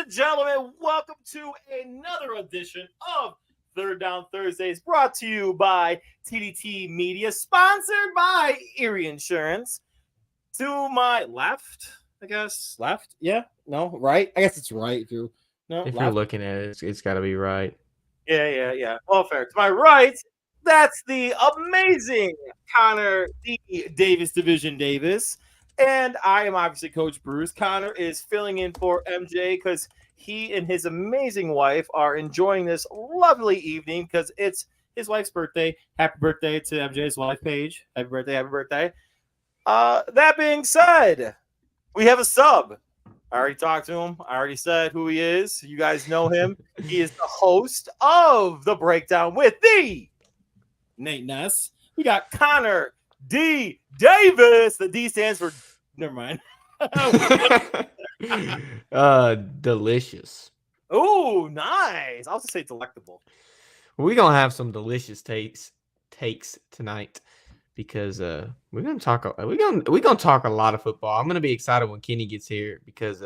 and gentlemen, welcome to another edition of Third Down Thursdays, brought to you by TDT Media, sponsored by Erie Insurance. To my left, I guess. Left? Yeah? No? Right? I guess it's right. If you're looking at it, it's got to be right. Yeah. Well, fair. To my right, that's the amazing Connor D. Davis Division Davis. And I am obviously Coach Bruce. Connor is filling in for MJ because he and his amazing wife are enjoying this lovely evening because it's his wife's birthday. Happy birthday to MJ's wife, Paige. Happy birthday. That being said, we have a sub. I already talked to him. I already said who he is. You guys know him. He is the host of The Breakdown with the Nate Ness. We got Connor D. Davis. The D stands for never mind. Delicious. Oh, nice. I was gonna say delectable. We're gonna have some delicious takes tonight because we're gonna talk a lot of football. I'm gonna be excited when Kenny gets here because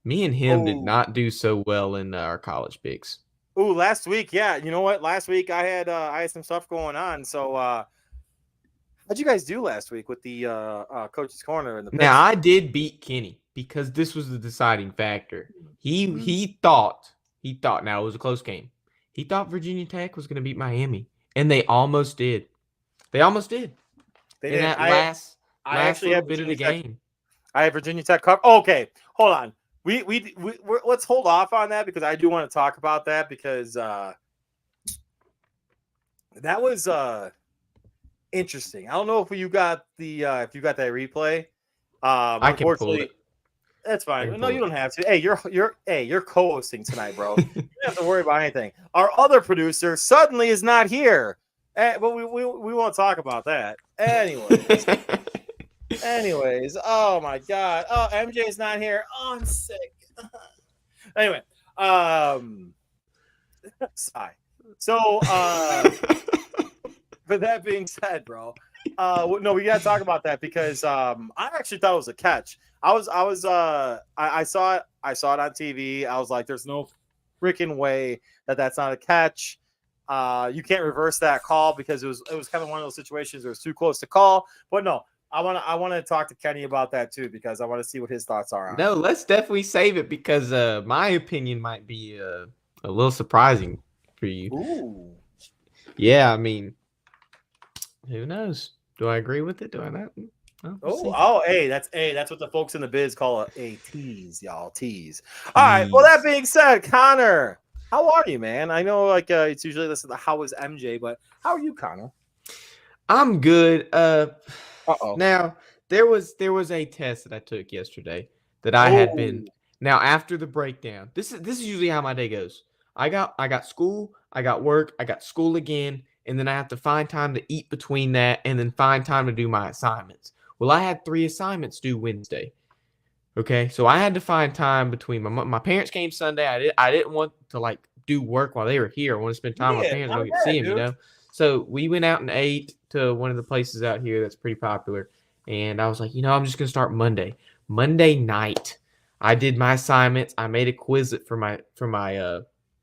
me and him did not do so well in our college picks. Oh, last week, yeah. You know what? Last week I had some stuff going on. So how'd you guys do last week with the coach's corner and the picks? Now I did beat Kenny because this was the deciding factor. He thought now it was a close game. He thought Virginia Tech was gonna beat Miami, and they almost did. They in that last little bit of the game. I have Virginia Tech cover. Okay, hold on. We let's hold off on that because I do want to talk about that because that was interesting. I don't know if you got the that replay. I can pull it. That's fine. No, you don't have to. Hey, you're co-hosting tonight, bro. You don't have to worry about anything. Our other producer suddenly is not here. But we won't talk about that. Anyways, oh my God. Oh, MJ's not here. Oh, I'm sick. Anyway, sigh. So, but that being said, bro, no, we gotta talk about that because I actually thought it was a catch. I saw it on TV. I was like, there's no freaking way that's not a catch. You can't reverse that call because it was kind of one of those situations where it was too close to call. But no, I want to talk to Kenny about that too because I want to see what his thoughts are on it. No, let's definitely save it because my opinion might be a little surprising for you. Ooh. Yeah, I mean, who knows? Do I agree with it? Do I not? Hey, that's what the folks in the biz call a tease, y'all. Tease. All right. Well, that being said, Connor, how are you, man? I know it's usually this is the how is MJ, but how are you, Connor? I'm good. Now there was a test that I took yesterday that I had been. Now after the breakdown, this is usually how my day goes. I got school, I got work, I got school again, and then I have to find time to eat between that, and then find time to do my assignments. Well, I had 3 assignments due Wednesday. Okay, so I had to find time between my parents came Sunday. I didn't want to do work while they were here. I want to spend time with my parents. I don't get to see them, you know. So we went out and ate to one of the places out here that's pretty popular. And I was like, I'm just gonna start Monday. Monday night, I did my assignments. I made a Quizlet for my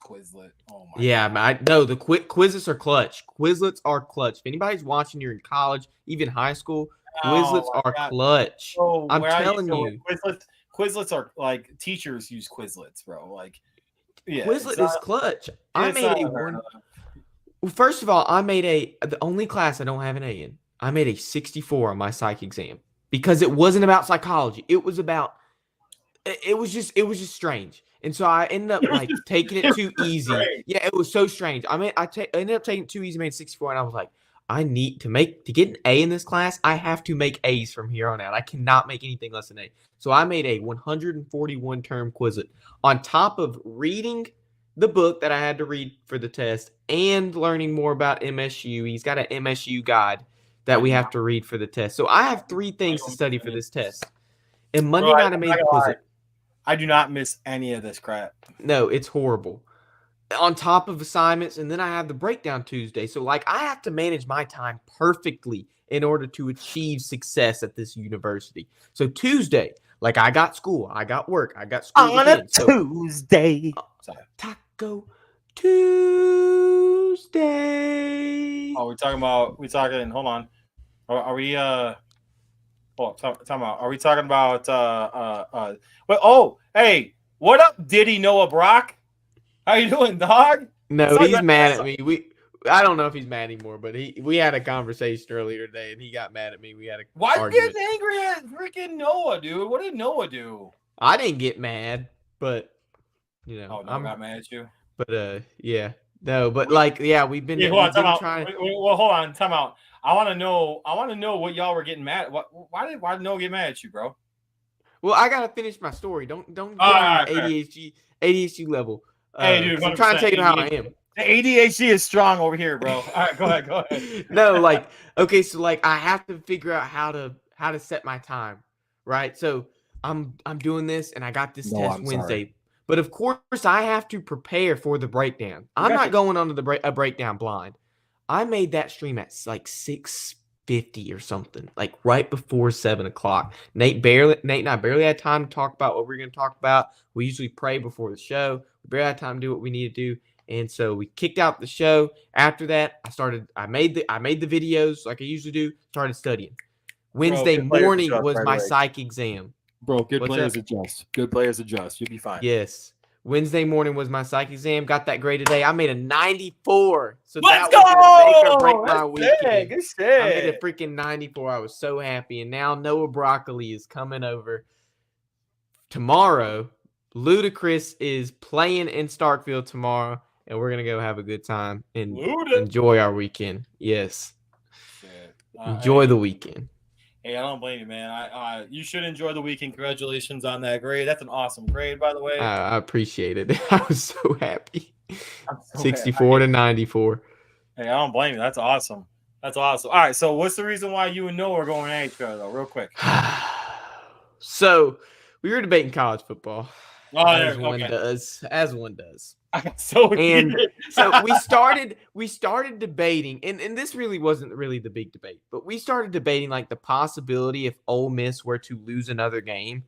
Quizlet. Oh my. Yeah, the Quizlets are clutch. Quizlets are clutch. If anybody's watching, you're in college, even high school. Quizlets are clutch. Oh, I'm telling you. Quizlets are like teachers use Quizlets, bro. Yeah, Quizlet is clutch. I made a one. Well, first of all, I made the only class I don't have an A in. I made a 64 on my psych exam because it wasn't about psychology. It was just strange. And so I ended up taking it too easy. Strange. Yeah, it was so strange. I ended up taking it too easy, made 64, and I was like, I need to get an A in this class. I have to make A's from here on out. I cannot make anything less than A. So I made a 141 term Quizlet on top of reading the book that I had to read for the test and learning more about MSU. He's got an MSU guide that we have to read for the test. So I have 3 things to study for this test. And Monday night I made a Quizlet. I do not miss any of this crap. No, it's horrible. On top of assignments, and then I have the breakdown Tuesday. So, I have to manage my time perfectly in order to achieve success at this university. So, Tuesday, Like I got school, I got work, I got school on a again. So Tuesday. Taco Tuesday. Oh, we talking. Hold on. Are we? Talking about. Are we talking about? Wait. Oh, hey, what up, Diddy Noah Brock? How you doing, dog? No, he's mad at me. I don't know if he's mad anymore, but we had a conversation earlier today, and he got mad at me. We had a Why you argument. getting angry at freaking Noah, dude? What did Noah do? I didn't get mad, but you know, Noah got mad at you. But yeah, no, but like we've been trying. Well, hold on, time out. I want to know what y'all were getting mad. Why did Noah get mad at you, bro? Well, I gotta finish my story. Don't get on ADHD level. Hey, dude, I'm trying to tell you how I am. The ADHD is strong over here, bro. All right, go ahead. No, like, okay, so like I have to figure out how to set my time, right? So I'm doing this, and I got this test Wednesday, sorry. But of course I have to prepare for the breakdown. I'm not going onto a breakdown blind. I made that stream at like 6:50 or something, like right before 7:00. Nate and I barely had time to talk about what we're going to talk about. We usually pray before the show. We barely had time to do what we need to do. And so we kicked out the show. After that, I made the videos like I usually do, started studying. Wednesday morning was my psych exam. Bro, good players adjust. Good players adjust. You'll be fine. Yes. Wednesday morning was my psych exam. Got that grade today. I made a 94. So let's that was going to make or break my weekend. Good shit. I made a freaking 94. I was so happy. And now Noah Broccoli is coming over tomorrow. Ludacris is playing in Starkville tomorrow, and we're going to go have a good time and enjoy our weekend. Yes. Enjoy the weekend. Hey, I don't blame you, man. You should enjoy the weekend. Congratulations on that grade. That's an awesome grade, by the way. I appreciate it. I was so happy. 64 to 94. Hey, I don't blame you. That's awesome. That's awesome. All right, so what's the reason why you and Noah are going at each other, though, real quick? So we were debating college football. As one does. So we started debating, and this really wasn't really the big debate, but we started debating like the possibility if Ole Miss were to lose another game,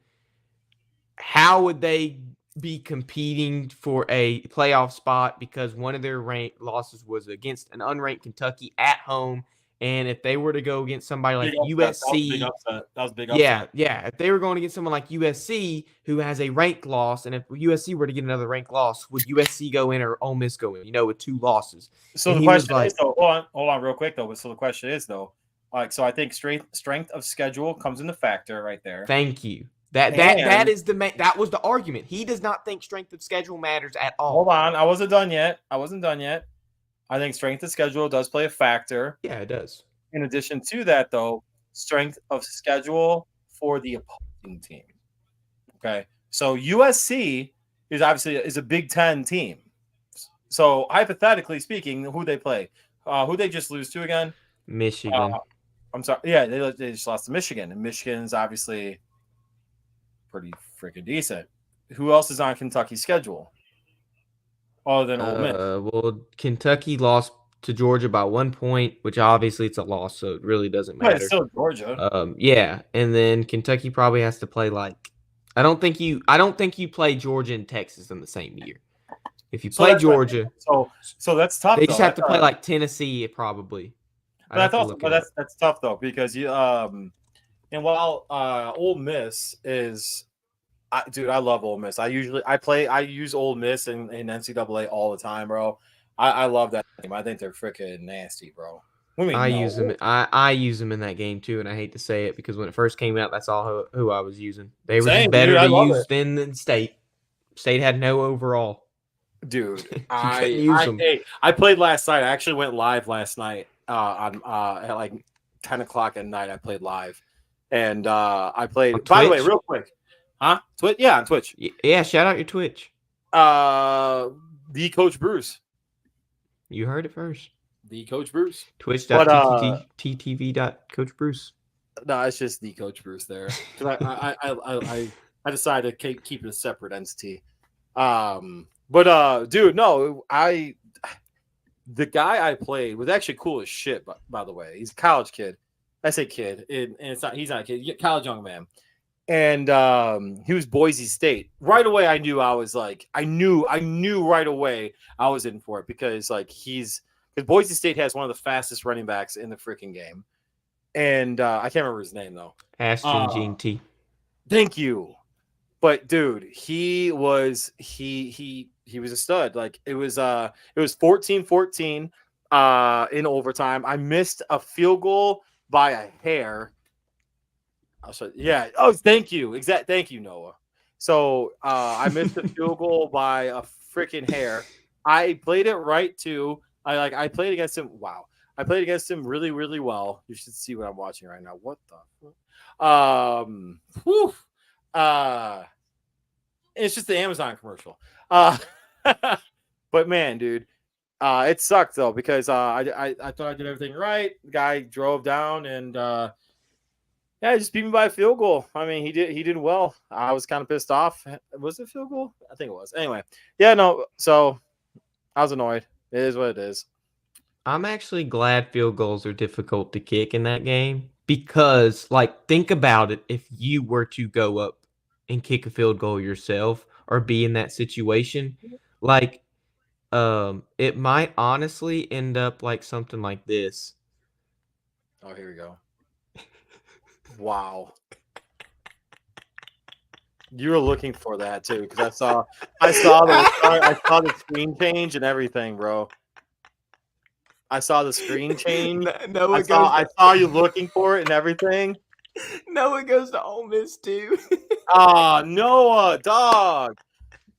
how would they be competing for a playoff spot, because one of their ranked losses was against an unranked Kentucky at home. And if they were to go against somebody like USC, that was a big upset. Yeah. If they were going against someone like USC who has a ranked loss, and if USC were to get another ranked loss, would USC go in or Ole Miss go in? With 2 losses. So the question is, though, hold on, real quick though. So the question is, though, like, so I think strength of schedule comes into factor right there. Thank you. That was the argument. He does not think strength of schedule matters at all. Hold on, I wasn't done yet. I think strength of schedule does play a factor. Yeah, it does. In addition to that, though, strength of schedule for the opposing team. Okay, so USC is obviously a Big Ten team. So hypothetically speaking, who they play, who they just lose to again? Michigan. I'm sorry. Yeah, they just lost to Michigan, and Michigan's obviously pretty freaking decent. Who else is on Kentucky's schedule? Other than Ole Miss. Well, Kentucky lost to Georgia by 1 point, which obviously it's a loss, so it really doesn't matter. But it's still Georgia. Yeah, and then Kentucky probably has to play I don't think you play Georgia and Texas in the same year. If you play Georgia, so that's tough. They just have to play like Tennessee, probably. But that's tough though, because you and while Ole Miss is. Dude, I love Ole Miss. I use Ole Miss in NCAA all the time, bro. I love that team. I think they're freaking nasty, bro. I use them in that game too, and I hate to say it because when it first came out, that's all who I was using. They were just better to use than State. State had no overall. Dude, I played last night. I actually went live last night at like 10 o'clock at night. I played live, and I played. By the way, real quick. Huh? Twitch? Yeah, on Twitch. Yeah, shout out your Twitch. The Coach Bruce. You heard it first. The Coach Bruce. Twitch.tv.Coach Bruce. No, it's just the Coach Bruce there. I decided to keep it a separate entity. But dude, no, the guy I played was actually cool as shit. By the way, he's a college kid. I say kid, and it's not. He's not a kid. College young man. and he was Boise State. Right away, I knew I knew right away I was in for it because because Boise State has one of the fastest running backs in the freaking game, and I can't remember his name though. Ashton Gene T. Thank you. But dude, he was he was a stud. Like it was 14-14 in overtime. I missed a field goal by a hair. Yeah. Oh, thank you. Thank you, Noah. So I missed a field goal by a freaking hair. I played it right too. I played against him. Wow. I played against him really, really well. You should see what I'm watching right now. What the whew. It's just the Amazon commercial. But man, dude, it sucked though because I thought I did everything right. The guy drove down and yeah, he just beat me by a field goal. I mean, he did well. I was kind of pissed off. Was it a field goal? I think it was. Anyway, yeah, no. So I was annoyed. It is what it is. I'm actually glad field goals are difficult to kick in that game because, like, think about it. If you were to go up and kick a field goal yourself or be in that situation, like, it might honestly end up like something like this. Oh, here we go. Wow. You were looking for that too, because I saw the screen change and everything, bro. I saw the screen change. I saw you looking for it and everything. Noah goes to Ole Miss too. Oh, Noah, dog.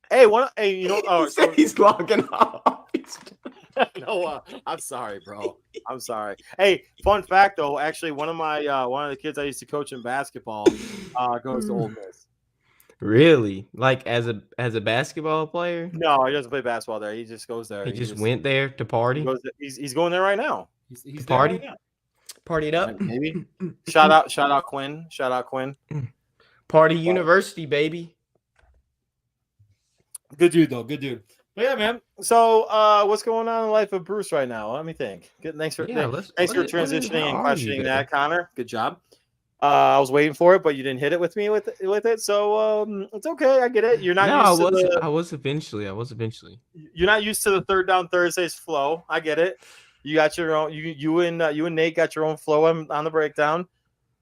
Hey, you know, he said he's logging off. Noah, I'm sorry, bro. I'm sorry. Hey, fun fact though, actually, one of the kids I used to coach in basketball goes to Ole Miss. Really? Like as a basketball player? No, he doesn't play basketball there. He just goes there. He just went there to party. He's going there right now. He's to party. Right now. Party it up. Maybe. Shout out Quinn. Shout out Quinn. Party University, baby. Good dude though. Good dude. But yeah, man. So, what's going on in the life of Bruce right now? Let me think. Good. Thanks for transitioning and questioning that, Connor. Good job. I was waiting for it, but you didn't hit it with me with it. So it's okay. I get it. You're not. I was eventually. You're not used to the Third Down Thursdays flow. I get it. You got your own. You and Nate got your own flow on the breakdown.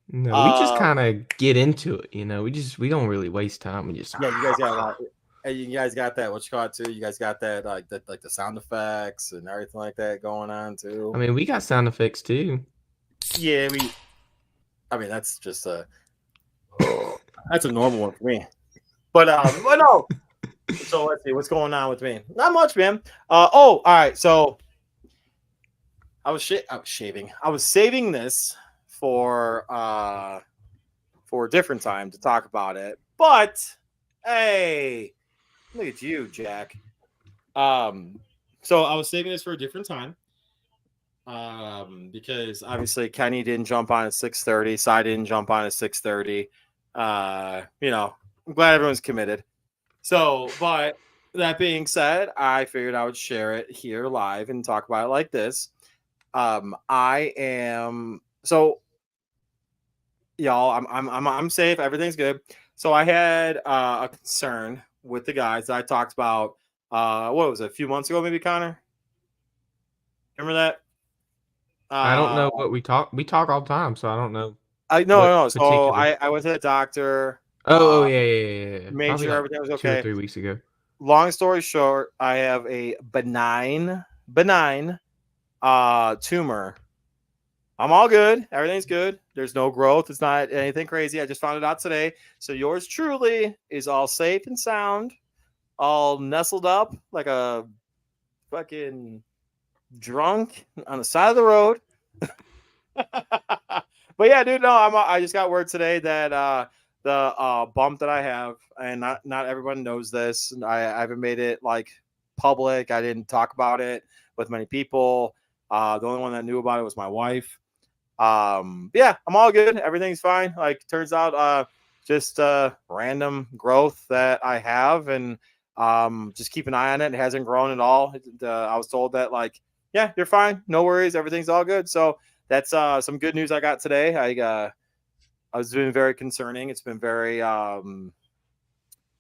No, we just kind of get into it. You know, we don't really waste time. We just you guys got a lot. Hey, you guys got that. What you call it too? You guy got that like the sound effects and everything like that going on too. I mean, we got sound effects too. Yeah, I mean, that's just that's a normal one for me. But no. So let's see what's going on with me. Not much, man. All right. So I was shaving. I was saving this for a different time to talk about it. But hey, look at you, Jack. So I was saving this for a different time. Because obviously Kenny didn't jump on at 6:30, so I didn't jump on at 6:30. You know, I'm glad everyone's committed. So, but that being said, I figured I would share it here live and talk about it like this. I am so y'all. I'm safe. Everything's good. So I had a concern with the guys that I talked about. What was it? A few months ago, maybe, Connor? Remember that? I don't know what we talk. We talk all the time, so I don't know. No. So I went to the doctor. Yeah. Made Probably sure everything was okay. 2 or 3 weeks ago. Long story short, I have a benign tumor. I'm all good. Everything's good. There's no growth. It's not anything crazy. I just found it out today. So yours truly is all safe and sound, all nestled up like a fucking drunk on the side of the road. But yeah, dude, no, I just got word today that the bump that I have, and not everyone knows this, and I haven't made it like public. I didn't talk about it with many people. The only one that knew about it was my wife. Yeah, I'm all good. Everything's fine. Like, turns out just random growth that I have, and just keep an eye on it. It hasn't grown at all. I was told that, like, yeah, you're fine. No worries. Everything's all good. So that's some good news I got today. It's been very concerning. It's been very I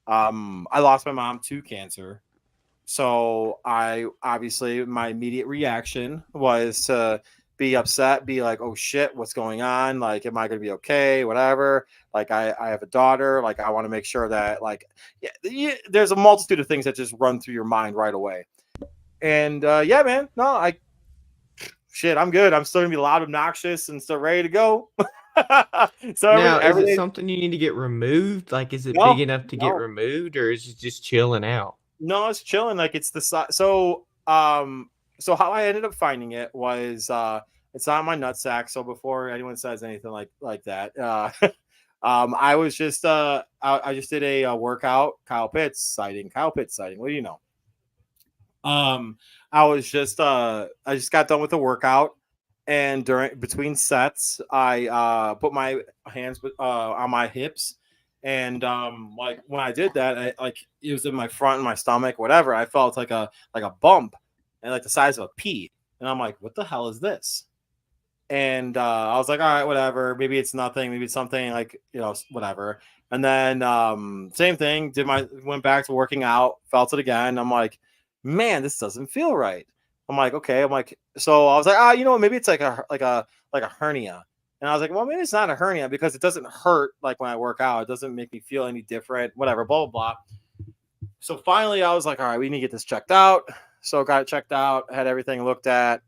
lost my mom to cancer. So I obviously my immediate reaction was to be upset, be like, oh shit, what's going on? Like, am I gonna be okay? Whatever. Like I have a daughter. Like I want to make sure that like yeah, there's a multitude of things that just run through your mind right away. And yeah, man, no, shit, I'm good. I'm still gonna be loud, obnoxious, and still ready to go. So Now, is it everything. something you need to get removed? Like, is it big No, enough to get no, removed, or is it just chilling out? no, it's chilling. Like it's the so how I ended up finding it was it's on my nutsack. So before anyone says anything like that, I was just I just did a workout. Kyle Pitts sighting. Kyle Pitts sighting. What do you know? I just got done with the workout, and during between sets, I put my hands on my hips, and like when I did that, like it was in my front and my stomach, whatever. I felt like a bump, and like the size of a pea, and I'm like, what the hell is this? And I was like, all right, whatever. Maybe it's nothing. Maybe it's something like whatever. And then same thing. Went back to working out. Felt it again. I'm like, man, this doesn't feel right. I'm like, okay. I'm like, so I was like, maybe it's like a hernia. And I was like, well, maybe it's not a hernia because it doesn't hurt like when I work out. It doesn't make me feel any different. Whatever. Blah blah blah. So finally, I was like, all right, we need to get this checked out. So got it checked out. Had everything looked at.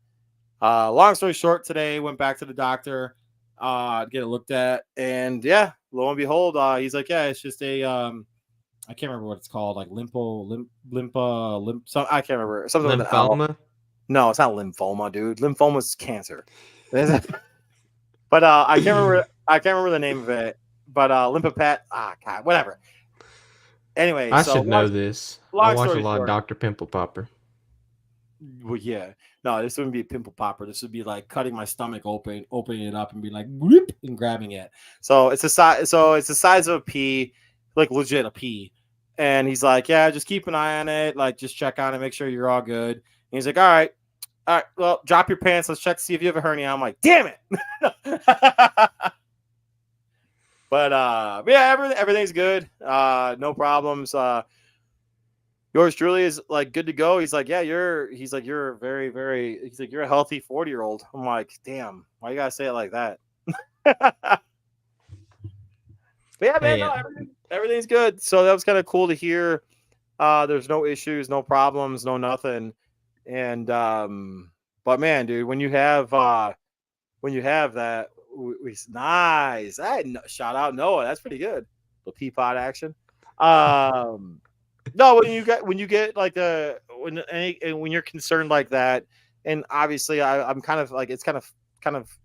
Long story short, today went back to the doctor, get it looked at, and yeah, lo and behold, he's like, yeah, it's just a I can't remember what it's called, like I can't remember something with an L. Lymphoma? No, it's not lymphoma, dude. Lymphoma is cancer. But I can't remember the name of it. But lymphopat, God, whatever. Anyway, I so should know this. I watch a lot of Dr. Pimple Popper. Well, yeah. No, this wouldn't be a pimple popper. This would be like cutting my stomach open, opening it up, and be like grip and grabbing it. So it's the size. So it's the size of a pea, like legit a pea. And he's like, yeah, just keep an eye on it. Like, just check on it, make sure you're all good. And he's like, all right. Well, drop your pants. Let's check to see if you have a hernia. I'm like, damn it. But yeah, everything's good. No problems. Yours truly is like good to go. He's like, yeah, you're very, very, he's like, you're a healthy 40-year-old. I'm like, damn, why you gotta say it like that? But yeah, man, no, everything's good. So that was kind of cool to hear. There's no issues, no problems, no nothing. And but man, dude, when you have that, nice. Shout out Noah. That's pretty good. The Peapod action. No, when you get like when you're concerned like that, and obviously I'm kind of like it's kind of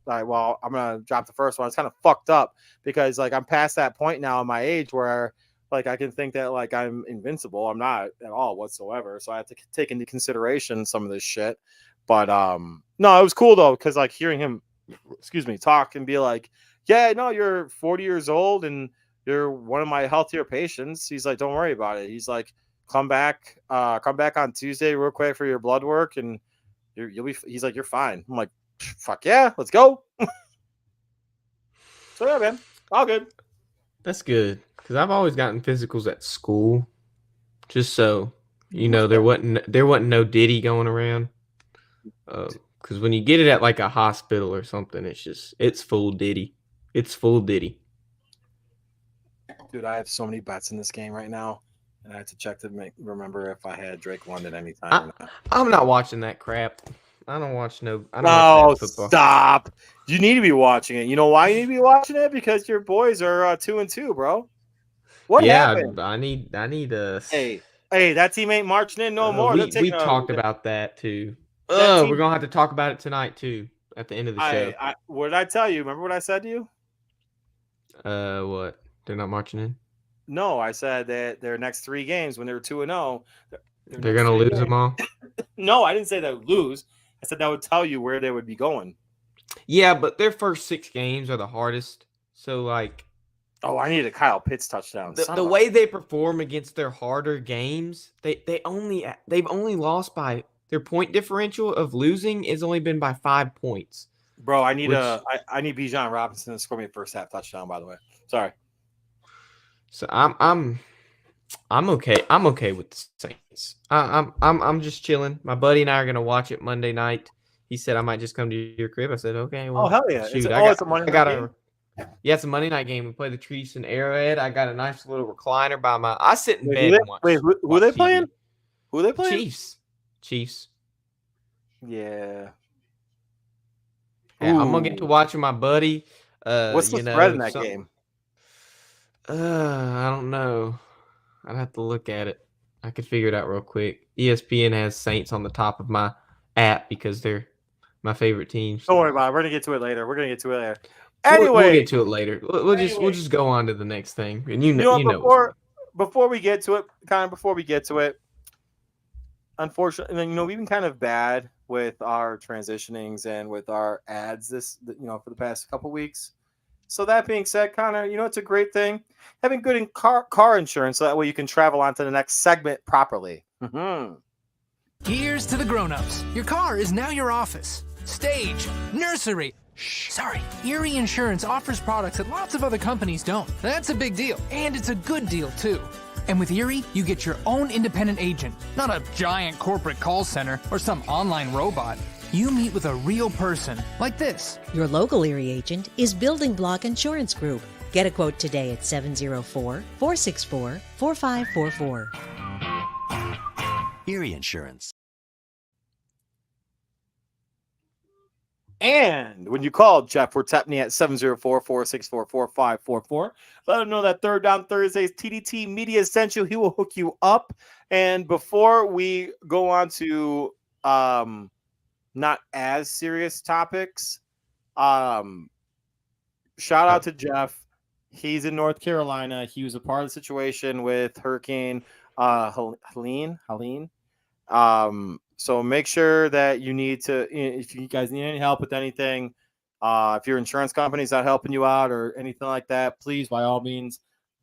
well, I'm gonna drop the first one. It's kind of fucked up because like I'm past that point now in my age where like I can think that like I'm invincible. I'm not at all whatsoever. So I have to take into consideration some of this shit. But no, it was cool though because like hearing him, talk and be like, yeah, no, you're 40 years old and you're one of my healthier patients. He's like, don't worry about it. He's like, come back on Tuesday real quick for your blood work and you'll be. He's like, you're fine. I'm like, fuck yeah, let's go. So yeah, man, all good. That's good because I've always gotten physicals at school, just so you know there wasn't no Diddy going around. Because when you get it at like a hospital or something, it's full Diddy. It's full Diddy. Dude, I have so many bets in this game right now, and I had to check to remember if I had Drake London anytime or not. I'm not watching that crap. I don't watch no. I don't watch that football. Stop! You need to be watching it. You know why you need to be watching it? Because your boys are 2-2, bro. What happened? I need a. Hey, that team ain't marching in no more. We talked about that too. We're gonna have to talk about it tonight too at the end of the show. What did I tell you? Remember what I said to you? What? They're not marching in? No, I said that their next 3 games when they were 2-0, they're gonna lose them all. No, I didn't say they would lose. I said that would tell you where they would be going. Yeah, but their first 6 games are the hardest. So like, I need a Kyle Pitts touchdown. The way they perform against their harder games, they've only lost by their point differential of losing has only been by 5 points. Bro, I need Bijan Robinson to score me a first half touchdown. By the way, sorry. So I'm okay. I'm okay with the Saints. I'm just chilling. My buddy and I are gonna watch it Monday night. He said I might just come to your crib. I said okay. Well, hell yeah! shoot, It's a Monday night game? Yeah, it's a Monday night game. We play the Chiefs in Arrowhead. I got a nice little recliner by my. I sit in bed and watch. Wait, who are they playing? Who are they playing? Chiefs. Yeah. Yeah, I'm gonna get to watching my buddy. What's the spread in that game? I don't know. I'd have to look at it. I could figure it out real quick. ESPN has Saints on the top of my app because they're my favorite teams. Don't worry about it. We're gonna get to it later. Anyway, we'll get to it later. We'll just go on to the next thing. And you know before we get to it, unfortunately, we've been kind of bad with our transitionings and with our ads for the past couple weeks. So that being said, Connor, it's a great thing having good car insurance, so that way you can travel on to the next segment properly. Mm-hmm. Here's to the grown-ups. Your car is now your office, stage, nursery. Sorry, Erie Insurance offers products that lots of other companies don't. That's a big deal, and it's a good deal too. And with Erie, you get your own independent agent, not a giant corporate call center or some online robot. You meet with a real person, like this. Your local Erie agent is Building Block Insurance Group. Get a quote today at 704-464-4544. Erie Insurance. And when you call Jeff Wertepney at 704-464-4544, let him know that Third Down Thursdays TDT Media Essential. He will hook you up. And before we go on to not as serious topics, shout out to Jeff. He's in North Carolina. He was a part of the situation with Hurricane Helene. So make sure that you need to, if you guys need any help with anything, if your insurance company is not helping you out or anything like that, please, by all means,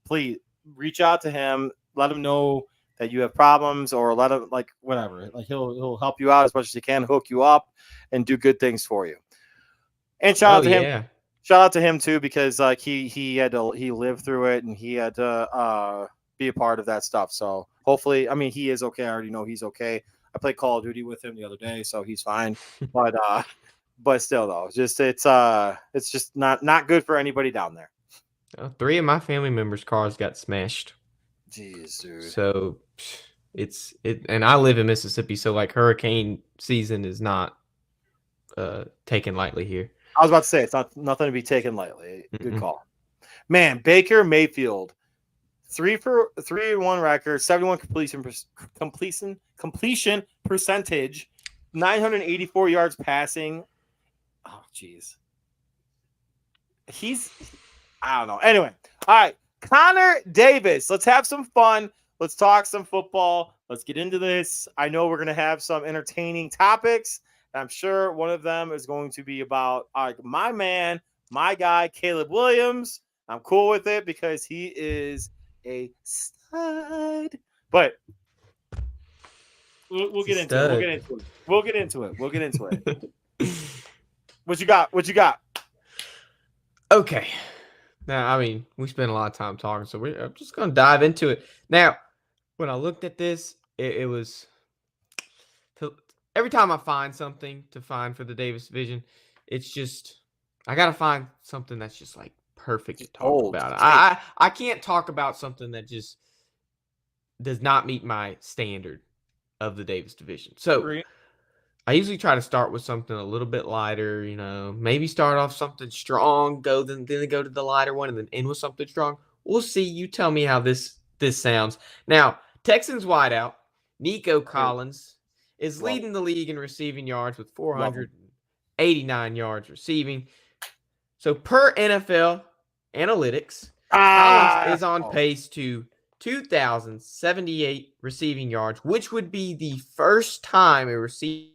please reach out to him. Let him know that you have problems, or let him, whatever. He'll help you out as much as he can, hook you up, and do good things for you. And shout out to him. Shout out to him too, because he lived through it, and he had to be a part of that stuff. So hopefully, he is okay. I already know he's okay. I played Call of Duty with him the other day, so he's fine. But still, though, it's just not good for anybody down there. 3 of my family members' cars got smashed. Jeez, dude. So and I live in Mississippi, so hurricane season is not taken lightly here. I was about to say it's nothing to be taken lightly. Good call, man. Baker Mayfield, 3-1 record, 71 completion percentage, 984 yards passing. Oh, jeez. I don't know. Anyway, all right. Connor Davis. Let's have some fun. Let's talk some football. Let's get into this. I know we're going to have some entertaining topics. I'm sure one of them is going to be about my man, my guy, Caleb Williams. I'm cool with it because he is a stud. But we'll get into it. We'll get into it. What you got? Okay. Now, we spent a lot of time talking, so I'm just going to dive into it. Now, when I looked at this, it was every time I find something to find for the Davis division, it's just I got to find something that's just perfect to talk about. I can't talk about something that just does not meet my standard of the Davis division. So I usually try to start with something a little bit lighter, maybe start off something strong, then go to the lighter one, and then end with something strong. We'll see. You tell me how this sounds. Now, Texans wideout Nico Collins is leading the league in receiving yards with 489 yards receiving. So per NFL analytics, Collins is on pace to 2,078 receiving yards, which would be the first time a receiver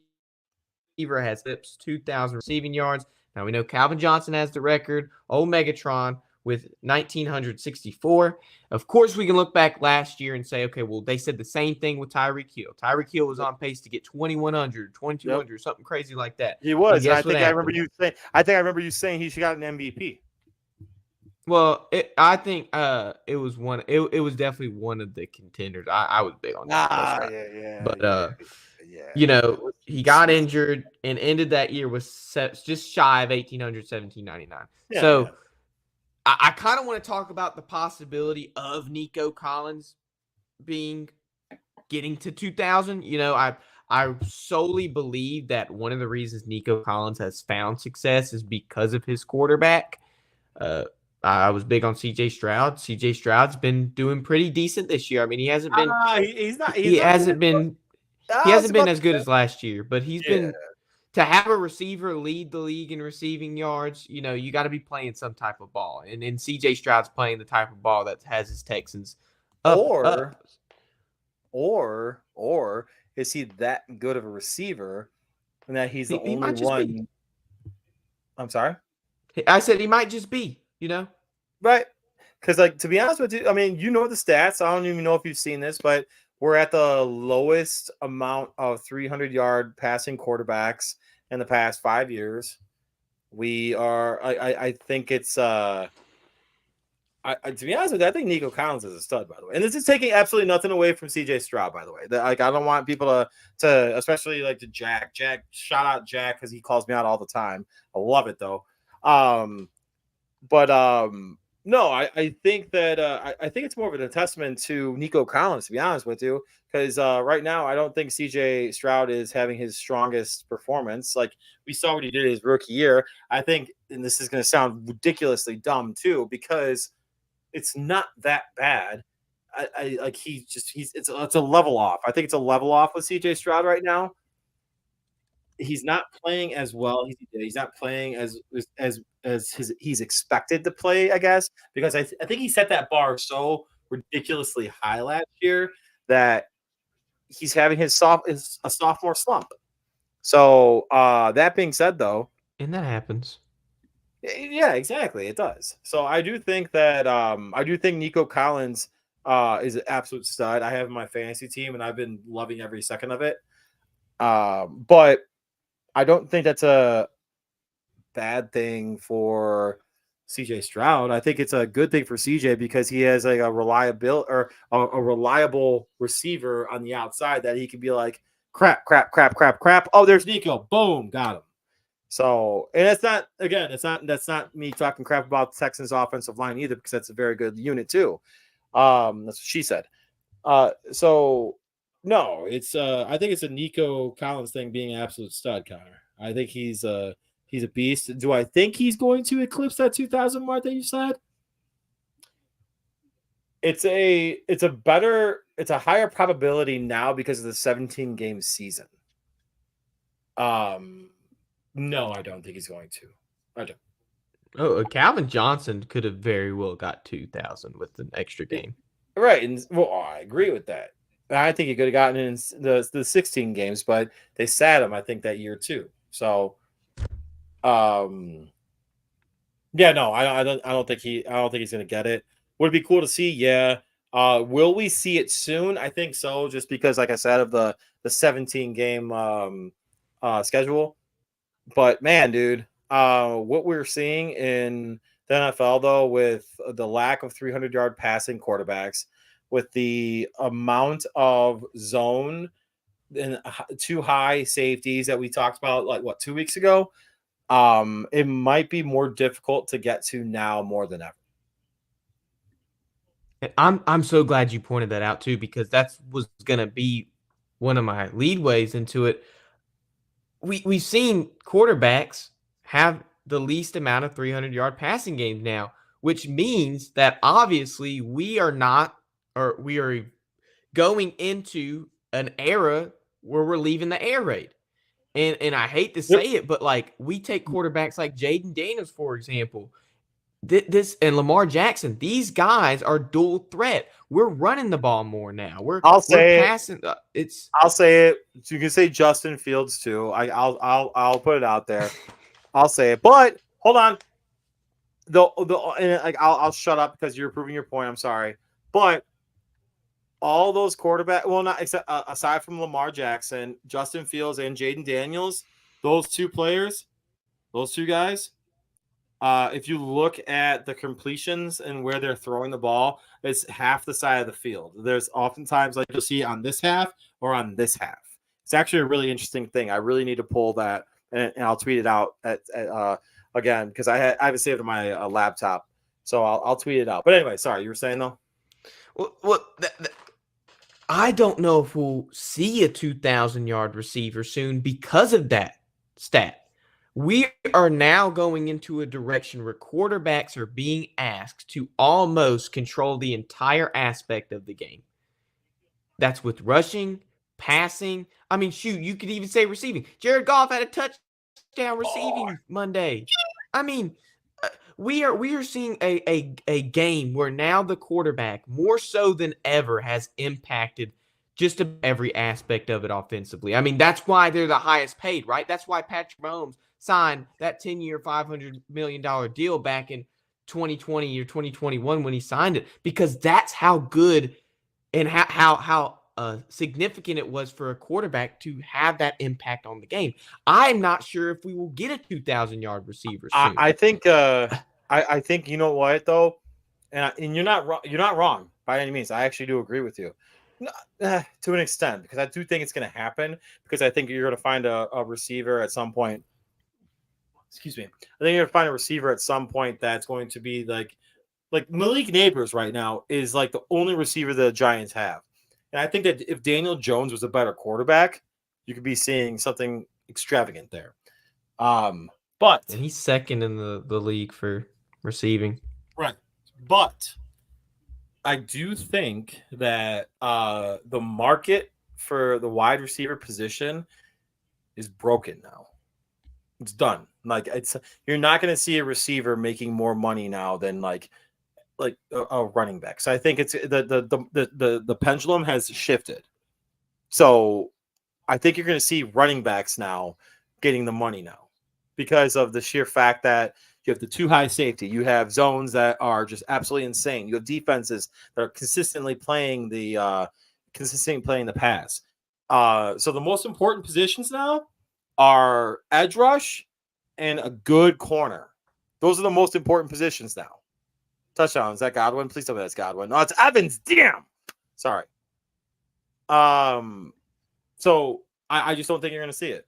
has eclipsed 2,000 receiving yards. Now we know Calvin Johnson has the record. Old Megatron with 1,964. Of course, we can look back last year and say, okay, well, they said the same thing with Tyreek Hill. Tyreek Hill was on pace to get 2,100, 2,200, something crazy like that. He was. And I guess what think I remember happened? I remember you saying he should got an MVP. Well, I think it was one. It was definitely one of the contenders. I was big on that. But you know, he got injured and ended that year with just shy of 1,800, 1,799. So I kind of want to talk about the possibility of Nico Collins getting to 2,000. You know, I solely believe that one of the reasons Nico Collins has found success is because of his quarterback. I was big on CJ Stroud. CJ Stroud's been doing pretty decent this year. I mean, he hasn't been he hasn't been as good as last year, but he's been to have a receiver lead the league in receiving yards. You know, you got to be playing some type of ball, and CJ Stroud's playing the type of ball that has his Texans up. Or is he that good of a receiver and that he's the only one? I'm sorry. I said he might just be. You know, right? Because, like, to be honest with you, I mean, you know the stats. I don't even know if you've seen this, but we're at the lowest amount of 300-yard passing quarterbacks in the past 5 years. We are. I think it's. To be honest with you, I think Nico Collins is a stud, by the way. And this is taking absolutely nothing away from CJ Stroud, by the way. Like, I don't want people to especially like to Jack. Shout out Jack because he calls me out all the time. I love it though. But no, I think that I think it's more of a testament to Nico Collins, to be honest with you, because right now I don't think CJ Stroud is having his strongest performance. Like we saw what he did his rookie year. I think, and this is going to sound ridiculously dumb too, because it's not that bad. I like it's a level off. I think it's a level off with CJ Stroud right now. He's not playing as well. He's not playing as he's expected to play, I guess, because I think he set that bar so ridiculously high last year that he's having a sophomore slump. So that being said, though, and that happens. Yeah, exactly. It does. So I do think that I do think Nico Collins is an absolute stud. I have my fantasy team, and I've been loving every second of it. But I don't think that's a bad thing for CJ Stroud. I think it's a good thing for CJ because he has like a reliable receiver on the outside that he can be like, crap. Oh, there's Nico. Boom, got him. So, and that's not me talking crap about the Texans offensive line either, because that's a very good unit too. That's what she said. So no, it's I think it's a Nico Collins thing being an absolute stud, Connor. I think he's a beast. Do I think he's going to eclipse that 2,000 mark that you said? It's a higher probability now because of the 17 game season. No, I don't think he's going to. I don't. Oh, Calvin Johnson could have very well got 2,000 with an extra game. Right, and well, I agree with that. I think he could have gotten in the 16 games, but they sat him, I think, that year too. So, yeah, no, I don't think he's going to get it. Would it be cool to see? Yeah. Will we see it soon? I think so, just because, like I said, of the 17 game schedule. But man, dude, what we're seeing in the NFL, though, with the lack of 300-yard passing quarterbacks, with the amount of zone and too high safeties that we talked about, like 2 weeks ago, it might be more difficult to get to now more than ever. I'm so glad you pointed that out too, because that was going to be one of my leadways into it. We've seen quarterbacks have the least amount of 300-yard passing games now, which means that obviously we are going into an era where we're leaving the air raid. And I hate to say it, but like we take quarterbacks like Jaden Daniels, for example, this and Lamar Jackson, these guys are dual threat. We're running the ball more now. I'll say passing. I'll say it. You can say Justin Fields too. I'll put it out there. I'll say it. But hold on. and like I'll shut up because you're proving your point. I'm sorry, but all those quarterback, well, not except aside from Lamar Jackson, Justin Fields, and Jaden Daniels, those two players, those two guys. If you look at the completions and where they're throwing the ball, it's half the side of the field. There's oftentimes like you'll see on this half or on this half. It's actually a really interesting thing. I really need to pull that, and I'll tweet it out again because I have it saved on my laptop, so I'll tweet it out. But anyway, sorry, you were saying though. Well, I don't know if we'll see a 2,000-yard receiver soon because of that stat. We are now going into a direction where quarterbacks are being asked to almost control the entire aspect of the game. That's with rushing, passing. I mean, shoot, you could even say receiving. Jared Goff had a touchdown receiving Monday. I mean, we are seeing a game where now the quarterback, more so than ever, has impacted just every aspect of it offensively. I mean, that's why they're the highest paid, right? That's why Patrick Mahomes signed that 10-year, $500 million deal back in 2020 or 2021 when he signed it, because that's how good and how significant it was for a quarterback to have that impact on the game. I'm not sure if we will get a 2,000-yard receiver soon. I think I think you know what though, and you're not wrong. You're not wrong by any means. I actually do agree with you to an extent, because I do think it's going to happen, because I think you're going to find a receiver at some point. Excuse me. I think you're going to find a receiver at some point that's going to be like Malik Neighbors right now is like the only receiver the Giants have. And I think that if Daniel Jones was a better quarterback, you could be seeing something extravagant there. But and he's second in the league for receiving. Right. But I do think that the market for the wide receiver position is broken now. It's done. Like you're not going to see a receiver making more money now than like a running back. So I think it's the pendulum has shifted. So I think you're going to see running backs now getting the money now, because of the sheer fact that you have the too high safety. You have zones that are just absolutely insane. You have defenses that are consistently playing the pass. So the most important positions now are edge rush and a good corner. Those are the most important positions now. Touchdown. Is that Godwin? Please tell me that's Godwin. No, it's Evans. Damn. Sorry. So I just don't think you're going to see it.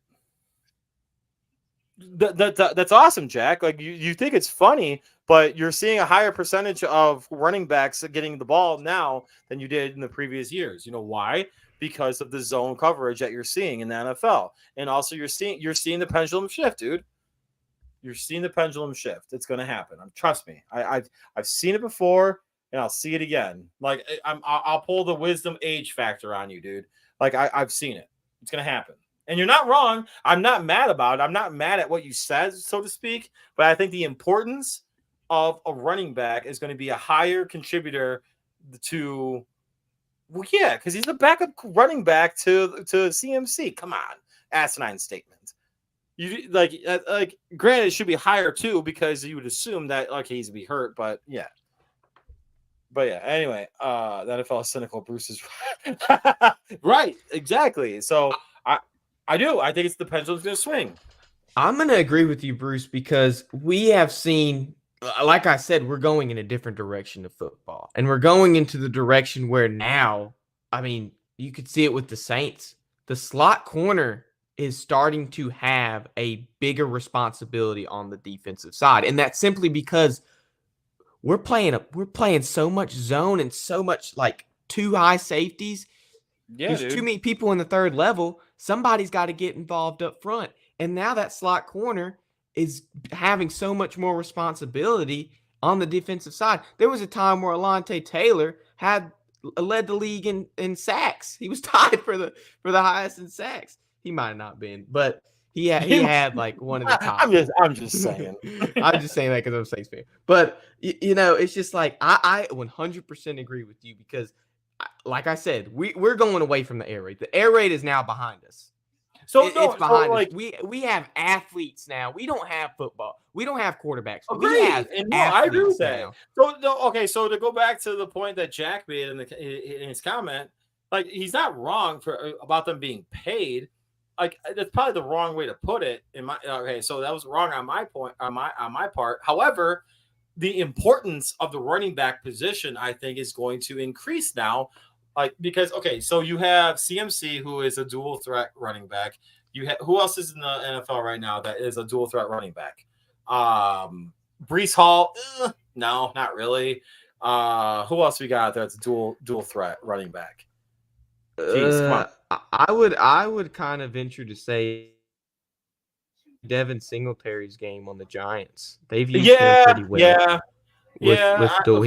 That's awesome, Jack. Like you think it's funny, but you're seeing a higher percentage of running backs getting the ball now than you did in the previous years. You know why? Because of the zone coverage that you're seeing in the NFL, and also you're seeing the pendulum shift, dude. You're seeing the pendulum shift. It's going to happen. Trust me. I've seen it before, and I'll see it again. Like I'll pull the wisdom age factor on you, dude. Like I've seen it. It's going to happen. And you're not wrong. I'm not mad about it. I'm not mad at what you said, so to speak. But I think the importance of a running back is going to be a higher contributor to, well, yeah, because he's the backup running back to CMC. Come on, asinine statement. You like granted, it should be higher too, because you would assume that he's gonna be hurt, but yeah. Anyway, the NFL is cynical. Bruce is right, exactly. So I do. I think it's the pendulum's going to swing. I'm going to agree with you, Bruce, because we have seen, like I said, we're going in a different direction of football. And we're going into the direction where now, I mean, you could see it with the Saints. The slot corner is starting to have a bigger responsibility on the defensive side. And that's simply because we're playing so much zone and so much like too high safeties. Yeah, there's too many people in the third level. Somebody's got to get involved up front. And now that slot corner is having so much more responsibility on the defensive side. There was a time where Alontae Taylor led the league in sacks. He was tied for the highest in sacks. He might have not been, but he had like one of the top. I'm just saying. I'm just saying that because I'm a Saints fan. But it's just like I 100% agree with you, because like I said, we're going away from the air raid. The air raid is now behind us. So it's behind us. like We have athletes now. We don't have football. We don't have quarterbacks. We great. have And no, athletes I agree with that. now. So no, okay, so to go back to the point that Jack made in his comment, like he's not wrong about them being paid. Like that's probably the wrong way to put it. So that was wrong on my point on my part. However, the importance of the running back position, I think, is going to increase now. Like because so you have CMC, who is a dual threat running back. You have who else is in the NFL right now that is a dual threat running back? Brees Hall, no, not really. Who else we got that's a dual threat running back? Jeez, come on. I would kind of venture to say Devin Singletary's game on the Giants. They've used him pretty well. He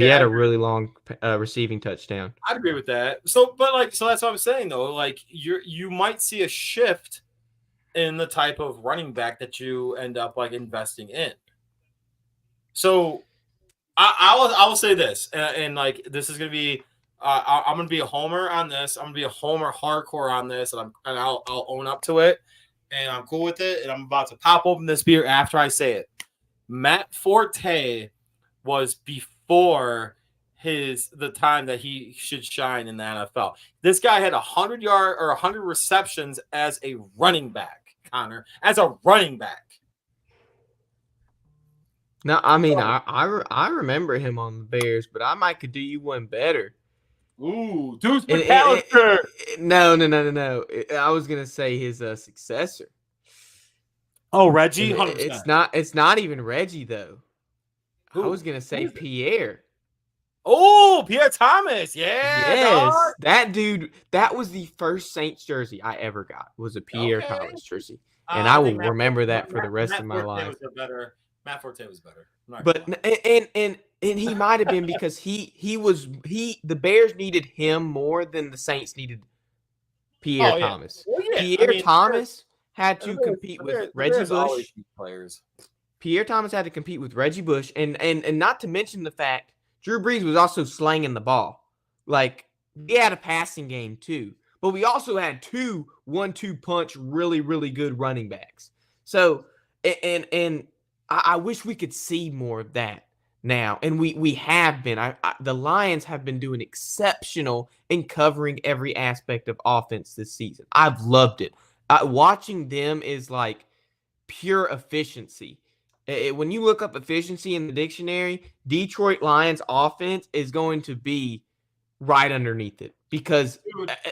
had a really long receiving touchdown. I'd agree with that. So that's what I'm saying though. Like you might see a shift in the type of running back that you end up like investing in. So I will say this, and like this is gonna be, I'm gonna be a homer on this. I'm gonna be a homer hardcore on this, and I'll own up to it, and I'm cool with it. And I'm about to pop open this beer after I say it. Matt Forte was before the time that he should shine in the NFL. This guy had 100 receptions as a running back, Connor, as a running back. No, I mean I remember him on the Bears, but I might could do you one better. Ooh, Deuce McAllister. No. I was gonna say his successor. Oh, Reggie. It's not even Reggie though. Who? I was gonna say Pierre. Oh, Pierre Thomas. Yeah. Yes, dog. That dude. That was the first Saints jersey I ever got. Was a Pierre Thomas jersey, and I will remember that for the rest of my life. Matt Forte was better. But and he might have been because the Bears needed him more than the Saints needed Pierre Thomas. Well, yeah. Pierre Thomas had to compete with Reggie Bush. Pierre Thomas had to compete with Reggie Bush, and not to mention the fact Drew Brees was also slanging the ball. Like he had a passing game too, but we also had 2 1-2 punch really really good running backs. So and I wish we could see more of that now, and we have been. The Lions have been doing exceptional in covering every aspect of offense this season. I've loved it. Watching them is like pure efficiency. When you look up efficiency in the dictionary, Detroit Lions offense is going to be right underneath it because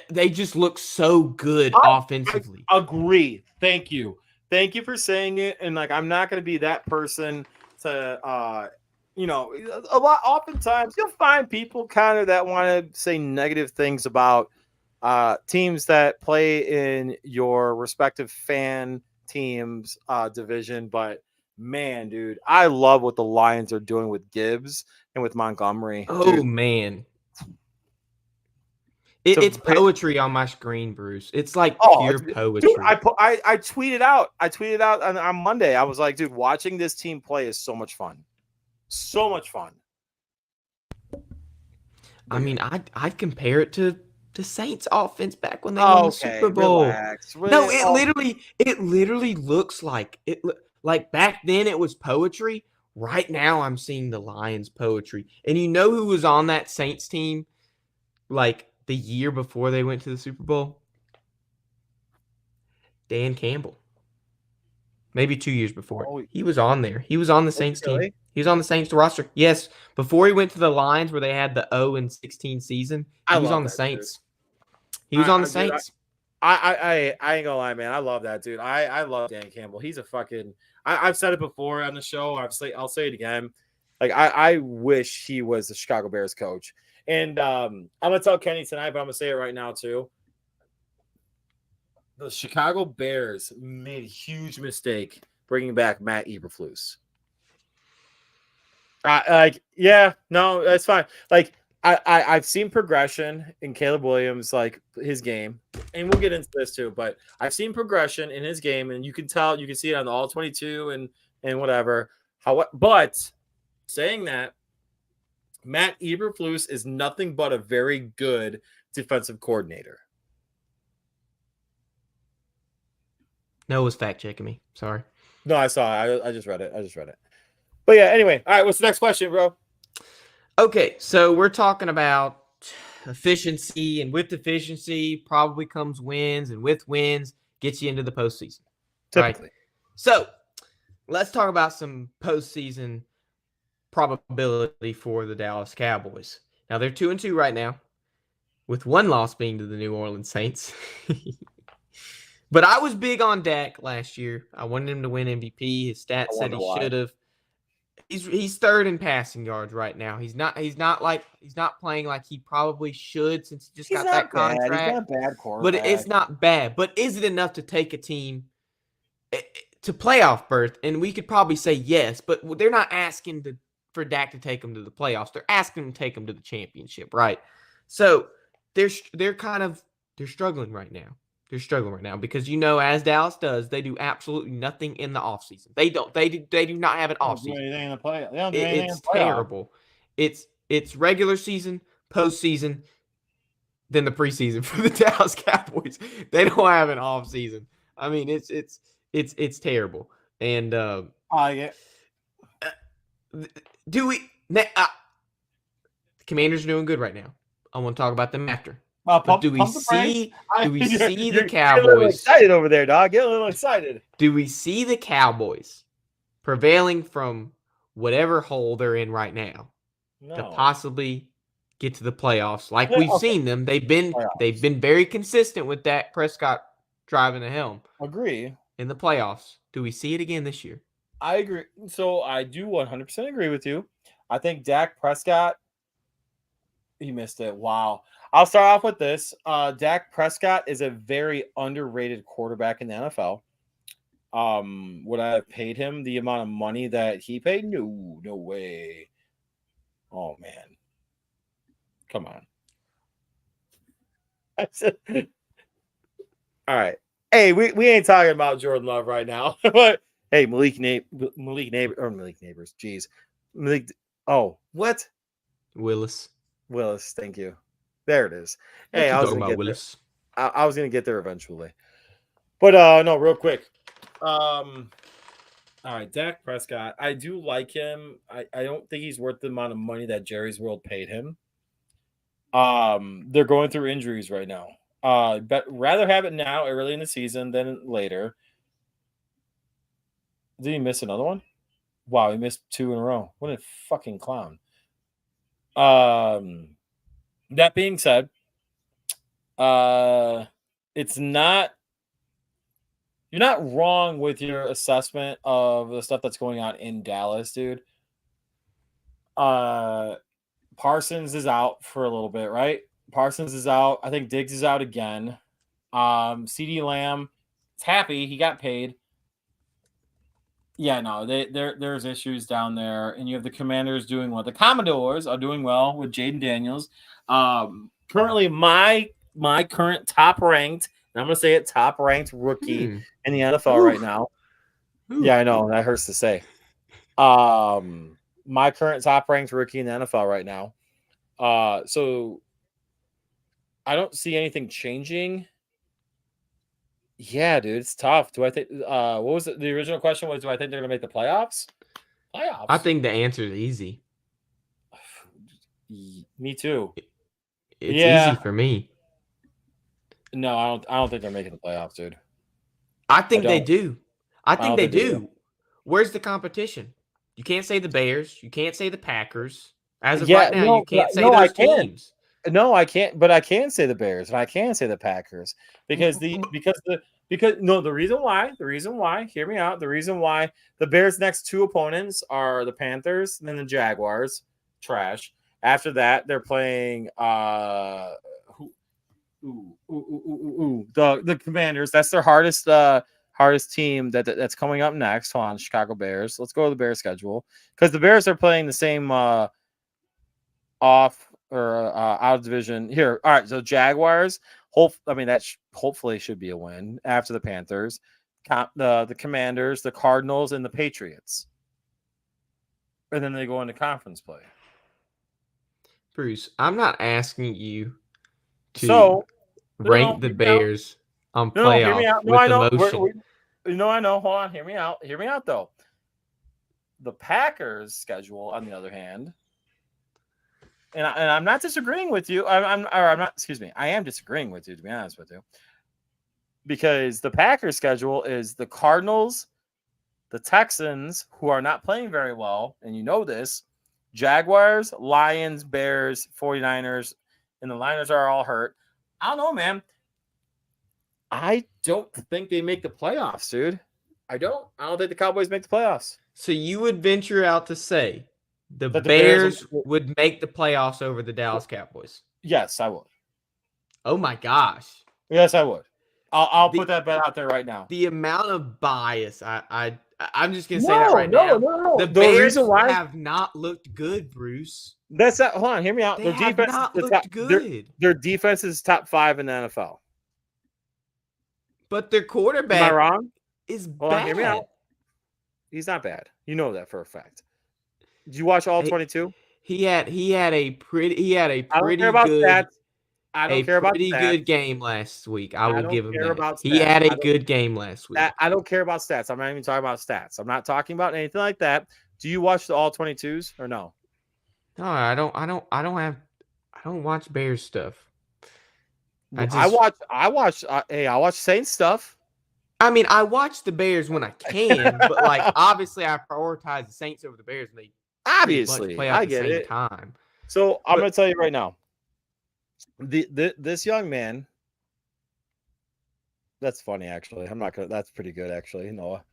they just look so good offensively. I agree. Thank you. Thank you for saying it. And like, I'm not going to be that person to, oftentimes you'll find people kind of that want to say negative things about teams that play in your respective fan teams division. But man, dude, I love what the Lions are doing with Gibbs and with Montgomery. Oh, dude. Man. It's poetry on my screen, Bruce. It's like pure poetry. Dude, I tweeted out. On Monday. I was like, dude, watching this team play is so much fun. So much fun. I mean, I'd compare it to the Saints offense back when they won the Super Bowl. Relax. No, it literally looks like it. Like back then it was poetry. Right now I'm seeing the Lions poetry. And you know who was on that Saints team? Like the year before they went to the Super Bowl? Dan Campbell. Maybe 2 years before. He was on there. He was on the Saints team. He was on the Saints roster. Yes, before he went to the Lions where they had the 0-16 season, he was on the Saints. He was on the Saints. I ain't gonna lie, man. I love that dude. I love Dan Campbell. He's a fucking. I've said it before on the show. I'll say it again. Like I wish he was the Chicago Bears coach. And I'm gonna tell Kenny tonight, but I'm gonna say it right now too. The Chicago Bears made a huge mistake bringing back Matt Eberflus. No, that's fine. Like I've seen progression in Caleb Williams, like his game, and we'll get into this too. But I've seen progression in his game, and you can see it on the all 22 and whatever. But saying that, Matt Eberflus is nothing but a very good defensive coordinator. No, it was fact checking me. Sorry. No, I saw it. I just read it. But yeah, anyway. All right, what's the next question, bro? Okay, so we're talking about efficiency, and with efficiency probably comes wins, and with wins gets you into the postseason. Typically. Right? So let's talk about some postseason probability for the Dallas Cowboys. Now they're 2-2 right now, with one loss being to the New Orleans Saints. But I was big on Dak last year. I wanted him to win MVP. His stats said he should have. He's third in passing yards right now. He's not playing like he probably should since he just got that contract. He's not a bad quarterback. But it's not bad. But is it enough to take a team to playoff berth? And we could probably say yes, but they're not asking for Dak to take them to the playoffs. They're asking him to take them to the championship, right? So they're struggling right now. They're struggling right now because, as Dallas does, they do absolutely nothing in the offseason. They do not have an offseason. It's terrible. It's regular season, postseason, then the preseason for the Dallas Cowboys. They don't have an offseason. I mean, it's terrible. And yeah. the Commanders are doing good right now. I want to talk about them after. Do we see the Cowboys? Get a little excited over there, dog. Get a little excited. Do we see the Cowboys prevailing from whatever hole they're in right now to possibly get to the playoffs? Like we've seen them, they've been very consistent with Dak Prescott driving the helm. Agree. In the playoffs, do we see it again this year? I agree. So I do 100% agree with you. I think Dak Prescott. He missed it. Wow. I'll start off with this. Dak Prescott is a very underrated quarterback in the NFL. Would I have paid him the amount of money that he paid? No way. Oh, man. Come on. All right. Hey, we ain't talking about Jordan Love right now. But hey, Malik Neighbors. Jeez. What? Willis, thank you. There it is. Hey, I was going to get Willis. I was going to get there eventually. But no, real quick. All right, Dak Prescott. I do like him. I don't think he's worth the amount of money that Jerry's World paid him. They're going through injuries right now. But rather have it now early in the season than later. Did he miss another one? Wow, he missed 2 in a row. What a fucking clown. That being said, it's not. You're not wrong with your assessment of the stuff that's going on in Dallas, dude. Parsons is out for a little bit, right? Parsons is out. I think Diggs is out again. CeeDee Lamb is happy. He got paid. Yeah, no, there's issues down there. And you have the Commanders doing well. The Commodores are doing well with Jaden Daniels. Currently, my current top-ranked, and I'm going to say it, top-ranked rookie in the NFL right now. Yeah, I know. That hurts to say. My current top-ranked rookie in the NFL right now. So I don't see anything changing. Yeah, dude, it's tough. Do I think what was it? The original question was, do I think they're gonna make the playoffs? Playoffs. I think the answer is easy. Me too. It's easy for me. No, I don't think they're making the playoffs, dude. I think they do. I think they do. Where's the competition? You can't say the Bears. You can't say the Packers. As of right now, you can't say those teams. No, I can't. But I can say the Bears and I can say the Packers because the reason why. Hear me out. The reason why the Bears' next 2 opponents are the Panthers and then the Jaguars. Trash. After that, they're playing the Commanders. That's their hardest team that's coming up next. Hold on, Chicago Bears. Let's go to the Bears schedule because the Bears are playing the same off or out of division here. All right, so Jaguars. Hopefully should be a win after the Panthers, the Commanders, the Cardinals, and the Patriots, and then they go into conference play. Bruce, I'm not asking you to rank the Bears on playoff with emotion. I know. Hold on. Hear me out. Hear me out, though. The Packers' schedule, on the other hand, and I'm not disagreeing with you. I'm not. Excuse me. I am disagreeing with you, to be honest with you, because the Packers' schedule is the Cardinals, the Texans, who are not playing very well, and you know this, Jaguars, Lions, Bears, 49ers, and the Niners are all hurt. I don't know, man. I don't think they make the playoffs, dude. I don't think the Cowboys make the playoffs. So you would venture out to say the Bears would make the playoffs over the Dallas Cowboys? Yes, I would. Oh my gosh. Yes, I would. I'll put that bet out there right now. The amount of bias, I'm just gonna say that right now. No. The Bears have not looked good, Bruce. That's that. Hold on, hear me out. They have not looked good. Their defense is top 5 in the NFL. But their quarterback, am I wrong? Is Hold bad. On, hear me out. He's not bad. You know that for a fact. Did you watch all 22? He had a pretty I don't care about good stats. I don't care about pretty stats. good game last week. I will give him that. He stats. had a good game last week. I don't care about stats. I'm not even talking about stats. I'm not talking about anything like that. Do you watch the all 22s or no? No, I don't watch Bears stuff. I watch Saints stuff. I mean, I watch the Bears when I can, but like obviously I prioritize the Saints over the Bears. And they obviously play at the same time. So I'm going to tell you right now, this young man. That's funny, actually. I'm not gonna. That's pretty good, actually, Noah.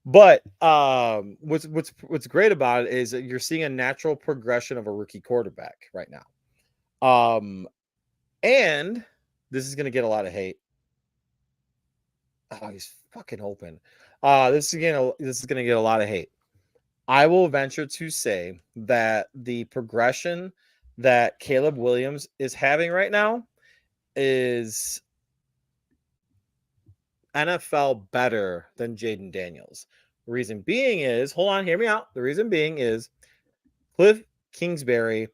But what's great about it is that you're seeing a natural progression of a rookie quarterback right now. And this is gonna get a lot of hate. Oh, he's fucking open. This is gonna get a lot of hate. I will venture to say that the progression that Caleb Williams is having right now is NFL better than Jaden Daniels. The reason being is, hold on, hear me out. The reason being is Cliff Kingsbury,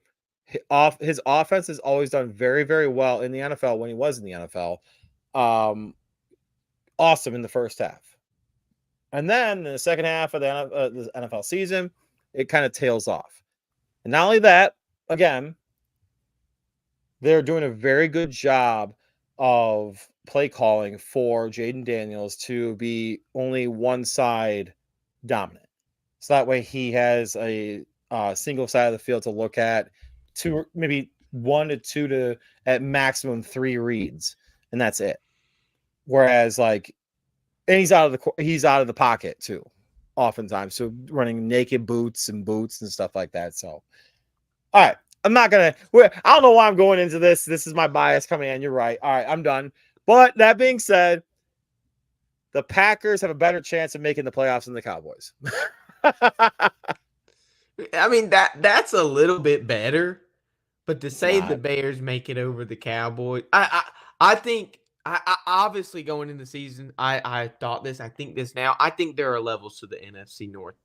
his offense has always done very, very well in the NFL when he was in the NFL. Awesome in the first half. And then in the second half of the NFL season, it kind of tails off. And not only that, again, they're doing a very good job of play calling for Jaden Daniels to be only one side dominant. So that way he has a single side of the field to look at, maybe 1 to 2 to at maximum 3 reads, and that's it. Whereas and he's out of the pocket too, oftentimes. So running naked boots and stuff like that. So, all right. I don't know why I'm going into this. This is my bias coming in. You're right. All right, I'm done. But that being said, the Packers have a better chance of making the playoffs than the Cowboys. I mean, that's a little bit better. But to say the Bears make it over the Cowboys, I think I obviously going into the season, I thought this. I think this now. I think there are levels to the NFC North.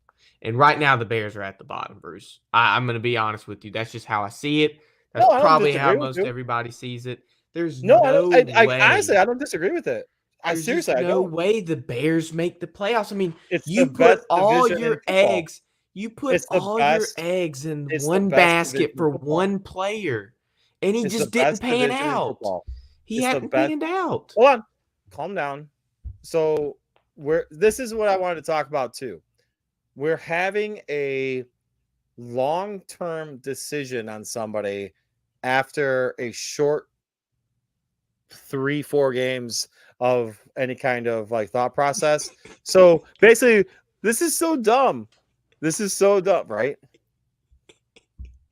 And right now, the Bears are at the bottom, Bruce. I'm going to be honest with you. That's just how I see it. That's probably how most everybody sees it. There's no way. Honestly, I don't disagree with it. There's no way the Bears make the playoffs. I mean, you put all your eggs. You put all your eggs in one basket for one player, and he just didn't pan out. He hadn't panned out. Hold on, calm down. So this is what I wanted to talk about too. We're having a long-term decision on somebody after a short 3-4 games of any kind of thought process. So basically, this is so dumb. Right?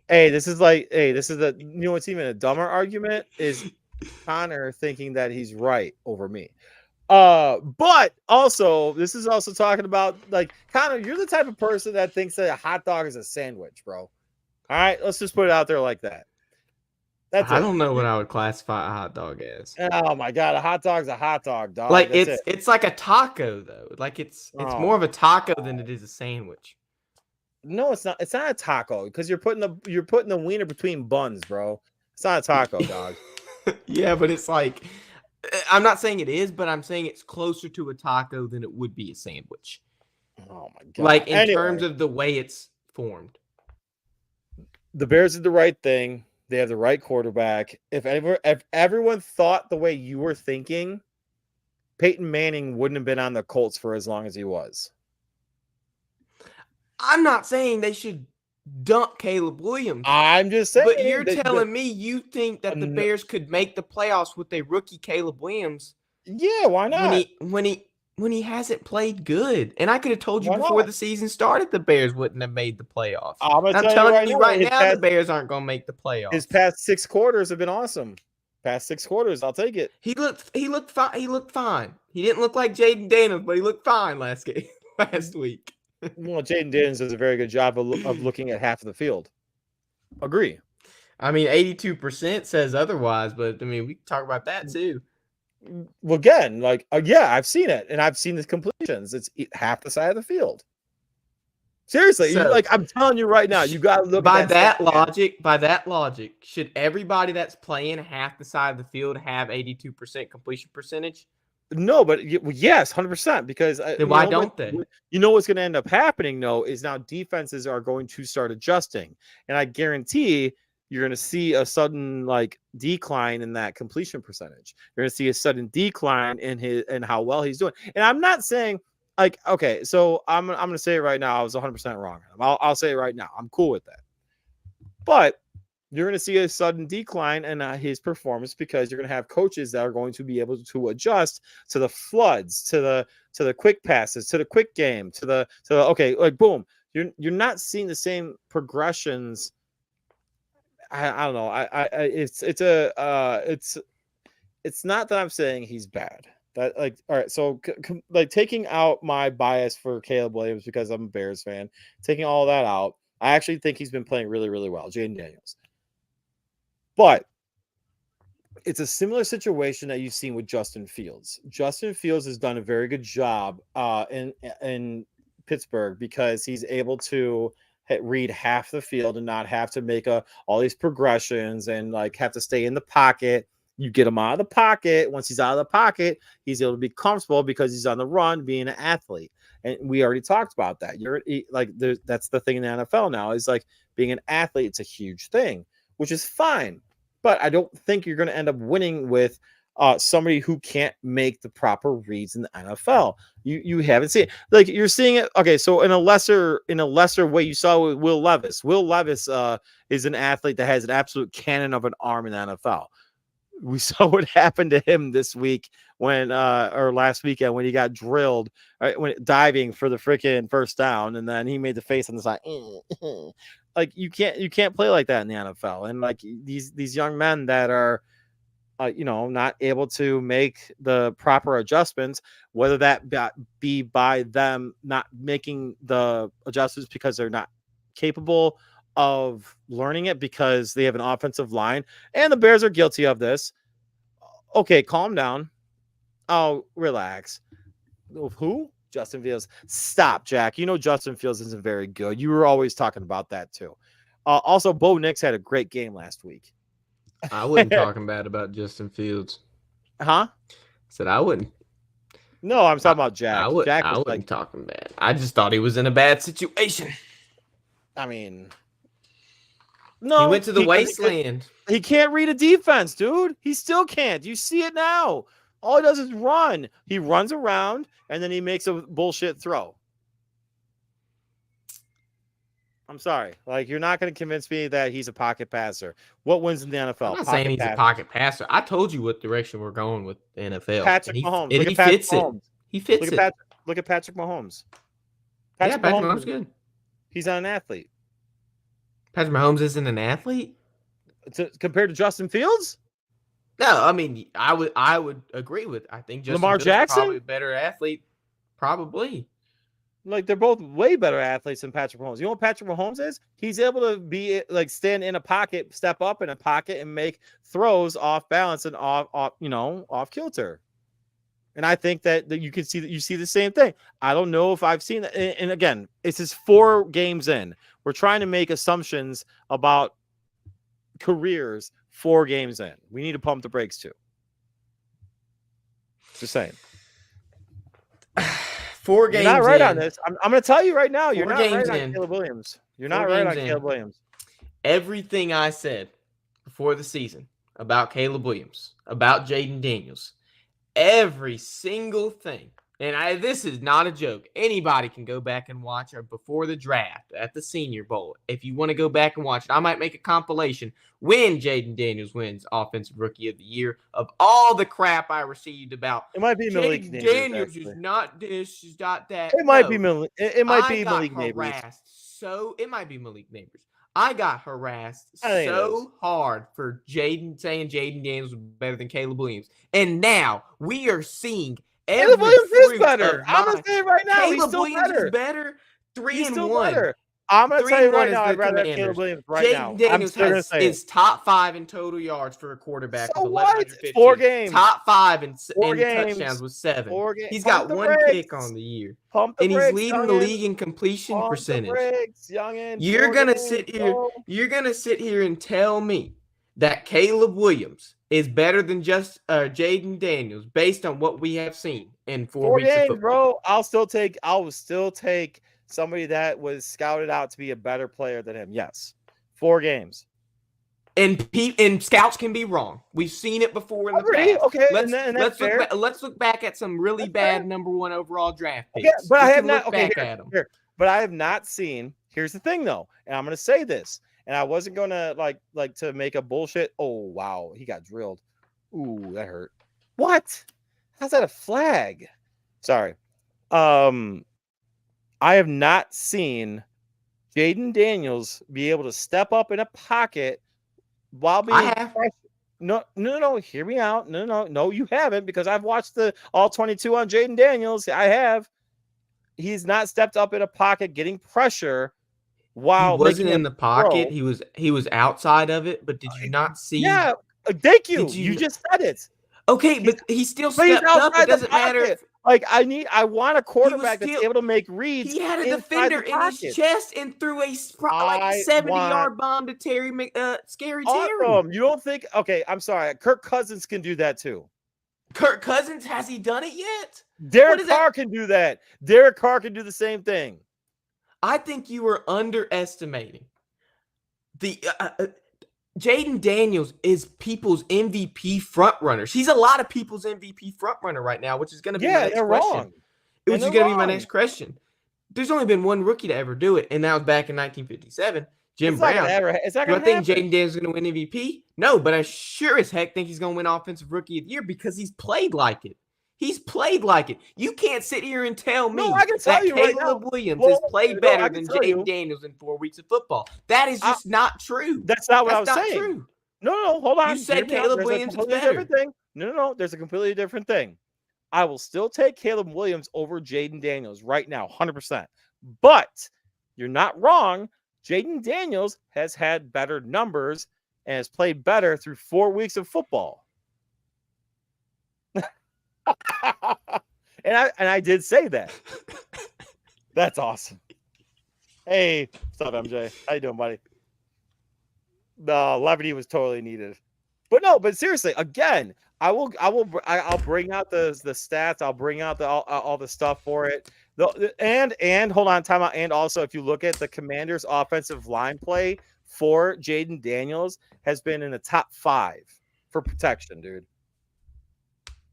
This is what's even a dumber argument is Connor thinking that he's right over me. But also, this is also talking about Connor, you're the type of person that thinks that a hot dog is a sandwich, bro. All right, let's just put it out there like that. I don't know what I would classify a hot dog as. Oh my god, a hot dog's a hot dog, dog. It's like a taco though. It's more of a taco than it is a sandwich. No, it's not. It's not a taco because you're putting the wiener between buns, bro. It's not a taco, dog. Yeah, but it's like I'm not saying it is, but I'm saying it's closer to a taco than it would be a sandwich. Oh my god! Like in terms of the way it's formed. The Bears did the right thing. They have the right quarterback. If everyone thought the way you were thinking, Peyton Manning wouldn't have been on the Colts for as long as he was. I'm not saying they should dump Caleb Williams. I'm just saying. But you're telling me you think that the Bears could make the playoffs with a rookie Caleb Williams? Yeah, why not? When he hasn't played good. And I could have told you before the season started the Bears wouldn't have made the playoffs. I'm telling you right now the Bears aren't going to make the playoffs. His past 6 quarters have been awesome. Past 6 quarters, I'll take it. He looked fine. He looked fine. He didn't look like Jaden Daniels, but he looked fine last week. Well, Jaden Daniels does a very good job of looking at half of the field. Agree. I mean, 82% says otherwise, but I mean, we can talk about that too. Well, again, like, yeah, I've seen it, and I've seen the completions. It's half the side of the field. Seriously, So, I'm telling you right now, you got to look by at that logic. By that logic, should everybody that's playing half the side of the field have 82% completion percentage? No, but yes, 100%. Because then why don't they? You know what's going to end up happening, though, is now defenses are going to start adjusting, and I guarantee you're going to see a sudden decline in that completion percentage. You're going to see a sudden decline in how well he's doing. And I'm not saying okay, so I'm going to say it right now. I was 100% wrong. I'll say it right now. I'm cool with that. But you're going to see a sudden decline in his performance because you're going to have coaches that are going to be able to adjust to the floods, to the quick passes, to the quick game, to the boom. You're not seeing the same progressions. I don't know. It's not that I'm saying he's bad. That all right. So taking out my bias for Caleb Williams because I'm a Bears fan, taking all that out, I actually think he's been playing really, really well, Jaden Daniels. But it's a similar situation that you've seen with Justin Fields. Justin Fields has done a very good job in Pittsburgh because he's able to read half the field and not have to make all these progressions and have to stay in the pocket. You get him out of the pocket. Once he's out of the pocket, he's able to be comfortable because he's on the run, being an athlete. And we already talked about that. That's the thing in the NFL now is being an athlete. It's a huge thing, which is fine. But I don't think you're going to end up winning with somebody who can't make the proper reads in the NFL. You haven't seen it. You're seeing it. Okay, so in a lesser way, you saw with Will Levis. Will Levis is an athlete that has an absolute cannon of an arm in the NFL. We saw what happened to him this week or last weekend when he got drilled when diving for the freaking first down, and then he made the face on the side. You can't play like that in the NFL, and these young men that are not able to make the proper adjustments, whether that be by them not making the adjustments because they're not capable of learning it because they have an offensive line, and the Bears are guilty of this. Okay, calm down. Oh, relax. Who? Justin Fields. Stop, Jack. Justin Fields isn't very good. You were always talking about that too. Also, Bo Nix had a great game last week. I wasn't talking bad about Justin Fields. Huh? I said I wouldn't. No, I'm talking about Jack. Jack was wasn't talking bad. I just thought he was in a bad situation. I mean, no. He went to the wasteland. He can't read a defense, dude. He still can't. You see it now. All he does is run. He runs around, and then he makes a bullshit throw. I'm sorry. You're not going to convince me that he's a pocket passer. What wins in the NFL? I'm not saying he's a pocket passer. I told you what direction we're going with the NFL. Patrick Mahomes. And he fits it. He fits it. Look at Patrick Mahomes. Patrick Mahomes is good. He's not an athlete. Patrick Mahomes isn't an athlete? Compared to Justin Fields? No, I mean, I would agree with. I think Justin Lamar Fields Jackson is probably a better athlete. Probably. They're both way better athletes than Patrick Mahomes. You know what Patrick Mahomes is? He's able to be stand in a pocket, step up in a pocket, and make throws off balance and off kilter. And I think that you can see that you see the same thing. I don't know if I've seen that. And again, it's just 4 games in. We're trying to make assumptions about careers 4 games in. We need to pump the brakes too. Just saying. 4 games. You're not right on this. I'm going to tell you right now. You're 4 not games right on in. Caleb Williams. You're 4 not right on games in. Caleb Williams. Everything I said before the season about Caleb Williams, about Jaden Daniels, every single thing. And this is not a joke. Anybody can go back and watch it before the draft at the Senior Bowl. If you want to go back and watch it, I might make a compilation when Jaden Daniels wins Offensive Rookie of the Year of all the crap I received about. It might be Malik Jaden Neighbors, Daniels actually. is not this, is not that. It might be Malik. It might be Malik Neighbors. It might be Malik Neighbors. I got harassed so hard for saying Jaden Daniels was better than Caleb Williams. And now we are seeing Caleb Williams is better. I'm going to say it right now. Caleb He's still Williams better. is better. 3-1. Better. I'm going to tell you right now, I'd rather have Commanders. Caleb Williams right now. Jaden Daniels is top 5 in total yards for a quarterback. So with what? 1,115. 4 games. Top 5 in games. touchdowns with 7. He's Pump got 1 brakes. pick on the year. And he's leading the league in completion percentage. You're going to sit here. You're going to sit here and tell me that Caleb Williams is better than just Jaden Daniels based on what we have seen in 4 weeks games, of football. Bro. I will still take somebody that was scouted out to be a better player than him. Yes. 4 games. And scouts can be wrong. We've seen it before in the past. Okay, let's look back at some really bad number 1 overall draft picks. Okay, but I have not. Okay, but I have not seen. Here's the thing, though, and I'm going to say this, and I wasn't going to like to make a bullshit. Oh wow, he got drilled. Ooh, that hurt. What? How's that a flag? Sorry. I have not seen Jaden Daniels be able to step up in a pocket while being No, hear me out. No, you haven't, because I've watched the all 22 on Jaden Daniels. I have. He's not stepped up in a pocket getting pressure while he wasn't in the pocket. He was outside of it, but did you not see? Yeah, thank you. You just said it. Okay, but he still stepped up. It doesn't matter. I want a quarterback that's able to make reads. He had a defender in his chest and threw a 70-yard bomb to Scary Terry. Awesome. You don't think? Okay, I'm sorry. Kirk Cousins can do that too. Kirk Cousins, has he done it yet? Derek Carr can do that. Derek Carr can do the same thing. I think you were underestimating the Jaden Daniels is people's MVP front runners. He's a lot of people's MVP front runner right now, which is going to be my next question. Which is going to be my next question. There's only been 1 rookie to ever do it, and that was back in 1957, Jim Brown. Do I think Jaden Daniels is going to win MVP? No, but I sure as heck think he's going to win Offensive Rookie of the Year because he's played like it. He's played like it. You can't sit here and tell me that Caleb Williams has played better than Jaden Daniels in 4 weeks of football. That is just not true. That's not what I was saying. True. No, hold on. You said Caleb Williams is better. No, there's a completely different thing. I will still take Caleb Williams over Jaden Daniels right now, 100%. But you're not wrong. Jaden Daniels has had better numbers and has played better through 4 weeks of football. and I did say that. That's awesome. Hey, what's up, MJ? How you doing, buddy? The levity was totally needed. But seriously, again, I'll bring out the stats. I'll bring out all the stuff for it. And hold on, timeout. And also, if you look at the Commanders' offensive line play for Jaden Daniels, has been in the top 5 for protection, dude.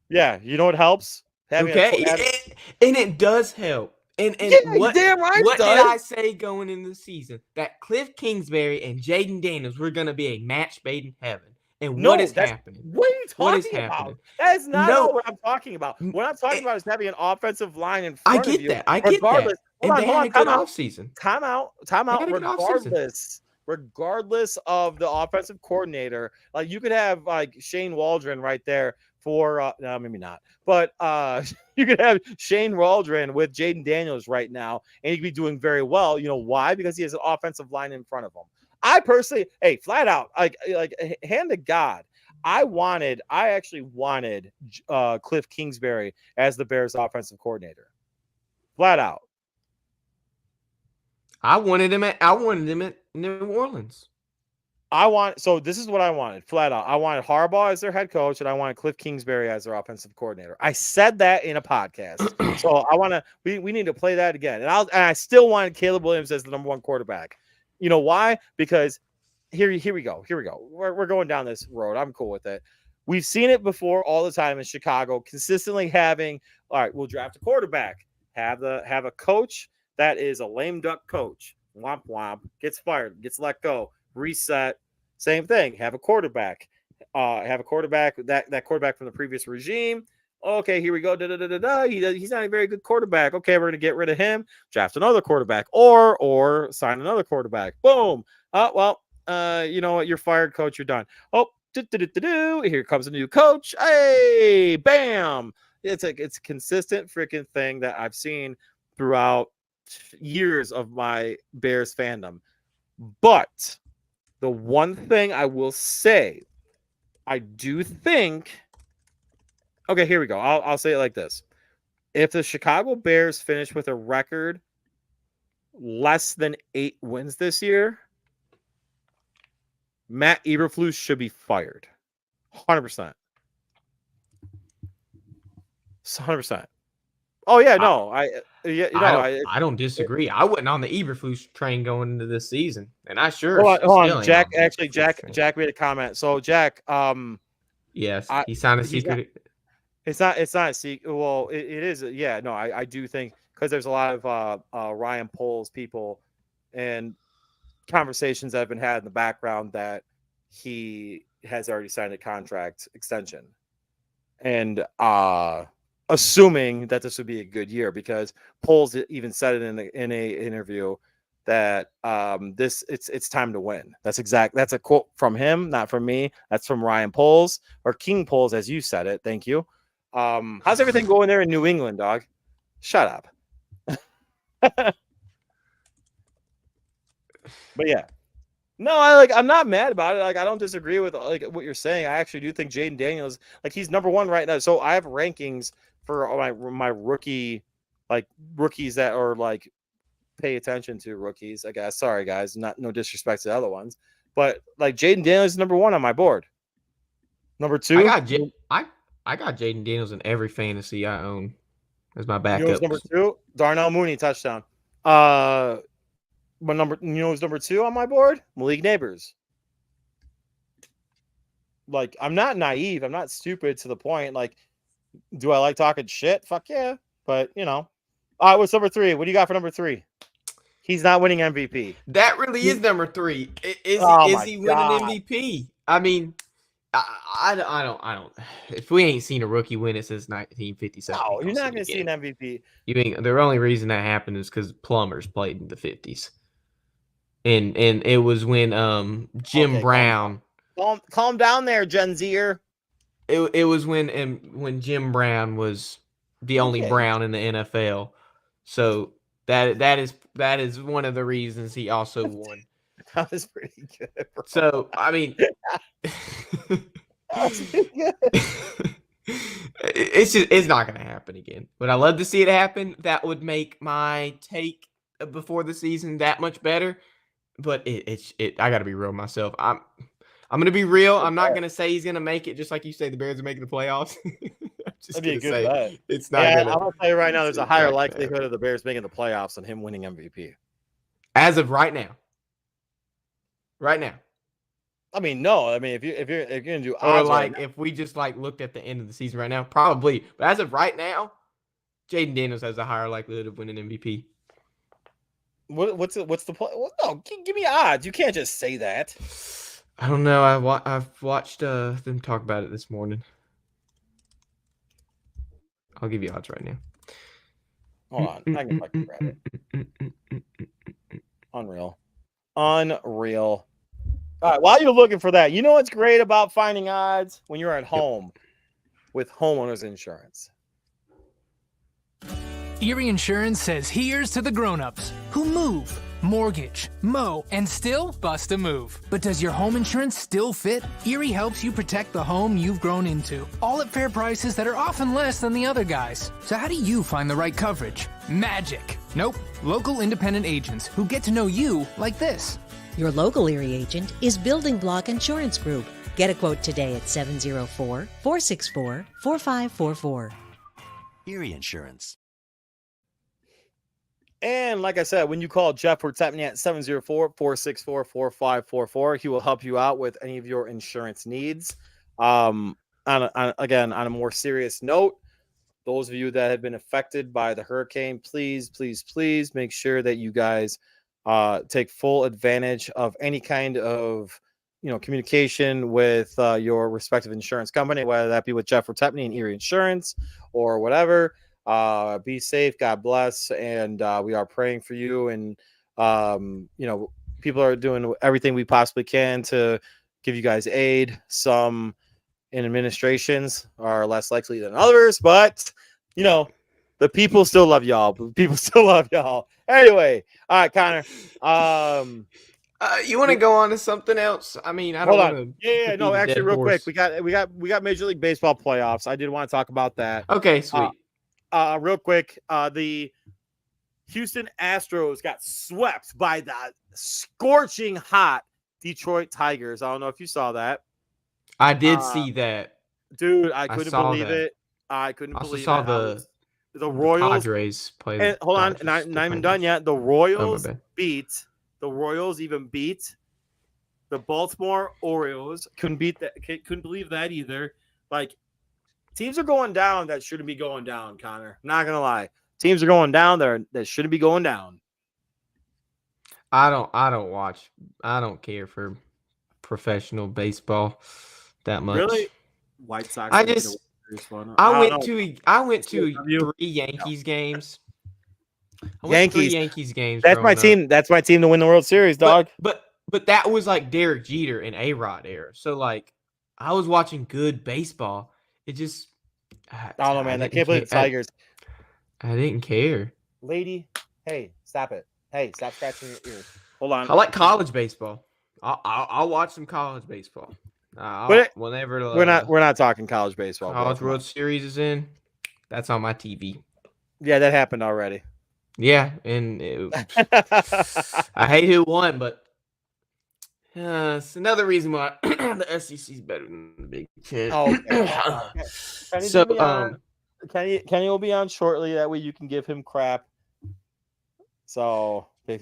Yeah, you know what helps? And it does help. And what did I say going into the season? That Cliff Kingsbury and Jaden Daniels were going to be a match made in heaven. And what is happening? What are you talking about? That is not what I'm talking about. What I'm talking about is having an offensive line in front of you. I get that. And they had a good offseason. Time out. Regardless of the offensive coordinator, like you could have like Shane Waldron right there for no, maybe not, but you could have Shane Waldron with Jaden Daniels right now, and he could be doing very well. You know why? Because he has an offensive line in front of him. I personally, flat out, like hand to God, I actually wanted Cliff Kingsbury as the Bears offensive coordinator. Flat out. I wanted him at New Orleans. So this is what I wanted, flat out. I wanted Harbaugh as their head coach, and I wanted Cliff Kingsbury as their offensive coordinator. I said that in a podcast. So we need to play that again. And I still wanted Caleb Williams as the number one quarterback. You know why? Because here we go. We're going down this road. I'm cool with it. We've seen it before all the time in Chicago, consistently having, all right, we'll draft a quarterback, have a coach that is a lame duck coach. Womp womp, gets fired, gets let go, reset. Same thing. Have a quarterback. That quarterback from the previous regime. Okay, here we go. He's not a very good quarterback. Okay, we're gonna get rid of him. Draft another quarterback, or sign another quarterback. Boom. You know what? You're fired, coach. You're done. Oh, here comes a new coach. Hey, bam! It's a consistent freaking thing that I've seen throughout years of my Bears fandom. But the one thing I will say, I do think. Okay, here we go. I'll say it like this: if the Chicago Bears finish with a record less than 8 wins this year, Matt Eberflus should be fired. 100%. 100%. Oh yeah, no. I don't disagree. I wasn't on the Eberflus train going into this season, and I sure hold on. Jack made a comment. So Jack, yes, he signed a secret. It's not a secret. Well, it is. Yeah, no, I do think, because there's a lot of Ryan Poles people and conversations that have been had in the background that he has already signed a contract extension, and assuming that this would be a good year, because Poles even said it in a interview that it's time to win. That's a quote from him, not from me. That's from Ryan Poles, or King Poles, as you said it. Thank you. How's everything going there in New England, dog? Shut up. But yeah, no, I'm not mad about it. Like, I don't disagree with what you're saying. I actually do think Jaden Daniels, he's number one right now. So I have rankings for my rookies that are pay attention to rookies, I guess. Sorry guys, no disrespect to the other ones, but Jaden Daniels is number one on my board. Number two, I got Jaden Daniels in every fantasy I own as my backup. Number two, Darnell Mooney touchdown. But number two on my board, Malik Neighbors. I'm not naive. I'm not stupid to the point. Do I like talking shit? Fuck yeah. But all right, what's number three? What do you got for number three? He's not winning MVP. That really is number three. Is he winning MVP? I mean, I don't. If we ain't seen a rookie win it since 1957, no, you're not going to see an MVP. The only reason that happened is because Plumbers played in the 50s, and it was when Jim Brown. Calm down there, Gen Zer. It was when Jim Brown was the only Brown in the NFL, so that is one of the reasons he also won. That was pretty good, bro. So I mean, it's not going to happen again. Would I love to see it happen? That would make my take before the season that much better. But I got to be real myself. I'm going to be real. I'm not going to say he's going to make it. Just like you say, the Bears are making the playoffs. That'd be a good bet. It's not. I'm going to tell you right now, there's a higher likelihood of the Bears making the playoffs than him winning MVP. As of right now. Right now. I mean, no. I mean, if you're gonna do odds, or if we just looked at the end of the season right now, probably. But as of right now, Jaden Daniels has a higher likelihood of winning MVP. What's the play? Well, no, give me odds. You can't just say that. I don't know. I've watched them talk about it this morning. I'll give you odds right now. Hold on, I can fucking grab it. Unreal. All right, while you're looking for that, you know what's great about finding odds? When you're at home with homeowners insurance. Erie Insurance says here's to the grown-ups who move, mortgage, mow, and still bust a move. But does your home insurance still fit? Erie helps you protect the home you've grown into, all at fair prices that are often less than the other guys. So how do you find the right coverage? Magic. Nope. Local independent agents who get to know you like this. Your local Erie agent is Building Block Insurance Group. Get a quote today at 704-464-4544. Erie Insurance. And like I said, when you call Jeff Portepney at 704-464-4544, he will help you out with any of your insurance needs. On a more serious note, those of you that have been affected by the hurricane, please make sure that you guys take full advantage of any kind of communication with your respective insurance company, whether that be with Jeff Portepney and Erie Insurance or whatever. Be safe, God bless, and we are praying for you. And people are doing everything we possibly can to give you guys aid. Some in administrations are less likely than others, but the people still love y'all. People still love y'all. Anyway, all right, Connor. You want to go on to something else? I mean, I don't want to. Yeah. No, actually, real quick, we got Major League Baseball playoffs. I did want to talk about that. Okay, sweet. Real quick, the Houston Astros got swept by the scorching hot Detroit Tigers. I don't know if you saw that. I did see that, dude. I couldn't believe it. I couldn't believe it. I saw the Royals Padres play. And hold on, not even done yet. The Royals beat. The Royals even beat the Baltimore Orioles. Couldn't believe that either. Like, teams are going down that shouldn't be going down, Connor. I'm not gonna lie. Teams are going down there that shouldn't be going down. I don't care for professional baseball that much. Really? White Sox. I went to 3 Yankees games. Yankees games. That's my team. That's my team to win the World Series, dog. But that was like Derek Jeter and A-Rod era. So like I was watching good baseball. It just I don't know, man. I can't believe the Tigers. I didn't care. Lady, hey, stop it. Hey, stop scratching your ears. Hold on. I like college baseball. I'll watch some college baseball. Whenever we're not talking college baseball. College World Series is in. That's on my TV. Yeah, that happened already. Yeah, and I hate who won, but it's another reason why the SEC is better than the Big Ten. Oh, okay. Kenny will be on shortly. That way you can give him crap. So, yeah.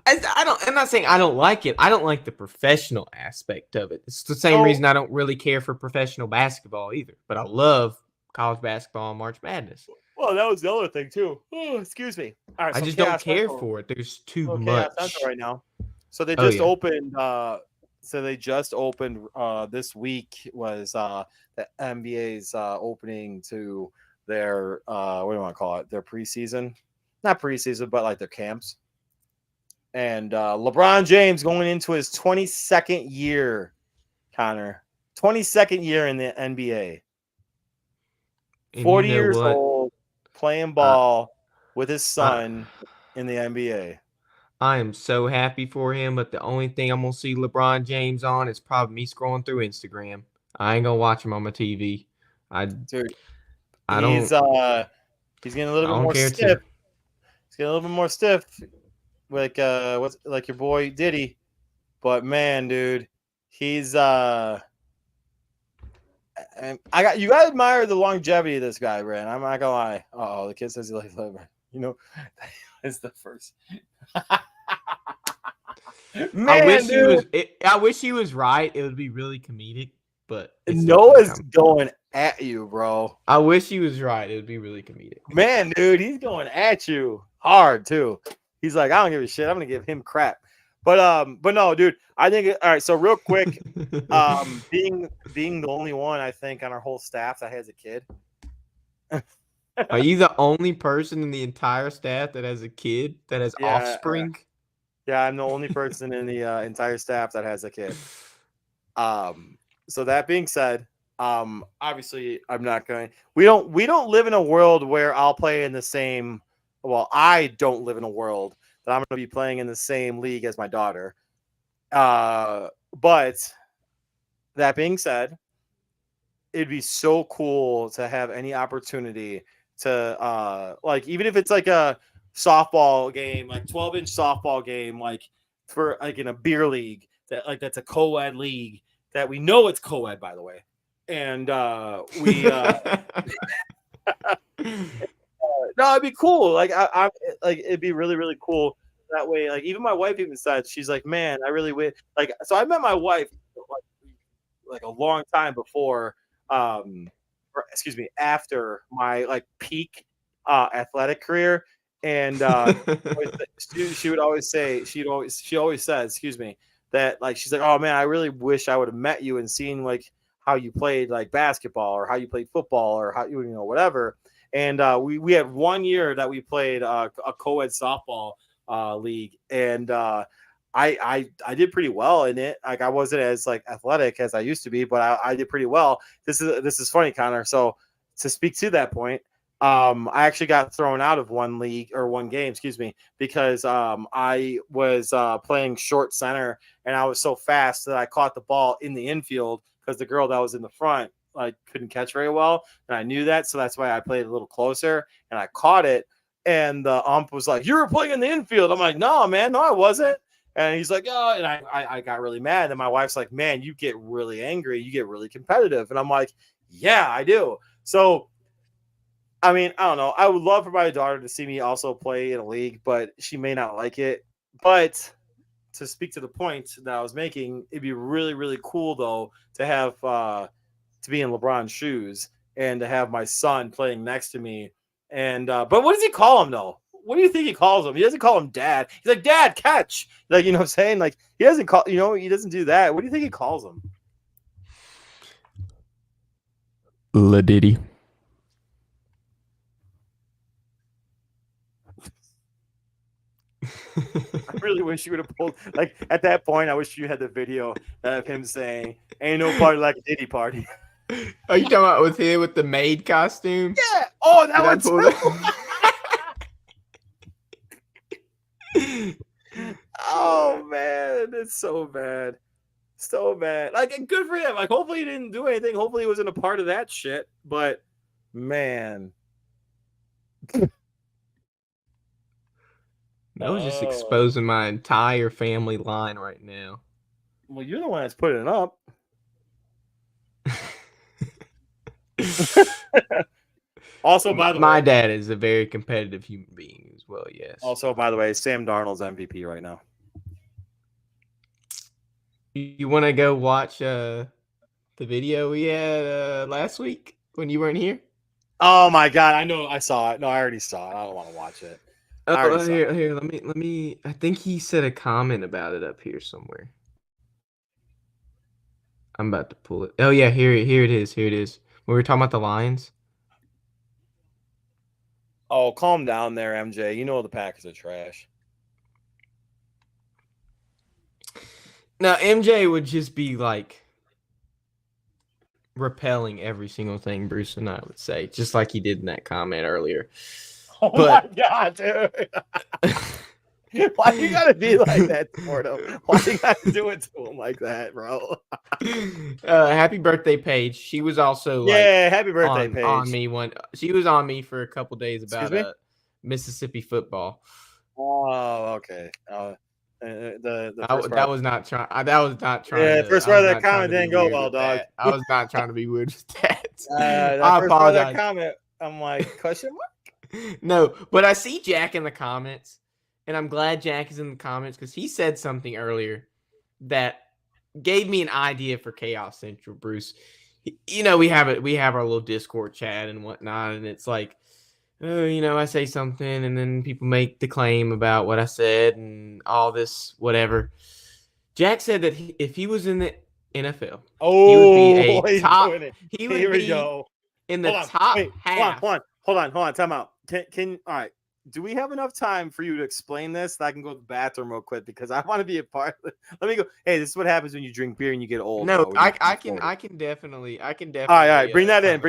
I'm not saying I don't like it. I don't like the professional aspect of it. It's the same reason I don't really care for professional basketball either. But I love college basketball and March Madness. Well, that was the other thing too. Oh, excuse me. All right, I just don't care for it. There's too much right now. So they just opened. This week was the NBA's opening to their what do you want to call it? Their preseason, not preseason, but like their camps. And LeBron James going into his 22nd year, Connor, 22nd year in the NBA. 40 years old, playing ball with his son in the NBA. I am so happy for him, but the only thing I'm going to see LeBron James on is probably me scrolling through Instagram. I ain't going to watch him on my TV. He's getting a little bit more stiff. He's getting a little bit more stiff. Like your boy Diddy. But man, dude, he's you gotta admire the longevity of this guy, man. I'm not gonna lie. The kid says he likes liver. It's the first. Man, I wish he was right. It would be really comedic, but Noah's going at you, bro. I wish he was right. It would be really comedic. Man, dude, he's going at you hard too. He's like, I don't give a shit. I'm gonna give him crap. But no, dude. I think all right. So real quick, being the only one I think on our whole staff that has a kid. Are you the only person in the entire staff that has a kid that has offspring? Yeah, I'm the only person in the entire staff that has a kid. So that being said, obviously I'm not going. We don't live in a world where I'll play in the same. Well, I don't live in a world that I'm going to be playing in the same league as my daughter. But that being said, it'd be so cool to have any opportunity to even if it's like a softball game, like 12-inch softball game, like for like in a beer league that's a co-ed league that we know it's co-ed, by the way. And we no, it'd be cool. Like I like it'd be really, really cool that way. Like even my wife even said, she's like, man, I really wish like so I met my wife like a long time before excuse me, after my like peak athletic career. And she would always say, she always says, excuse me, that like she's like, oh man, I really wish I would have met you and seen like how you played like basketball or how you played football or how you know whatever. And we had 1 year that we played a co-ed softball league, and I did pretty well in it. Like I wasn't as like athletic as I used to be, but I did pretty well. This is funny, Connor. So to speak to that point, I actually got thrown out of one game, excuse me, because I was playing short center and I was so fast that I caught the ball in the infield because the girl that was in the front like couldn't catch very well, and I knew that, so that's why I played a little closer and I caught it. And the ump was like, "You were playing in the infield." I'm like, "No, man, no, I wasn't." And he's like, "Oh," and I got really mad. And my wife's like, "Man, you get really angry. You get really competitive." And I'm like, "Yeah, I do." So, I mean, I don't know. I would love for my daughter to see me also play in a league, but she may not like it. But to speak to the point that I was making, it'd be really, really cool though to have to be in LeBron's shoes and to have my son playing next to me. And but what does he call him though? What do you think he calls him? He doesn't call him dad. He's like, "Dad, catch." Like, you know what I'm saying? Like he doesn't call, he doesn't do that. What do you think he calls him? La Diddy. I really wish you would have pulled like at that point. I wish you had the video of him saying, "Ain't no party like a Diddy party." Are you talking about with him with the maid costume? Yeah. Oh, that one too. Oh man, it's so bad. So bad. Like, good for him. Like, hopefully he didn't do anything. Hopefully he wasn't a part of that shit. But man. I was just exposing my entire family line right now. Well, you're the one that's putting it up. Also, by the way, my dad is a very competitive human being as well. Yes. Also, by the way, Sam Darnold's MVP right now. You want to go watch the video we had last week when you weren't here? Oh my God! I know. I saw it. No, I already saw it. I don't want to watch it. Oh, here. Let me. I think he said a comment about it up here somewhere. I'm about to pull it. Oh yeah, here it is. Here it is. We were talking about the Lions. Oh, calm down there, MJ. You know the Packers are trash. Now, MJ would just be like repelling every single thing Bruce and I would say, just like he did in that comment earlier. Oh my God, dude. Why you gotta be like that toward him? Why you gotta do it to him like that, bro? Happy birthday, Paige. She was also happy birthday, Paige. On me she was on me for a couple days about Mississippi football. Oh, okay. That was not trying. Yeah, the first part of that comment didn't go well, dog. I was not trying to be weird with that. I apologize. Part of that comment, I'm like, question mark? No, but I see Jack in the comments, and I'm glad Jack is in the comments because he said something earlier that gave me an idea for Chaos Central, Bruce. We have our little Discord chat and whatnot, and it's like, I say something, and then people make the claim about what I said and all this whatever. Jack said that if he was in the NFL, he would be a top. He would be in the top half. Hold on. Time out. Can all right. Do we have enough time for you to explain this? That I can go to the bathroom real quick because I want to be a part of it. Let me go. Hey, this is what happens when you drink beer and you get old. No, I can definitely. All right. Bring that in.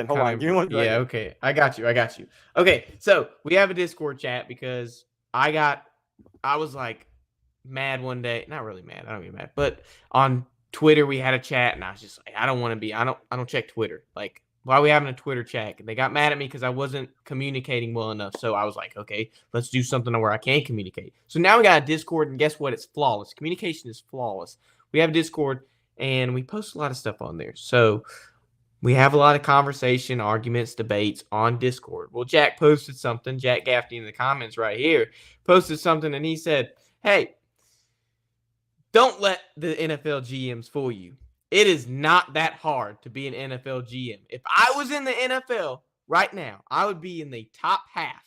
Hold on. Give me one. Yeah. Okay. I got you. Okay. So we have a Discord chat because I was like mad one day. Not really mad. I don't get mad. But on Twitter we had a chat and I was just like, I don't want to be. I don't check Twitter. Like why are we having a Twitter chat? They got mad at me because I wasn't communicating well enough. So I was like, okay, let's do something where I can communicate. So now we got a Discord, and guess what? It's flawless. Communication is flawless. We have a Discord, and we post a lot of stuff on there. So we have a lot of conversation, arguments, debates on Discord. Well, Jack posted something. Jack Gaffney in the comments right here posted something, and he said, hey, don't let the NFL GMs fool you. It is not that hard to be an NFL GM. If I was in the NFL right now, I would be in the top half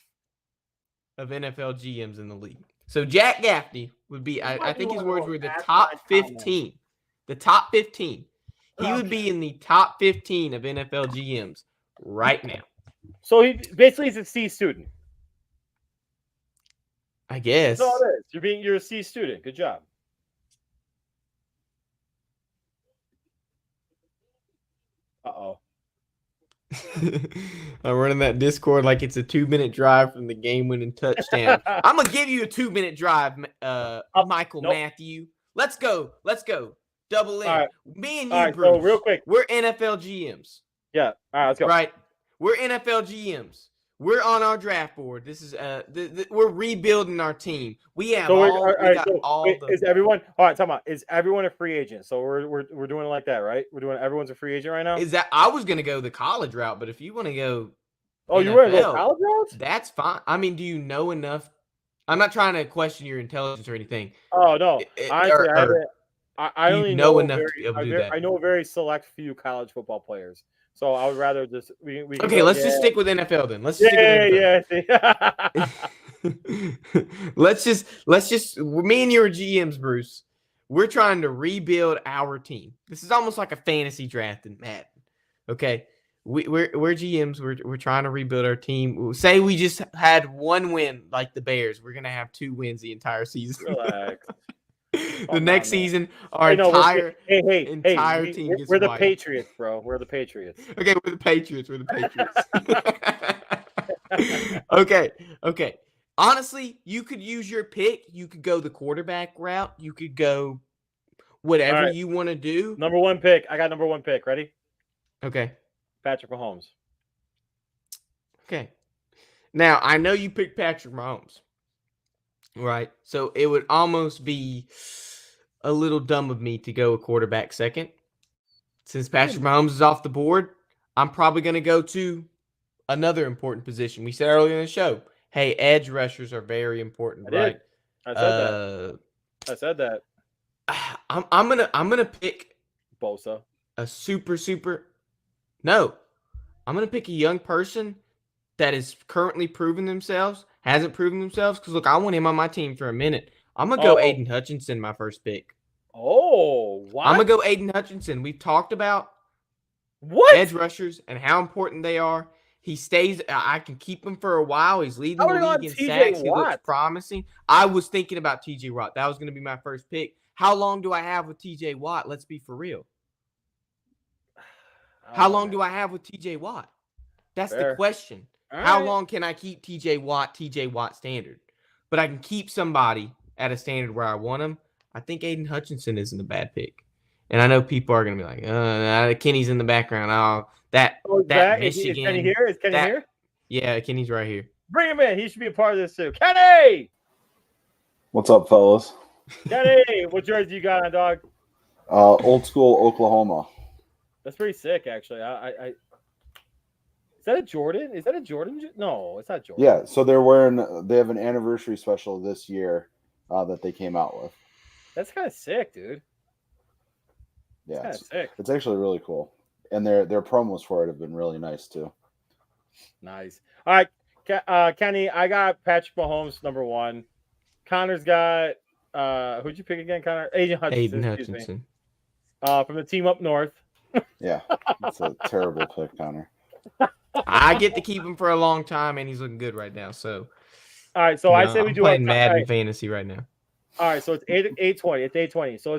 of NFL GMs in the league. So Jack Gaffney would be, I think his words were the top 15. The top 15. He would be in the top 15 of NFL GMs right now. So he basically is a C student. I guess. That's all it is. You're a C student. Good job. Uh-oh. I'm running that Discord like it's a 2-minute drive from the game-winning touchdown. I'm gonna give you a 2-minute drive, Michael Matthew. Let's go. Double in. Right. Me and you, Bruce. So real quick, we're NFL GMs. Yeah. All right, let's go. Right. We're NFL GMs. We're on our draft board. This is we're rebuilding our team. We have Is everyone all right? Talking about is everyone a free agent? So we're doing it like that, right? We're doing everyone's a free agent right now. Is that I was gonna go the college route, but if you want to go, NFL, you want to go college route? That's fine. I mean, do you know enough? I'm not trying to question your intelligence or anything. Oh no, I only know enough to be able to do that. I know a very select few college football players. So I would rather just we okay. Let's just stick with NFL then. Let's just stick with NFL. let's just me and your GMs, Bruce. We're trying to rebuild our team. This is almost like a fantasy draft in Madden. Okay, we're GMs. We're trying to rebuild our team. Say we just had one win, like the Bears. We're gonna have 2 wins the entire season. Relax. The next season, our entire team gets We're the Patriots, bro. We're the Patriots. Okay, we're the Patriots. Okay. Honestly, you could use your pick. You could go the quarterback route. You could go whatever you want to do. Number 1 pick. I got number 1 pick. Ready? Okay. Patrick Mahomes. Okay. Now, I know you picked Patrick Mahomes. Right. So it would almost be a little dumb of me to go a quarterback second. Since Patrick Mahomes is off the board, I'm probably going to go to another important position. We said earlier in the show, hey, edge rushers are very important, right? I said that. I'm gonna pick Bosa. A No. I'm gonna pick a young person that is currently proving themselves. Hasn't proven themselves because look, I want him on my team for a minute. I'm gonna go Aiden Hutchinson, my first pick. Oh, what? I'm gonna go Aiden Hutchinson. We've talked about edge rushers and how important they are. He stays. I can keep him for a while. He's leading the league in sacks. He looks promising. I was thinking about TJ Watt. That was going to be my first pick. How long do I have with TJ Watt? Let's be for real. How long do I have with TJ Watt? That's the question. How long can I keep TJ Watt standard? But I can keep somebody at a standard where I want him. I think Aiden Hutchinson isn't a bad pick. And I know people are going to be like, Kenny's in the background. That Michigan. Is Kenny here? Is Kenny here? Yeah, Kenny's right here. Bring him in. He should be a part of this too. Kenny! What's up, fellas? Kenny, what jersey you got on, dog? Old school Oklahoma. That's pretty sick, actually. Is that a Jordan? Is that a Jordan? No, it's not Jordan. Yeah, so they have an anniversary special this year that they came out with. That's kind of sick, dude. Yeah, it's actually really cool. And their promos for it have been really nice too. Nice. All right, Kenny, I got Patrick Mahomes number 1. Connor's got who'd you pick again, Connor? Aiden Hutchinson. From the team up north. Yeah, that's a terrible pick, Connor. I get to keep him for a long time, and he's looking good right now. So, all right. So I say we do playing Madden fantasy right now. All right, so it's 820. It's 820. So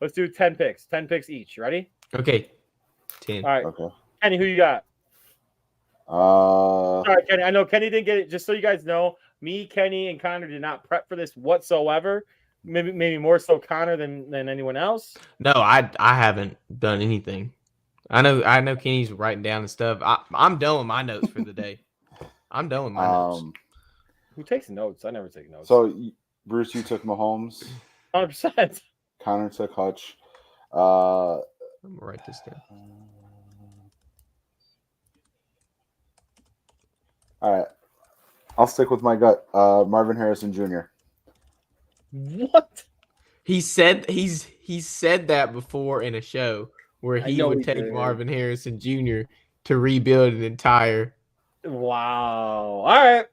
let's do 10 picks. 10 picks each. Ready? Okay. 10. All right. Okay. Kenny, who you got? All right, Kenny. I know Kenny didn't get it. Just so you guys know, me, Kenny, and Connor did not prep for this whatsoever. Maybe more so Connor than anyone else. No, I haven't done anything. I know Kenny's writing down the stuff. I'm done with my notes for the day. I'm done with my notes. Who takes notes? I never take notes. So, Bruce, you took Mahomes. 100%. Connor took Hutch. I'm gonna write this down. All right. I'll stick with my gut. Marvin Harrison Jr. What? He said that before in a show where he would take Marvin Harrison Jr. to rebuild an entire. Wow. All right.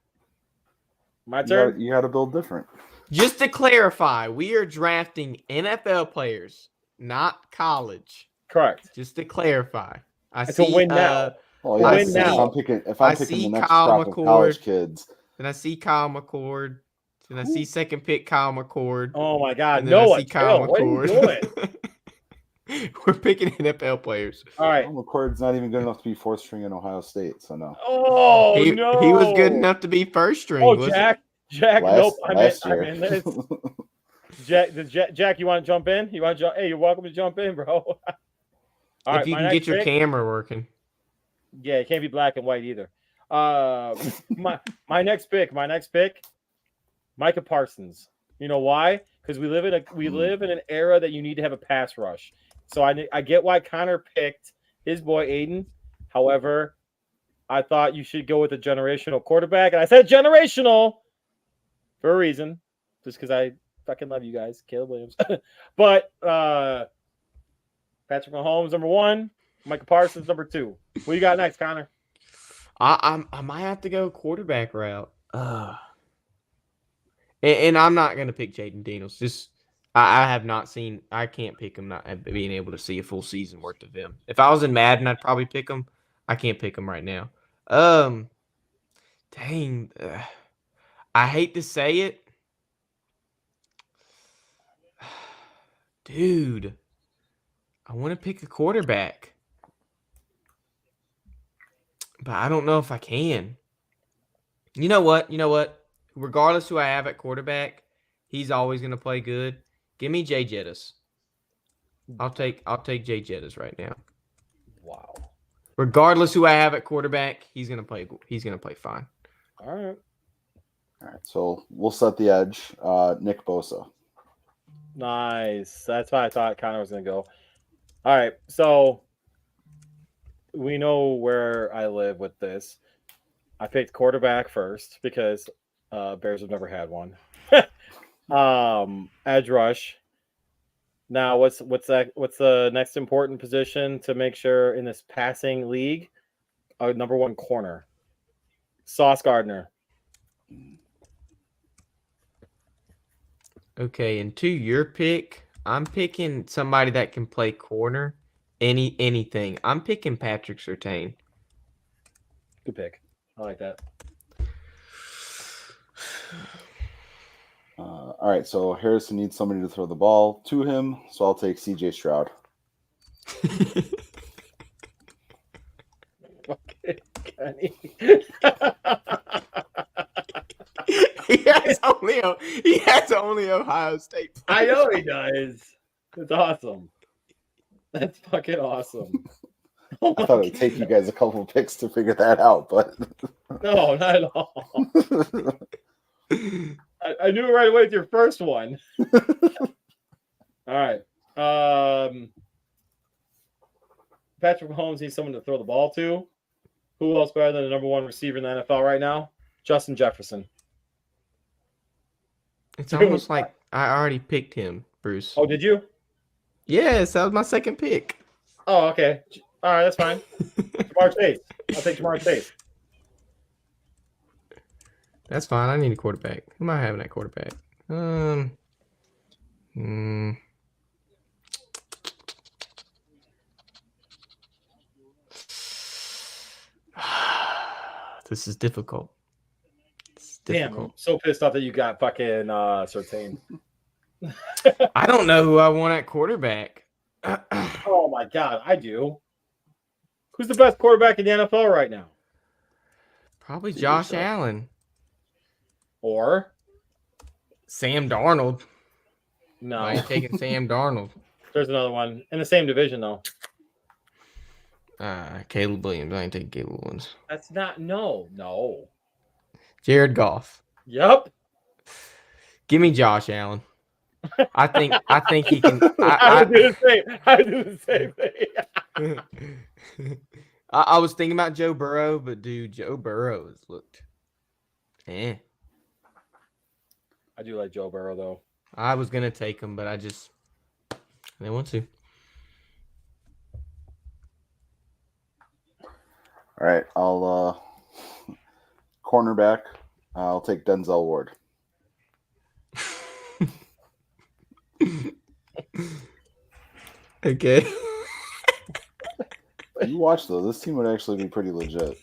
My turn. You got to build different. Just to clarify, we are drafting NFL players, not college. Correct. Just to clarify. It's a win now. Well, yeah, if I'm picking the next crop of college kids. Then I see Kyle McCord. Then I see second pick Kyle McCord. Oh my God! No, I see Kyle McCord. What are you doing? We're picking NFL players. All right. Kyle McCord's not even good enough to be fourth string in Ohio State, so no. Oh no! He was good enough to be first string. Oh, Jack. Nope. I meant this. Jack, you want to jump in? You want to jump? Hey, you're welcome to jump in, bro. All if you can get your camera working. Yeah, it can't be black and white either. My next pick, Micah Parsons. You know why? Because we live in an era that you need to have a pass rush. So I get why Connor picked his boy Aiden. However, I thought you should go with a generational quarterback, and I said generational for a reason, just because I fucking love you guys, Caleb Williams. But Patrick Mahomes number 1, Micah Parsons number 2. What you got next, Connor? I might have to go quarterback route. And I'm not gonna pick Jaden Daniels. Just I have not seen. I can't pick him not being able to see a full season worth of him. If I was in Madden, I'd probably pick him. I can't pick him right now. Dang. I hate to say it, dude. I want to pick a quarterback, but I don't know if I can. You know what? Regardless who I have at quarterback, he's always going to play good. Give me Jay Jettis. I'll take Jay Jettis right now. Wow. Regardless who I have at quarterback, he's going to play fine. All right. So we'll set the edge. Nick Bosa. Nice. That's why I thought Connor was going to go. All right. So we know where I live with this. I picked quarterback first because Bears have never had one. Edge rush. Now, what's the next important position to make sure in this passing league? Number 1 corner. Sauce Gardner. Okay, and to your pick, I'm picking somebody that can play corner. Anything. I'm picking Patrick Surtain. Good pick. I like that. All right, so Harrison needs somebody to throw the ball to him, so I'll take CJ Stroud. Okay, Kenny. He has only Ohio State players. I know he does. It's awesome. That's fucking awesome. I thought it would take you guys a couple of picks to figure that out, but no, not at all. I knew it right away with your first one. All right. Patrick Mahomes needs someone to throw the ball to. Who else better than the number 1 receiver in the NFL right now? Justin Jefferson. It's almost like I already picked him, Bruce. Oh, did you? Yes, that was my second pick. Oh, okay. All right, that's fine. Jamar Chase. I'll take Jamar Chase. That's fine. I need a quarterback. Who am I having at quarterback? This is difficult. Damn, I'm so pissed off that you got fucking Surtain. I don't know who I want at quarterback. Oh my God, I do. Who's the best quarterback in the NFL right now? Probably Josh Allen. Or Sam Darnold. No. I ain't taking Sam Darnold. There's another one in the same division, though. Caleb Williams. I ain't taking Caleb Williams. That's not no. Jared Goff. Yep. Give me Josh Allen. I think he can. I do the same thing. I was thinking about Joe Burrow, but dude, Joe Burrow has looked. I do like Joe Burrow though. I was gonna take him, but I didn't want to. All right, I'll cornerback. I'll take Denzel Ward. Okay. You watch though. This team would actually be pretty legit.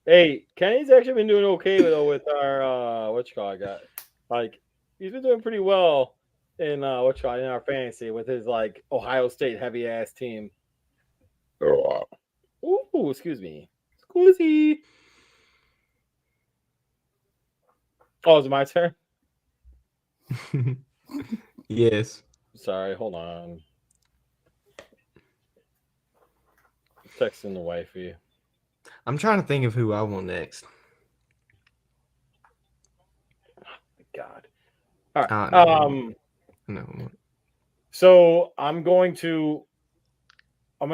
Hey, Kenny's actually been doing okay with our got. Like he's been doing pretty well in in our fantasy with his like Ohio State heavy ass team. Oh, ooh, excuse me. Squeezy. Oh, is it my turn? Yes. Sorry, hold on. Texting the wifey. I'm trying to think of who I want next. God. All right. No. So I'm going to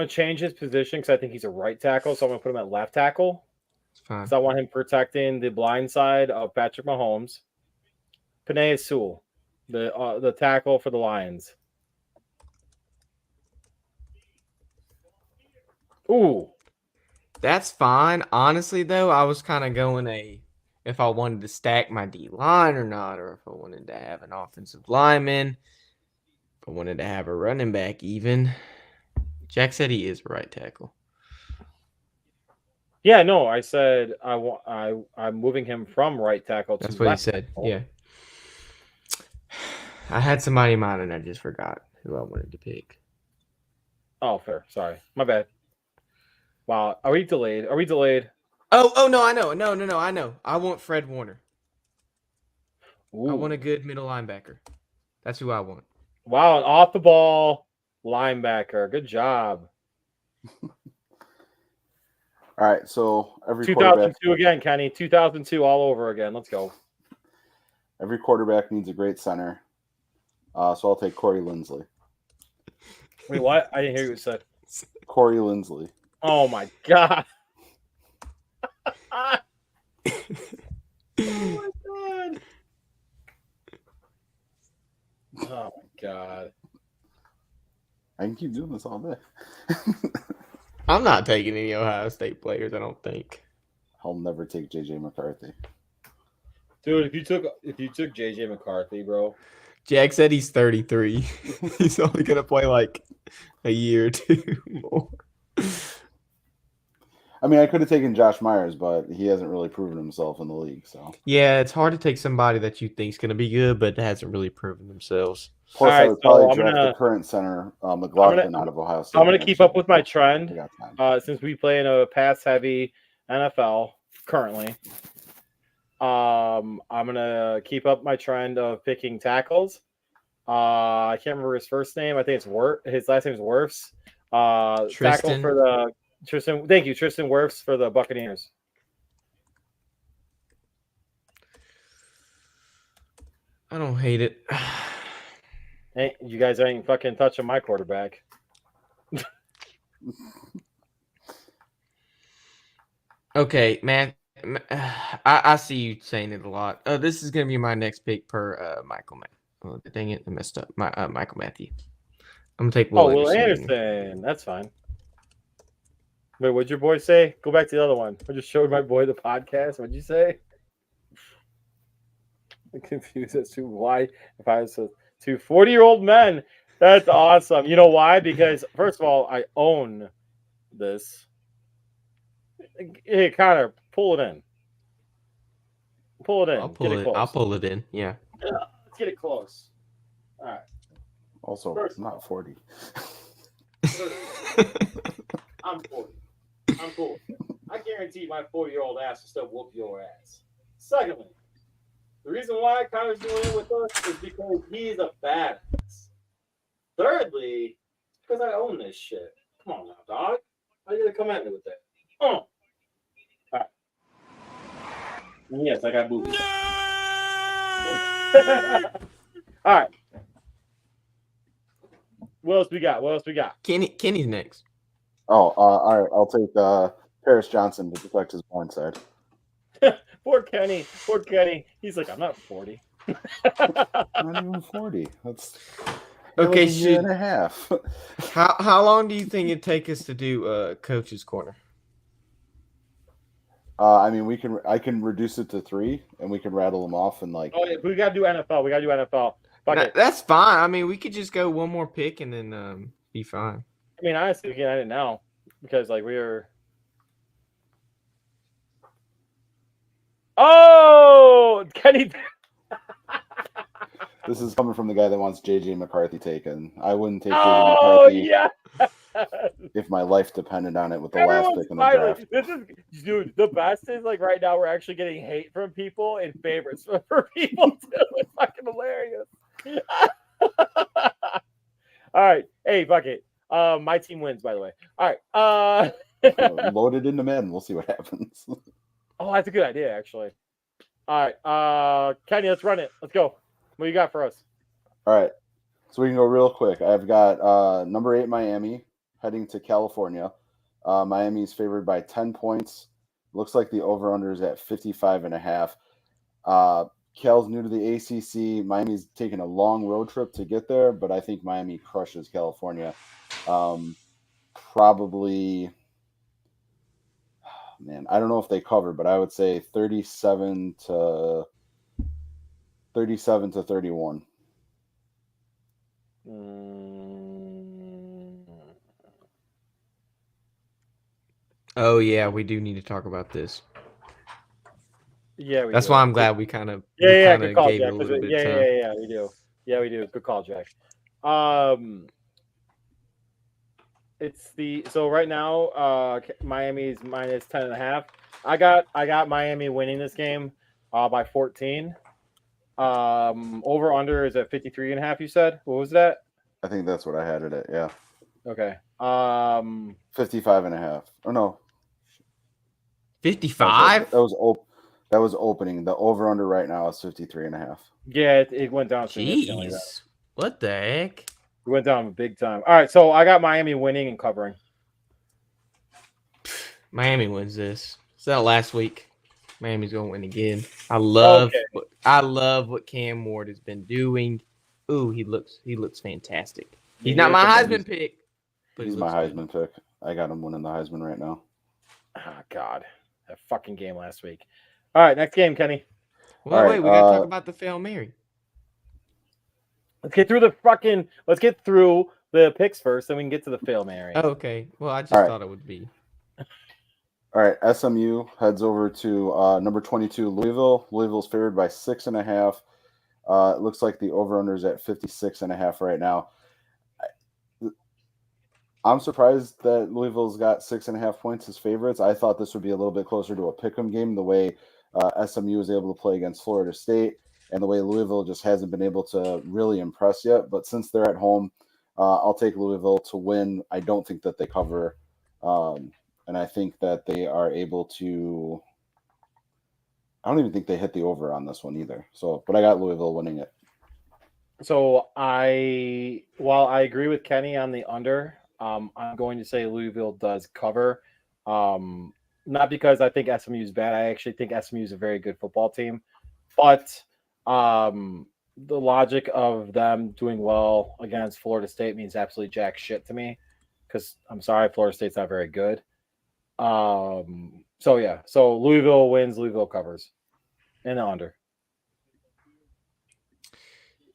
change his position because I think he's a right tackle. So I'm going to put him at left tackle. It's fine. Because I want him protecting the blind side of Patrick Mahomes. Penei Sewell, the tackle for the Lions. Ooh. That's fine. Honestly, though, I was kind of going if I wanted to stack my D line or not, or if I wanted to have an offensive lineman, if I wanted to have a running back even. Jack said he is a right tackle. Yeah, no, I said I'm moving him from right tackle to That's what he said. Tackle. Yeah. I had somebody in mind and I just forgot who I wanted to pick. Oh, fair. Sorry. My bad. Wow. Are we delayed? Oh no, I know. No, I know. I want Fred Warner. Ooh. I want a good middle linebacker. That's who I want. Wow, an off the ball linebacker. Good job. All right, so every 2002 again, Kenny. 2002 all over again. Let's go. Every quarterback needs a great center. So I'll take Corey Linsley. Wait, what? I didn't hear you said. Corey Linsley. Oh my god. Oh my god. Oh my god. I can keep doing this all day. I'm not taking any Ohio State players, I don't think. I'll never take JJ McCarthy. Dude, if you took JJ McCarthy, bro. Jack said he's 33. He's only gonna play like a year or two more. I mean, I could have taken Josh Myers, but he hasn't really proven himself in the league. So yeah, it's hard to take somebody that you think is going to be good, but hasn't really proven themselves. Plus, I would probably draft the current center, McLaughlin, out of Ohio State. I'm going to keep up with my trend since we play in a pass-heavy NFL currently. I'm going to keep up my trend of picking tackles. I can't remember his first name. I think it's his last name is Wirfs. Tackle for the Tristan. Thank you, Tristan Wirfs for the Buccaneers. I don't hate it. Hey, you guys ain't fucking touching my quarterback. Okay, man. I see you saying it a lot. This is gonna be my next pick per Michael. Oh, dang it, I messed up. Michael Matthew. I'm gonna take Will Anderson. That's fine. Wait, what'd your boy say? Go back to the other one. I just showed my boy the podcast. What'd you say? I'm confused as to why if I was two 40-year-old men. That's awesome. You know why? Because first of all, I own this. Hey, Connor, pull it in. Pull it in. I'll pull it in. Yeah. Let's get it close. All right. Also, it's not 40. I'm 40. I'm cool. I guarantee my 40-year-old ass will still whoop your ass. Secondly, the reason why Connor's doing it with us is because he's a badass. Thirdly, because I own this shit. Come on now, dog. How you gonna come at me with that? All right. Yes, I got boobies. All right. What else we got? Kenny's next. Oh, all right. I'll take Paris Johnson to protect his blind side. Poor Kenny. He's like, I'm not 40. Not even 40. That's okay. Like a year and a half. How long do you think it'd take us to do Coach's Corner? I mean, I can reduce it to 3, and we can rattle them off and like. Oh, yeah, we gotta do NFL. That's fine. I mean, we could just go one more pick and then be fine. I mean, honestly, we can end it now because like we are. Oh, Kenny. This is coming from the guy that wants JJ McCarthy taken. I wouldn't take JJ McCarthy. Yeah. If my life depended on it with the last pick in the draft. Dude, the best is like right now we're actually getting hate from people and favorites for people too. It's fucking hilarious. All right. Hey, fuck it. My team wins, by the way. All right. Load it into Madden. We'll see what happens. Oh, that's a good idea, actually. All right. Kenny, let's run it. Let's go. What you got for us? All right. So we can go real quick. I've got number 8 Miami heading to California. Miami's favored by 10 points. Looks like the over-under is at 55.5. Cal's new to the ACC. Miami's taking a long road trip to get there, but I think Miami crushes California. Probably, man, I don't know if they cover, but I would say 37 to 31. Oh yeah, we do need to talk about this. Yeah, that's why I'm glad we kind of good call, gave Jack. it a little bit of time. Yeah, we do. Yeah, we do. Good call, Jack. It's so right now, Miami's minus 10.5. I got Miami winning this game by 14. Over under is at 53.5. You said, what was that? I think that's what I had it at. Yeah. Okay. 55.5. Oh no. 55. That was opening. The over under right now is 53.5. Yeah, it went down significantly. Jeez. What the heck? It went down big time. All right, so I got Miami winning and covering. Miami wins this. So that last week, Miami's gonna win again. I love what Cam Ward has been doing. Ooh, he looks fantastic. He's not my Heisman pick, but he's my Heisman pick. I got him winning the Heisman right now. Oh God, that fucking game last week. All right, next game, Kenny. Well, wait, we gotta talk about the Fail Mary. Let's get through the picks first, then we can get to the Fail Mary. Oh, okay. Well, I just thought it would be. All right, SMU heads over to number 22, Louisville. Louisville's favored by 6.5. It looks like the over-under is at 56.5 right now. I'm surprised that Louisville's got 6.5 points as favorites. I thought this would be a little bit closer to a pick'em game, the way SMU was able to play against Florida State, and the way Louisville just hasn't been able to really impress yet. But since they're at home, I'll take Louisville to win. I don't think that they cover, and I think that they are able to. I don't even think they hit the over on this one either. So, but I got Louisville winning it. So while I agree with Kenny on the under, I'm going to say Louisville does cover. Not because I think SMU is bad. I actually think SMU is a very good football team, but the logic of them doing well against Florida State means absolutely jack shit to me. Because I'm sorry, Florida State's not very good. So Louisville wins, Louisville covers, and the under.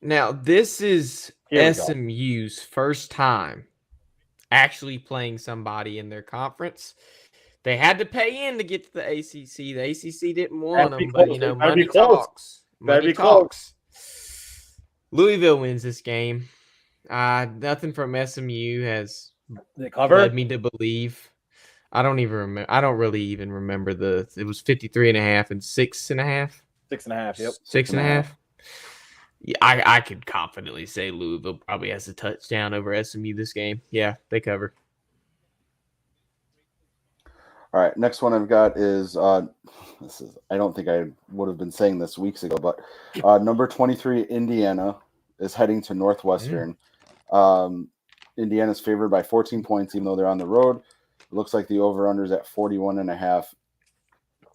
Now, this is SMU's first time actually playing somebody in their conference. They had to pay in to get to the ACC. The ACC didn't want them, but money talks. Money talks. Louisville wins this game. Nothing from SMU has led me to believe. I don't even remember. I don't really even remember it was 53.5 and 6.5. 6.5. Yep. 6.5. Yeah, I could confidently say Louisville probably has a touchdown over SMU this game. Yeah, they cover. All right, next one I've got is this is I don't think I would have been saying this weeks ago, but number 23 Indiana is heading to Northwestern. Indiana's favored by 14 points, even though they're on the road. It looks like the over/under is at 41.5.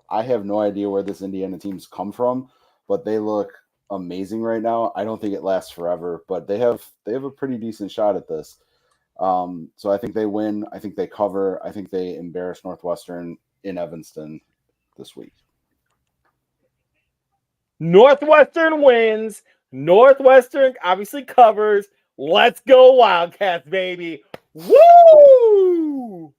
I have no idea where this Indiana team's come from, but they look amazing right now. I don't think it lasts forever, but they have a pretty decent shot at this. So I think they win. I think they cover. I think they embarrass Northwestern in Evanston this week. Northwestern wins. Northwestern obviously covers. Let's go Wildcats, baby. Woo!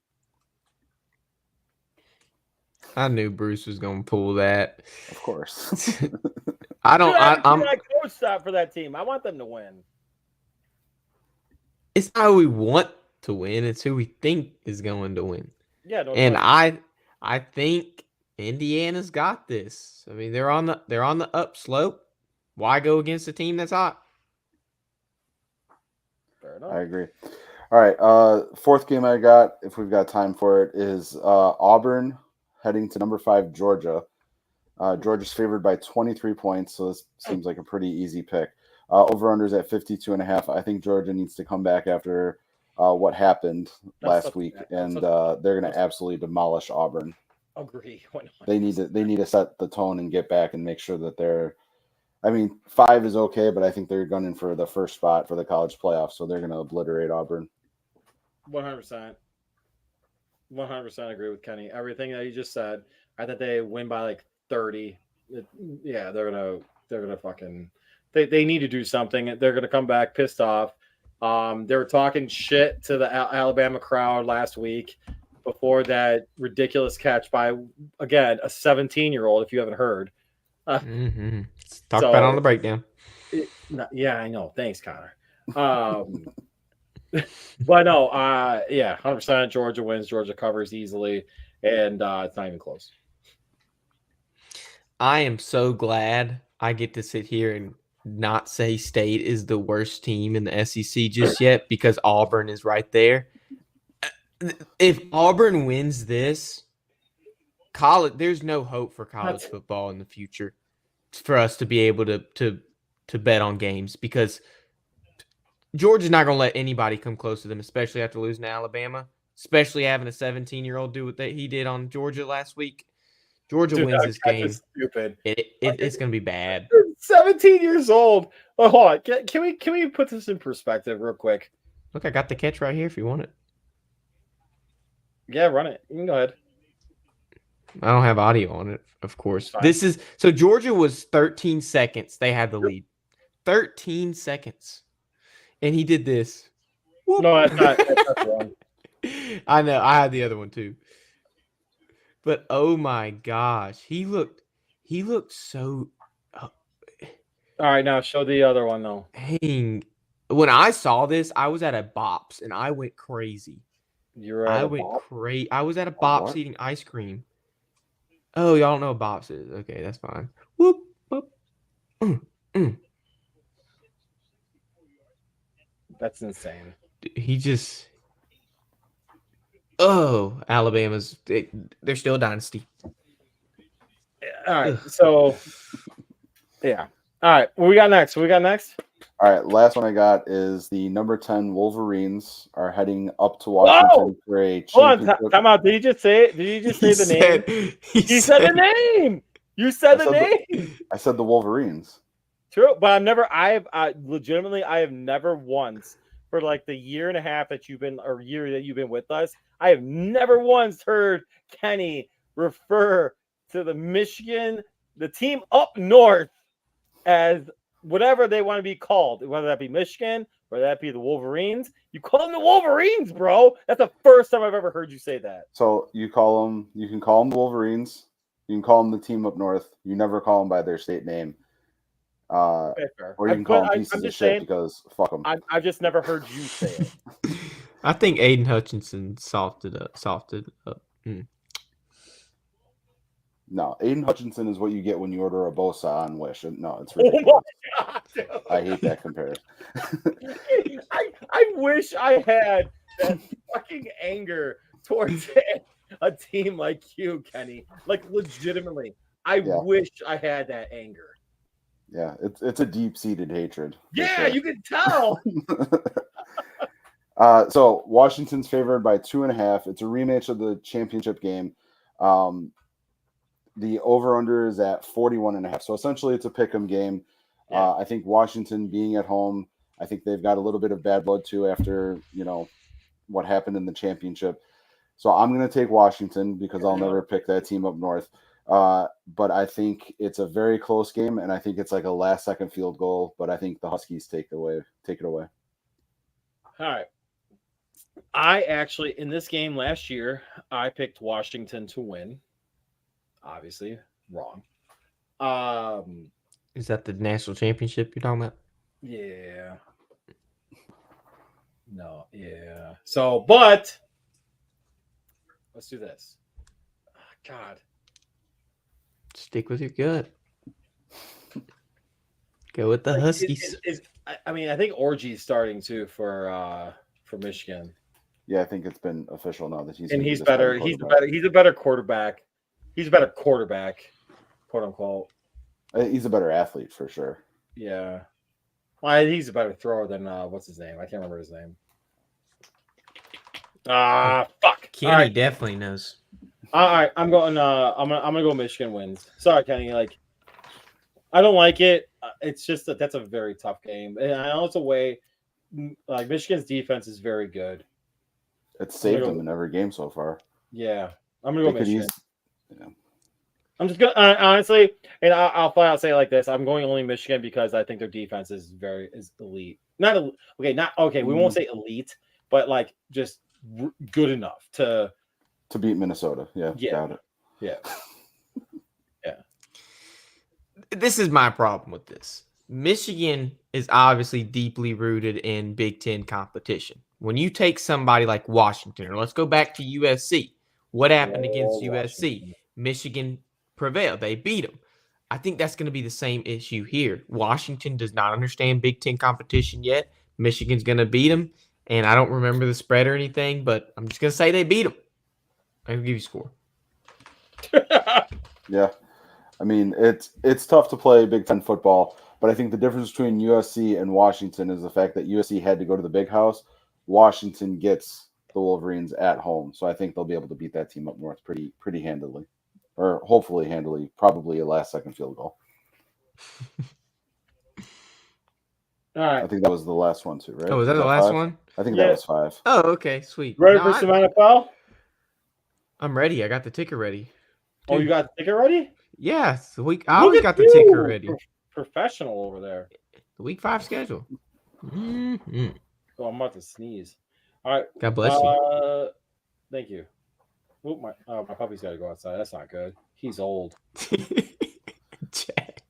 I knew Bruce was going to pull that. Of course. I'm a coach shot for that team. I want them to win. It's not who we want to win, it's who we think is going to win. Yeah, and I think Indiana's got this. I mean, they're on the upslope. Why go against a team that's hot? Fair enough. I agree. All right, fourth game I got, if we've got time for it, is Auburn heading to number 5 Georgia. Georgia's favored by 23 points, so this seems like a pretty easy pick. Over-under's at 52.5. I think Georgia needs to come back after what happened last week, and they're going to absolutely demolish Auburn. Agree. 100%. They need to set the tone and get back and make sure that they're. I mean, 5 is okay, but I think they're gunning for the first spot for the college playoffs, so they're going to obliterate Auburn. 100%. 100% agree with Kenny. Everything that you just said. I think they win by like 30. Yeah, they're gonna fucking. They need to do something. They're gonna come back pissed off. They were talking shit to the Alabama crowd last week before that ridiculous catch by, again, a 17-year-old. If you haven't heard, Talk about it on the breakdown. Yeah, I know. Thanks, Connor. But no, 100% Georgia wins. Georgia covers easily, and it's not even close. I am so glad I get to sit here and not say State is the worst team in the SEC just yet, because Auburn is right there. If Auburn wins this, there's no hope for college football in the future for us to be able to bet on games, because Georgia's not going to let anybody come close to them, especially after losing to Alabama, especially having a 17-year-old do what he did on Georgia last week. Georgia wins this game. Stupid. It's going to be bad. 17 years old. Oh, hold on. Can we put this in perspective real quick? Look, I got the catch right here if you want it. Yeah, run it. You can go ahead. I don't have audio on it, of course. So Georgia was 13 seconds. They had the lead. 13 seconds. And he did this. Whoop. No, that's not the one. I know. I had the other one too. But oh my gosh, he looked so. All right, now show the other one though. When I saw this, I was at a Bops and I went crazy. I was at a Bops eating ice cream. Oh, y'all don't know what Bops is? Okay, that's fine. Whoop, whoop. That's insane. He just. Oh, Alabama's. They're still a dynasty. All right. So, yeah. All right. What we got next? All right. Last one I got is the number 10 Wolverines are heading up to Washington for a championship. Hold on. Time out. Did you just say it? Did you just say the name? You said the name. You said the name. I said the Wolverines. True, but I have never once, for like the year and a half that you've been with us, I have never once heard Kenny refer to the team up north, as whatever they want to be called, whether that be Michigan, whether that be the Wolverines. You call them the Wolverines, bro. That's the first time I've ever heard you say that. So you can call them the Wolverines. You can call them the team up north. You never call them by their state name. Or you can call them pieces of shit because fuck them. I've just never heard you say it. I think Aiden Hutchinson softed up. No, Aiden Hutchinson is what you get when you order a Bosa on Wish. No, it's ridiculous. Oh my God, I hate that comparison. I wish I had that fucking anger towards it. a team like you, Kenny. Like legitimately, I wish I had that anger. Yeah, it's a deep-seated hatred. Yeah, you can tell. So Washington's favored by 2.5. It's a rematch of the championship game. The over/under is at 41.5. So essentially, it's a pick'em game. Yeah. I think Washington being at home, I think they've got a little bit of bad blood too after what happened in the championship. So I'm going to take Washington because I'll never pick that team up north. But I think it's a very close game, and I think it's like a last-second field goal. But I think the Huskies take it away. All right. I actually, in this game last year, I picked Washington to win. Obviously, wrong. Is that the national championship you're talking about? Yeah. No, yeah. So, but let's do this. Oh, God. Stick with your gut. Go with the Huskies. I mean, I think Orgy's starting too for Michigan. Yeah, I think it's been official now that he's better. He's a better quarterback. He's a better quarterback, quote unquote. He's a better athlete for sure. Yeah. Well, he's a better thrower than what's his name? I can't remember his name. Fuck. Kenny definitely knows. All right, I'm going. I'm gonna go Michigan wins. Sorry, Kenny. Like, I don't like it. It's just that's a very tough game, and I know it's a way. Like Michigan's defense is very good. It's saved them in every game so far. Yeah, I'm gonna go Michigan. Yeah. I'm just gonna honestly, and I'll flat out say it like this: I'm going only Michigan because I think their defense is elite. Not okay. We won't say elite, but like just good enough to beat Minnesota. Yeah, doubt it. Yeah, yeah. This is my problem with this. Michigan is obviously deeply rooted in Big Ten competition. When you take somebody like Washington, or let's go back to USC, what happened against USC? Michigan prevailed. They beat them. I think that's going to be the same issue here. Washington does not understand Big Ten competition yet. Michigan's going to beat them, and I don't remember the spread or anything, but I'm just going to say they beat them. I'll give you a score. Yeah. I mean, it's tough to play Big Ten football, but I think the difference between USC and Washington is the fact that USC had to go to the big house. Washington gets the Wolverines at home, so I think they'll be able to beat that team up north pretty handily, or hopefully handily, probably a last-second field goal. All right. I think that was the last one too, right? Oh, was that the last one? I think that was 5. Oh, okay, sweet. Ready for some NFL? I'm ready. I got the ticker ready. Dude. Oh, you got the ticker ready? Yeah, I always got the ticker ready. Professional over there. The Week 5 schedule. Mm-hmm. Oh, I'm about to sneeze. All right. God bless you. Thank you. Oop, my puppy's got to go outside. That's not good. He's old. Jack.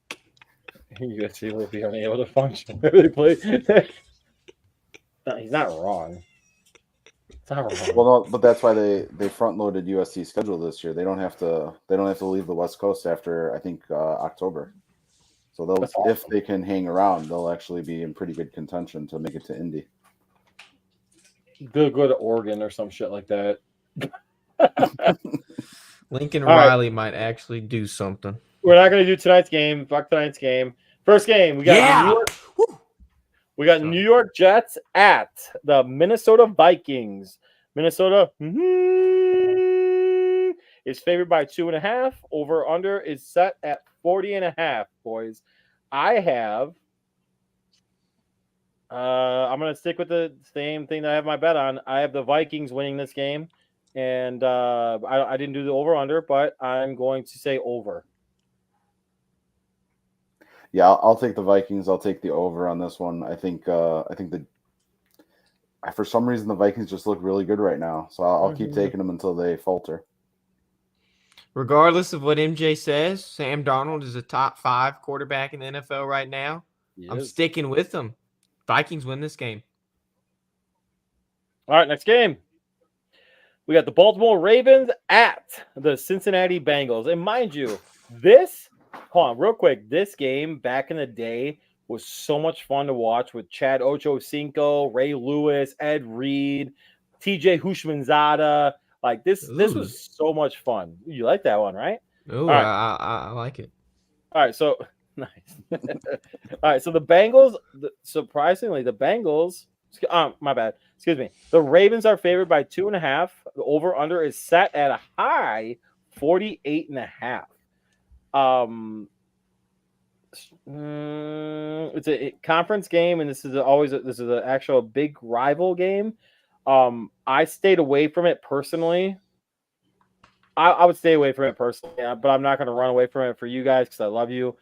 He will be unable to function. No, he's not wrong. It's not wrong. Well, no, but that's why they front loaded USC's schedule this year. They don't have to leave the West Coast after I think October. So awesome. If they can hang around, they'll actually be in pretty good contention to make it to Indy. They'll go to Oregon or some shit like that. Lincoln Riley might actually do something. We're not going to do tonight's game. Fuck tonight's game. First game, we got New York Jets at the Minnesota Vikings. Minnesota is favored by 2.5. Over under is set at 40.5. Boys, I have. I'm going to stick with the same thing that I have my bet on. I have the Vikings winning this game, and I didn't do the over under, but I'm going to say over. Yeah, I'll take the Vikings. I'll take the over on this one. I think for some reason the Vikings just look really good right now, so I'll keep taking them until they falter. Regardless of what MJ says, Sam Darnold is a top 5 quarterback in the NFL right now. I'm sticking with them. Vikings win this game. All right, next game. We got the Baltimore Ravens at the Cincinnati Bengals. And mind you, hold on real quick. This game back in the day was so much fun to watch with Chad Ochocinco, Ray Lewis, Ed Reed, TJ Hushmanzada. Like this was so much fun. You like that one, right? Oh, right. I like it. All right, so nice. All right, so the Bengals, surprisingly, the Bengals. My bad. Excuse me. The Ravens are favored by 2.5. The over/under is set at a high 48.5. It's a conference game, and this is an actual big rival game. I stayed away from it personally. I would stay away from it personally, but I'm not going to run away from it for you guys because I love you.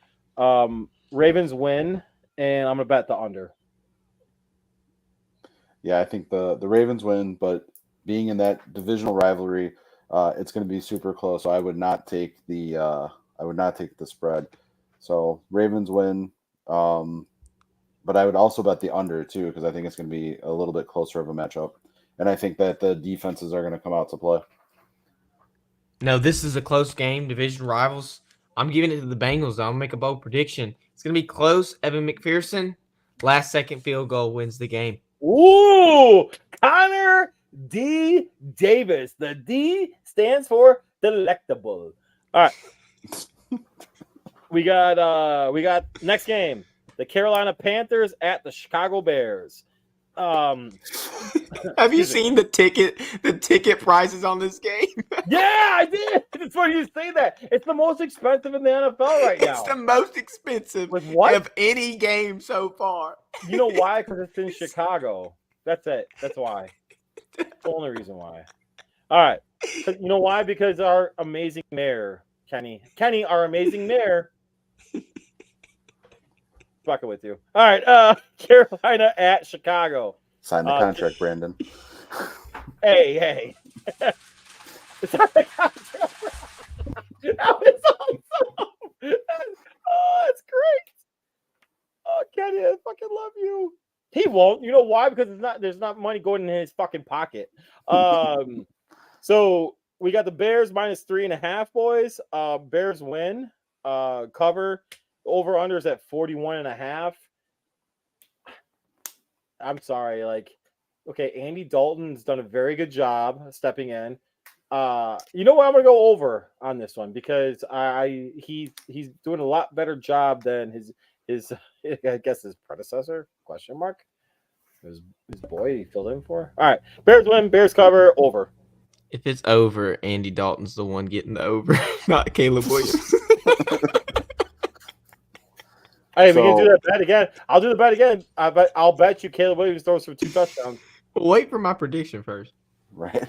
Ravens win, and I'm going to bet the under. Yeah, I think the Ravens win, but being in that divisional rivalry, it's going to be super close. So I would not take the spread. So Ravens win, but I would also bet the under too because I think it's going to be a little bit closer of a matchup, and I think that the defenses are going to come out to play. No, this is a close game, division rivals. I'm giving it to the Bengals. I'll make a bold prediction. It's going to be close. Evan McPherson, last second field goal wins the game. Ooh, Connor D. Davis. The D stands for delectable. All right. We got next game. The Carolina Panthers at the Chicago Bears. Have you seen the ticket prices on this game? Yeah, I did. It's funny you say that. It's the most expensive in the NFL right now. It's the most expensive With what? of any game so far. You know why? Because it's in Chicago. That's it. That's why. That's the only reason why. All right. You know why? Because our amazing mayor, Kenny, our amazing mayor. Fucking with you. All right. Carolina at Chicago. Sign the contract, Brandon. Hey. It's not the contract. That was awesome. Oh, that's great. Oh, Kenny, I fucking love you. He won't. You know why? Because there's not money going in his fucking pocket. So we got the Bears -3.5, boys. Bears win. Cover. Over unders at 41.5. I'm sorry, okay, Andy Dalton's done a very good job stepping in. You know what? I'm gonna go over on this one because he's doing a lot better job than his I guess his predecessor ? His boy he filled in for. All right, Bears win. Bears cover. Over. If it's over, Andy Dalton's the one getting the over, not Caleb Williams. Hey, we can do that bet again. I'll do the bet again. I'll bet you Caleb Williams throws for 2 touchdowns. Wait for my prediction first. Right.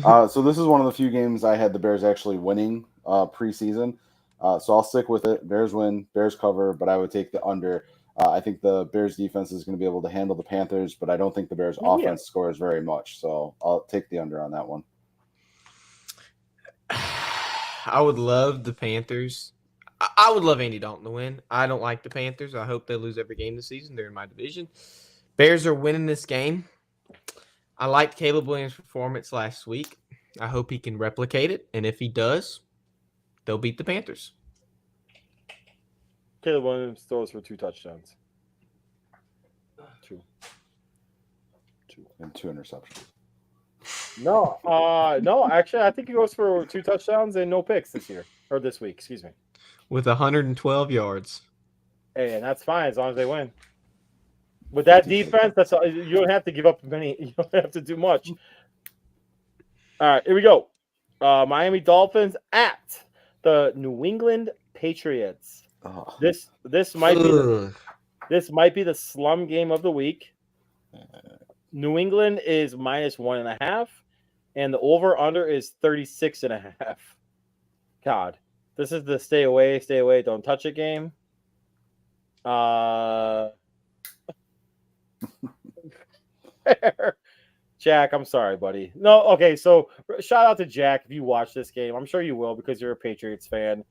So this is one of the few games I had the Bears actually winning preseason. So I'll stick with it. Bears win, Bears cover, but I would take the under. I think the Bears defense is going to be able to handle the Panthers, but I don't think the Bears offense scores very much. So I'll take the under on that one. I would love the Panthers. I would love Andy Dalton to win. I don't like the Panthers. I hope they lose every game this season. They're in my division. Bears are winning this game. I liked Caleb Williams' performance last week. I hope he can replicate it. And if he does, they'll beat the Panthers. Caleb Williams throws for 2 touchdowns. 2. And 2 interceptions. No, actually, I think he goes for 2 touchdowns and no picks this week. Excuse me. With 112 yards. Hey, and that's fine as long as they win. With that defense, that's all, you don't have to give up many. You don't have to do much. All right, here we go. Miami Dolphins at the New England Patriots. Oh. This might be the slum game of the week. New England is -1.5, and the over/under is 36.5. God. This is the stay away, don't touch it game. Jack, I'm sorry, buddy. No, okay, so shout out to Jack if you watch this game. I'm sure you will because you're a Patriots fan.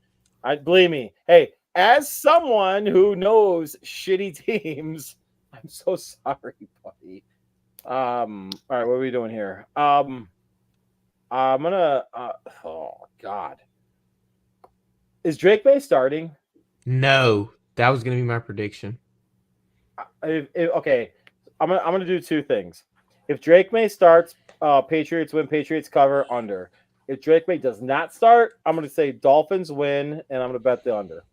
Believe me. Hey, as someone who knows shitty teams, I'm so sorry, buddy. All right, what are we doing here? I'm gonna oh God. Is Drake May starting? No, that was going to be my prediction. Okay, I'm gonna do 2 things. If Drake May starts, Patriots win. Patriots cover under. If Drake May does not start, I'm going to say Dolphins win, and I'm going to bet the under.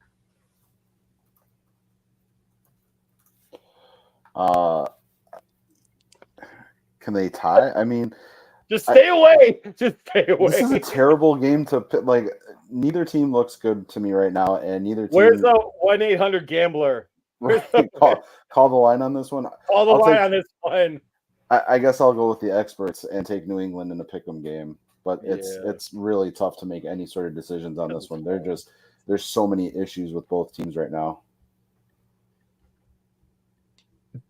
Can they tie? I mean, just stay away. Just stay away. This is a terrible game to like. Neither team looks good to me right now, and neither team. Where's the 1-800-GAMBLER? Right. Call the line on this one. Call the line on this one. I guess I'll go with the experts and take New England in a pick'em game, but it's really tough to make any sort of decisions on this one. There's so many issues with both teams right now.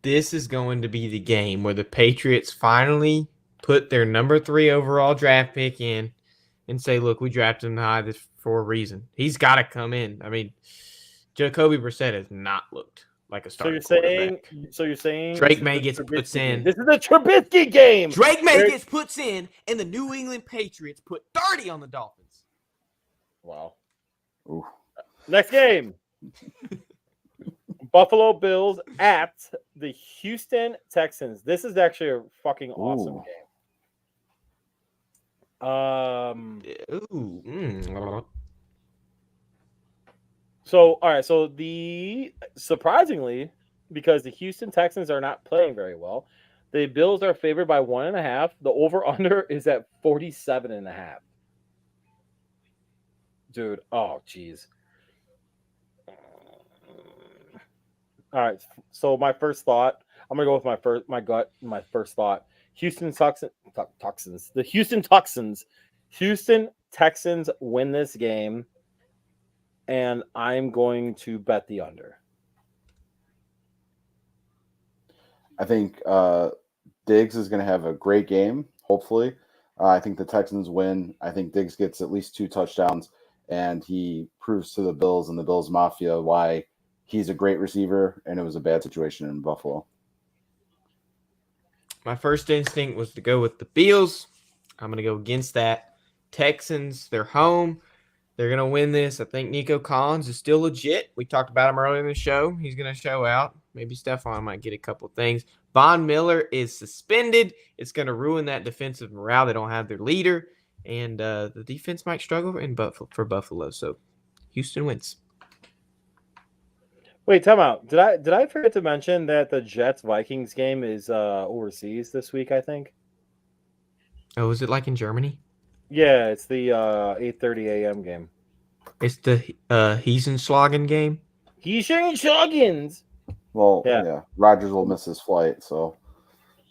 This is going to be the game where the Patriots finally put their number 3 overall draft pick in and say, look, we drafted him high this for a reason. He's got to come in. I mean, Jacoby Brissett has not looked like a starting quarterback. So you're saying Drake May gets puts in. This is a Trubisky game. Drake May gets puts in, and the New England Patriots put 30 on the Dolphins. Wow. Ooh. Next game. Buffalo Bills at the Houston Texans. This is actually a fucking awesome game. So, all right. So surprisingly, because the Houston Texans are not playing very well, the Bills are favored by 1.5. The over/under is at 47.5. Dude, oh jeez. All right. So my first thought, I'm gonna go with my first thought. Houston Texans. The Houston Texans. Houston Texans win this game, and I'm going to bet the under. I think Diggs is going to have a great game, hopefully. I think the Texans win. I think Diggs gets at least 2 touchdowns, and he proves to the Bills and the Bills Mafia why he's a great receiver, and it was a bad situation in Buffalo. My first instinct was to go with the Bills. I'm going to go against that. Texans, they're home. They're going to win this. I think Nico Collins is still legit. We talked about him earlier in the show. He's going to show out. Maybe Stephon might get a couple things. Von Miller is suspended. It's going to ruin that defensive morale. They don't have their leader. And the defense might struggle for Buffalo. So Houston wins. Wait, time out. Did I forget to mention that the Jets-Vikings game is overseas this week, I think? Oh, is it like in Germany? Yeah, it's the 8:30 a.m. game. It's the Hiesenschlagen game? Hiesenschlagens! Well, yeah. Rodgers will miss his flight, so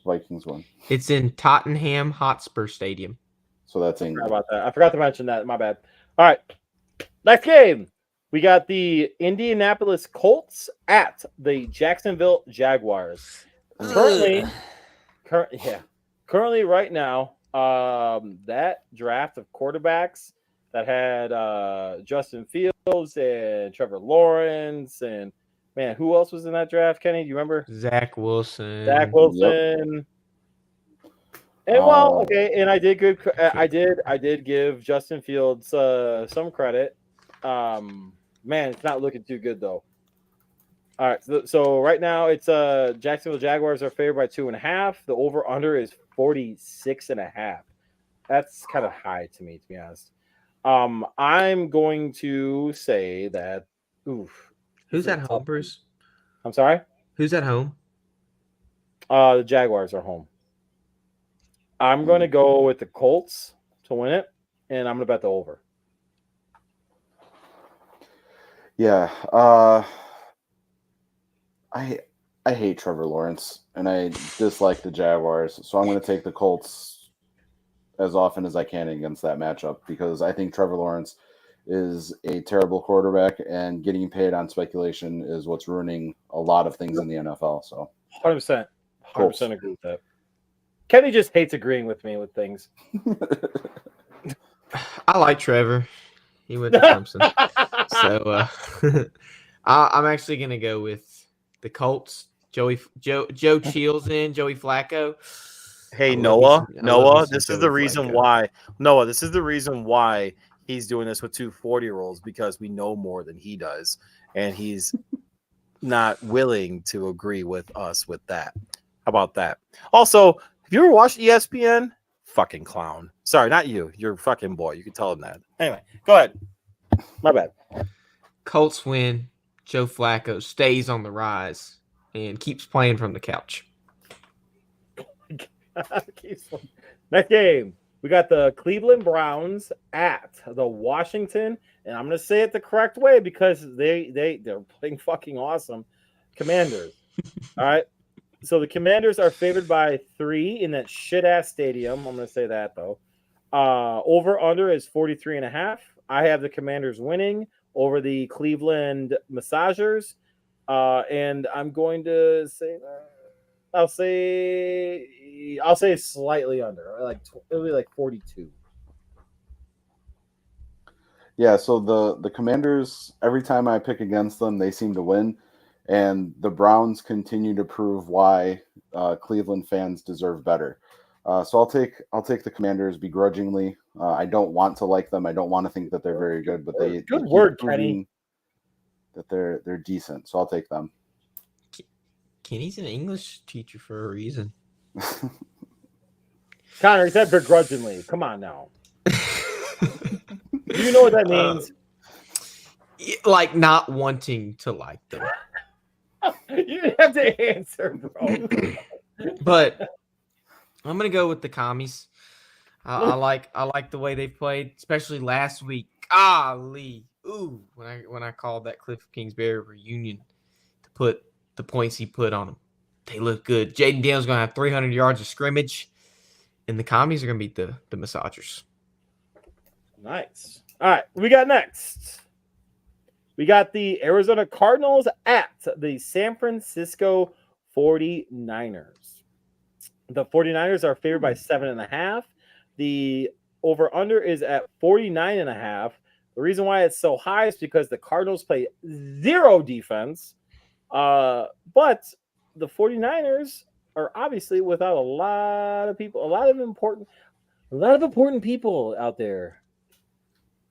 Vikings win. It's in Tottenham Hotspur Stadium. So that's England. About that. I forgot to mention that. My bad. All right. Next game. We got the Indianapolis Colts at the Jacksonville Jaguars. Currently right now, that draft of quarterbacks that had Justin Fields and Trevor Lawrence and man, who else was in that draft? Kenny, do you remember? Zach Wilson. Yep. And and I did good. I did give Justin Fields some credit. Man, it's not looking too good though. All right, so right now it's Jacksonville Jaguars are favored by 2.5. The over under is 46.5. That's kind of high to me, to be honest. I'm going to say that. Who's at home, Bruce? I'm sorry. Who's at home? The Jaguars are home. I'm going to go with the Colts to win it, and I'm going to bet the over. Yeah, I hate Trevor Lawrence, and I dislike the Jaguars, so I'm going to take the Colts as often as I can against that matchup because I think Trevor Lawrence is a terrible quarterback, and getting paid on speculation is what's ruining a lot of things in the NFL. So 100% agree with that. Kenny just hates agreeing with me with things. I like Trevor. He went to Clemson. So I'm actually going to go with the Colts. Joe Shields in, Joey Flacco. Hey, Noah, this is the reason why. Noah, this is the reason why he's doing this with 2 40-year-olds because we know more than he does, and he's not willing to agree with us with that. How about that? Also, Have you ever watched ESPN? Fucking clown. Sorry, not you. You're a fucking boy. You can tell him that. Anyway, go ahead. My bad. Colts win. Joe Flacco stays on the rise and keeps playing from the couch. Next game, we got the Cleveland Browns at the Washington, and I'm gonna say it the correct way because they're playing fucking awesome. Commanders. All right. So the Commanders are favored by 3 in that shit ass stadium. I'm gonna say that though. Over under is 43.5. I have the Commanders winning over the Cleveland Massagers. And I'm going to say I'll say slightly under. It'll be like 42. Yeah, so the Commanders, every time I pick against them, they seem to win. And the Browns continue to prove why Cleveland fans deserve better. So I'll take the Commanders begrudgingly. I don't want to like them. I don't want to think that they're very good, but they good word, Kenny. That they're decent. So I'll take them. Kenny's an English teacher for a reason. Connor, he said begrudgingly. Come on now. Do you know what that means? Like not wanting to like them. You didn't have to answer, bro. But I'm gonna go with the commies. I like the way they played, especially last week. Golly, ooh, when I called that Cliff Kingsbury reunion to put the points he put on them, they look good. Jaden Daniels gonna have 300 yards of scrimmage, and the commies are gonna beat the Massagers. Nice. All right, we got next. We got the Arizona Cardinals at the San Francisco 49ers. The 49ers are favored by 7.5. The over-under is at 49.5. The reason why it's so high is because the Cardinals play 0 defense. But the 49ers are obviously without a lot of people, a lot of important people out there.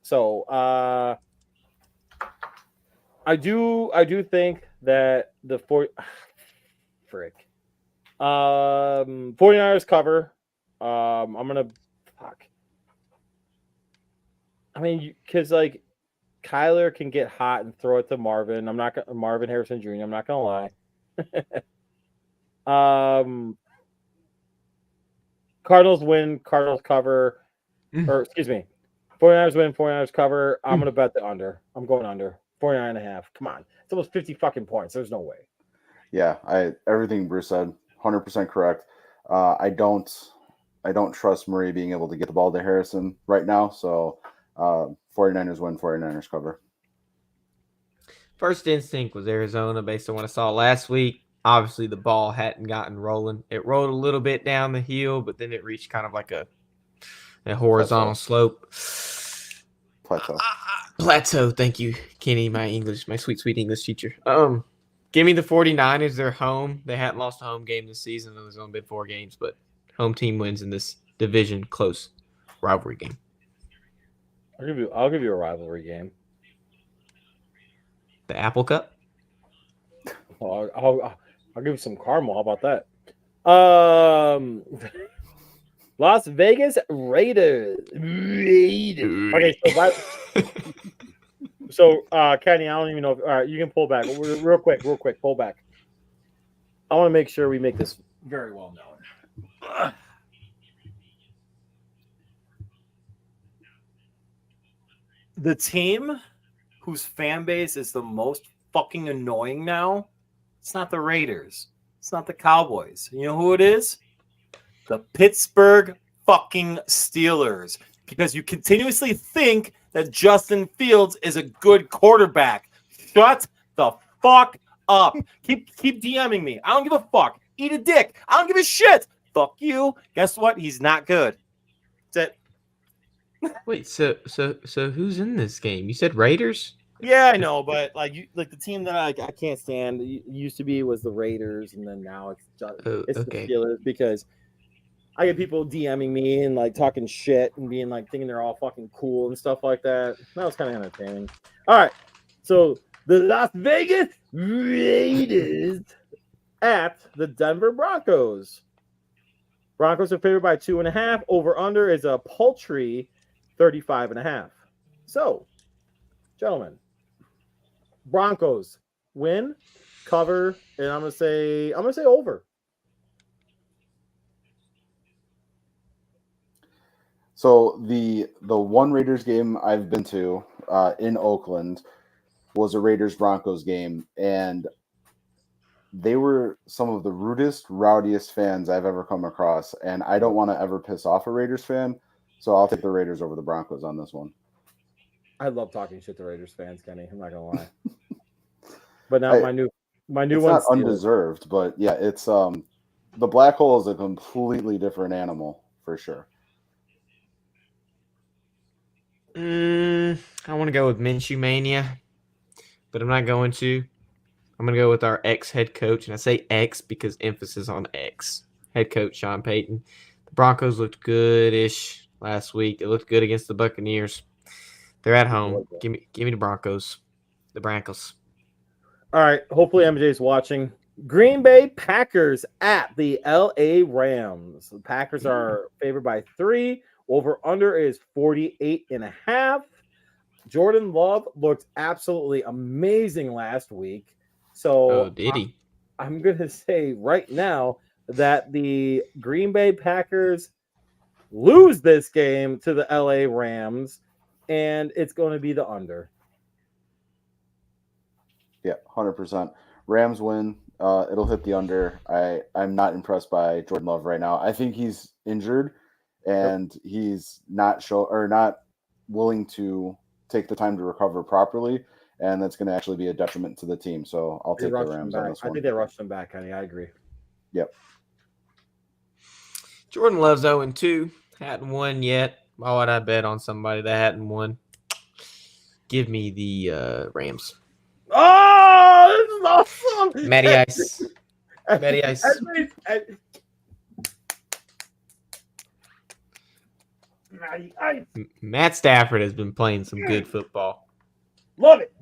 So I do think that the 49ers cover. I'm gonna I mean, because like Kyler can get hot and throw it to Marvin. Marvin Harrison Jr. I'm not gonna lie. Cardinals win. Cardinals cover. Or excuse me, 49ers win. 49ers cover. I'm gonna bet the under. I'm going under 49.5. Come on, it's almost 50 fucking points. There's no way. Yeah, everything Bruce said, 100% correct. I don't trust Murray being able to get the ball to Harrison right now. So 49ers win, 49ers cover. First instinct was Arizona based on what I saw last week. Obviously, the ball hadn't gotten rolling. It rolled a little bit down the hill, but then it reached kind of like a horizontal slope. Plateau. Thank you, Kenny, my sweet, sweet English teacher. Give me the 49ers. They're home. They hadn't lost a home game this season. There's only been 4 games, but home team wins in this division close rivalry game. I'll give you a rivalry game. The Apple Cup. I'll give you some caramel. How about that? Las Vegas Raiders. Okay, so Kenny, I don't even know. All right, you can pull back real quick. Pull back. I want to make sure we make this very well known. The team whose fan base is the most fucking annoying now, it's not the Raiders. It's not the Cowboys. You know who it is? The Pittsburgh fucking Steelers. Because you continuously think that Justin Fields is a good quarterback. Shut the fuck up. Keep DMing me. I don't give a fuck. Eat a dick. I don't give a shit. Fuck you. Guess what? He's not good. That's it. Wait, so who's in this game? You said Raiders? Yeah, I know, but like the team that I can't stand used to be was the Raiders, and then now it's the Steelers because I get people DMing me and like talking shit and being like thinking they're all fucking cool and stuff like that. That was kind of entertaining. All right, so the Las Vegas Raiders at the Denver Broncos. Broncos are favored by 2.5. Over under is a paltry 35.5. So, gentlemen, Broncos win, cover, and I'm gonna say over. So the one Raiders game I've been to in Oakland was a Raiders Broncos game, and they were some of the rudest, rowdiest fans I've ever come across. And I don't want to ever piss off a Raiders fan, so I'll take the Raiders over the Broncos on this one. I love talking shit to Raiders fans, Kenny. I'm not gonna lie. But now my new it's one's not undeserved, but yeah, it's the black hole is a completely different animal for sure. I want to go with Minshew Mania, but I'm not going to. I'm going to go with our ex-head coach, and I say ex because emphasis on ex. Head coach Sean Payton. The Broncos looked good-ish last week. They looked good against the Buccaneers. They're at home. Give me the Broncos. The Broncos. All right. Hopefully MJ's watching. Green Bay Packers at the LA Rams. The Packers are favored by 3. Over under is 48.5. Jordan Love looked absolutely amazing last week. So did he? I'm going to say right now that the Green Bay Packers lose this game to the LA Rams, and it's going to be the under. Yeah, 100%. Rams win. It'll hit the under. I'm not impressed by Jordan Love right now. I think he's injured, and he's not willing to take the time to recover properly, and that's going to actually be a detriment to the team. So I'll take the Rams on this one. I think they rushed him back, honey. I agree. Yep. Jordan Love's 0-2. Hadn't won yet. Why would I bet on somebody that hadn't won? Give me the Rams. Oh, this is awesome. Matty Ice. Matty Ice. Matt Stafford has been playing some good football. Love it.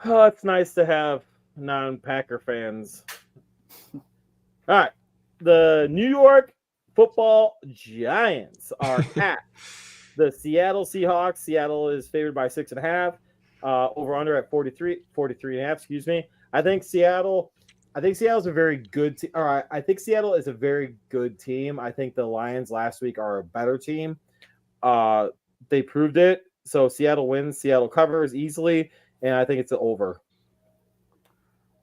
Oh, it's nice to have non-Packer fans. All right. The New York Football Giants are at the Seattle Seahawks. Seattle is favored by 6.5. Over under at 43.5. Excuse me. I think Seattle's a very good team. All right. I think Seattle is a very good team. I think the Lions last week are a better team. They proved it. So Seattle wins. Seattle covers easily, and I think it's an over.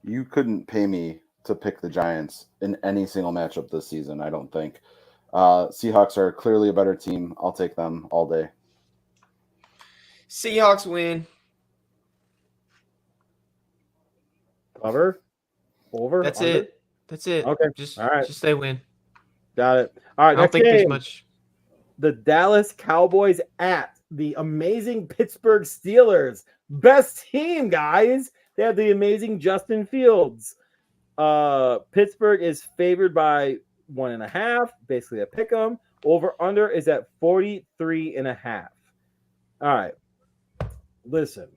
You couldn't pay me to pick the Giants in any single matchup this season, I don't think. Seahawks are clearly a better team. I'll take them all day. Seahawks win. Cover? Over? That's under? it. That's it. Okay. Just, all right. Just they win. Got it. All right. I don't think there's much. The Dallas Cowboys at the amazing Pittsburgh Steelers. Best team, guys. They have the amazing Justin Fields. Pittsburgh is favored by 1.5, basically a pick 'em. Over under is at 43.5. All right. Listen,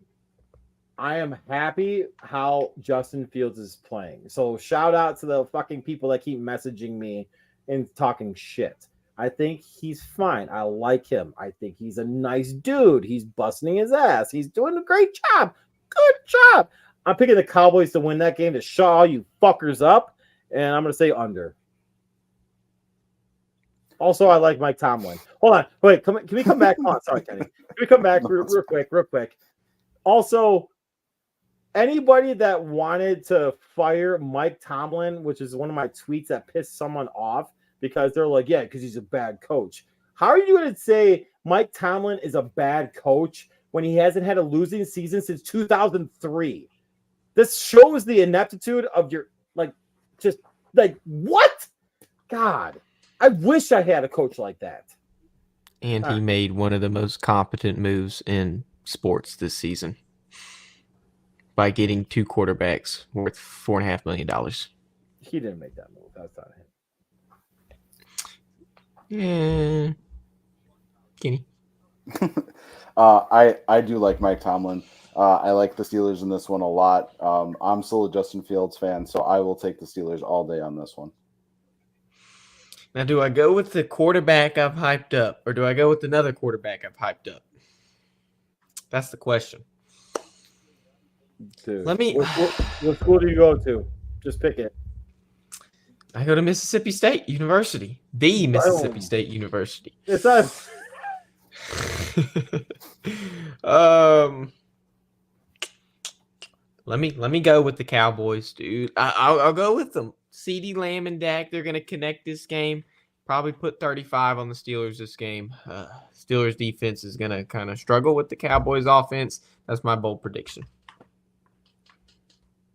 I am happy how Justin Fields is playing. So shout out to the fucking people that keep messaging me and talking shit. I think he's fine. I like him. I think he's a nice dude. He's busting his ass. He's doing a great job. Good job. I'm picking the Cowboys to win that game to shut all you fuckers up, and I'm going to say under. Also, I like Mike Tomlin. Hold on. Wait, can we come back? Oh, sorry, Kenny. Can we come back real quick? Also, anybody that wanted to fire Mike Tomlin, which is one of my tweets that pissed someone off because they're like, yeah, because he's a bad coach. How are you going to say Mike Tomlin is a bad coach when he hasn't had a losing season since 2003? This shows the ineptitude of your, what? God, I wish I had a coach like that. And he made one of the most competent moves in sports this season by getting 2 quarterbacks worth $4.5 million. He didn't make that move. That's not him. Yeah. Kenny. I do like Mike Tomlin. I like the Steelers in this one a lot. I'm still a Justin Fields fan, so I will take the Steelers all day on this one. Now, do I go with the quarterback I've hyped up, or do I go with another quarterback I've hyped up? That's the question. Dude, Let me. What school do you go to? Just pick it. I go to Mississippi State University, the Mississippi Boom. State University. It's not. Let me go with the Cowboys, dude. I'll go with them. CeeDee Lamb and Dak, they're gonna connect this game. Probably put 35 on the Steelers this game. Steelers defense is gonna kind of struggle with the Cowboys offense. That's my bold prediction. I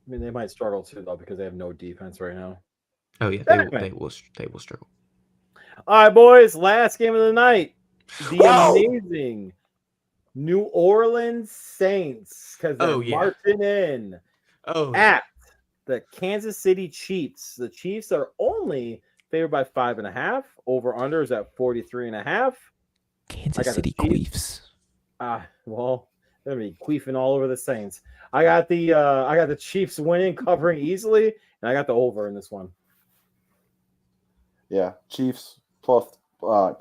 mean, they might struggle too, though, because they have no defense right now. Oh yeah, they will struggle. All right, boys. Last game of the night. The Whoa! amazing New Orleans Saints, because they're marching in at the Kansas City Chiefs. The Chiefs are only favored by 5.5. Over under is at 43.5. Kansas City Chiefs. Well, they're gonna be queefing all over the Saints. I got the Chiefs winning, covering easily, and I got the over in this one. Yeah, Chiefs plus the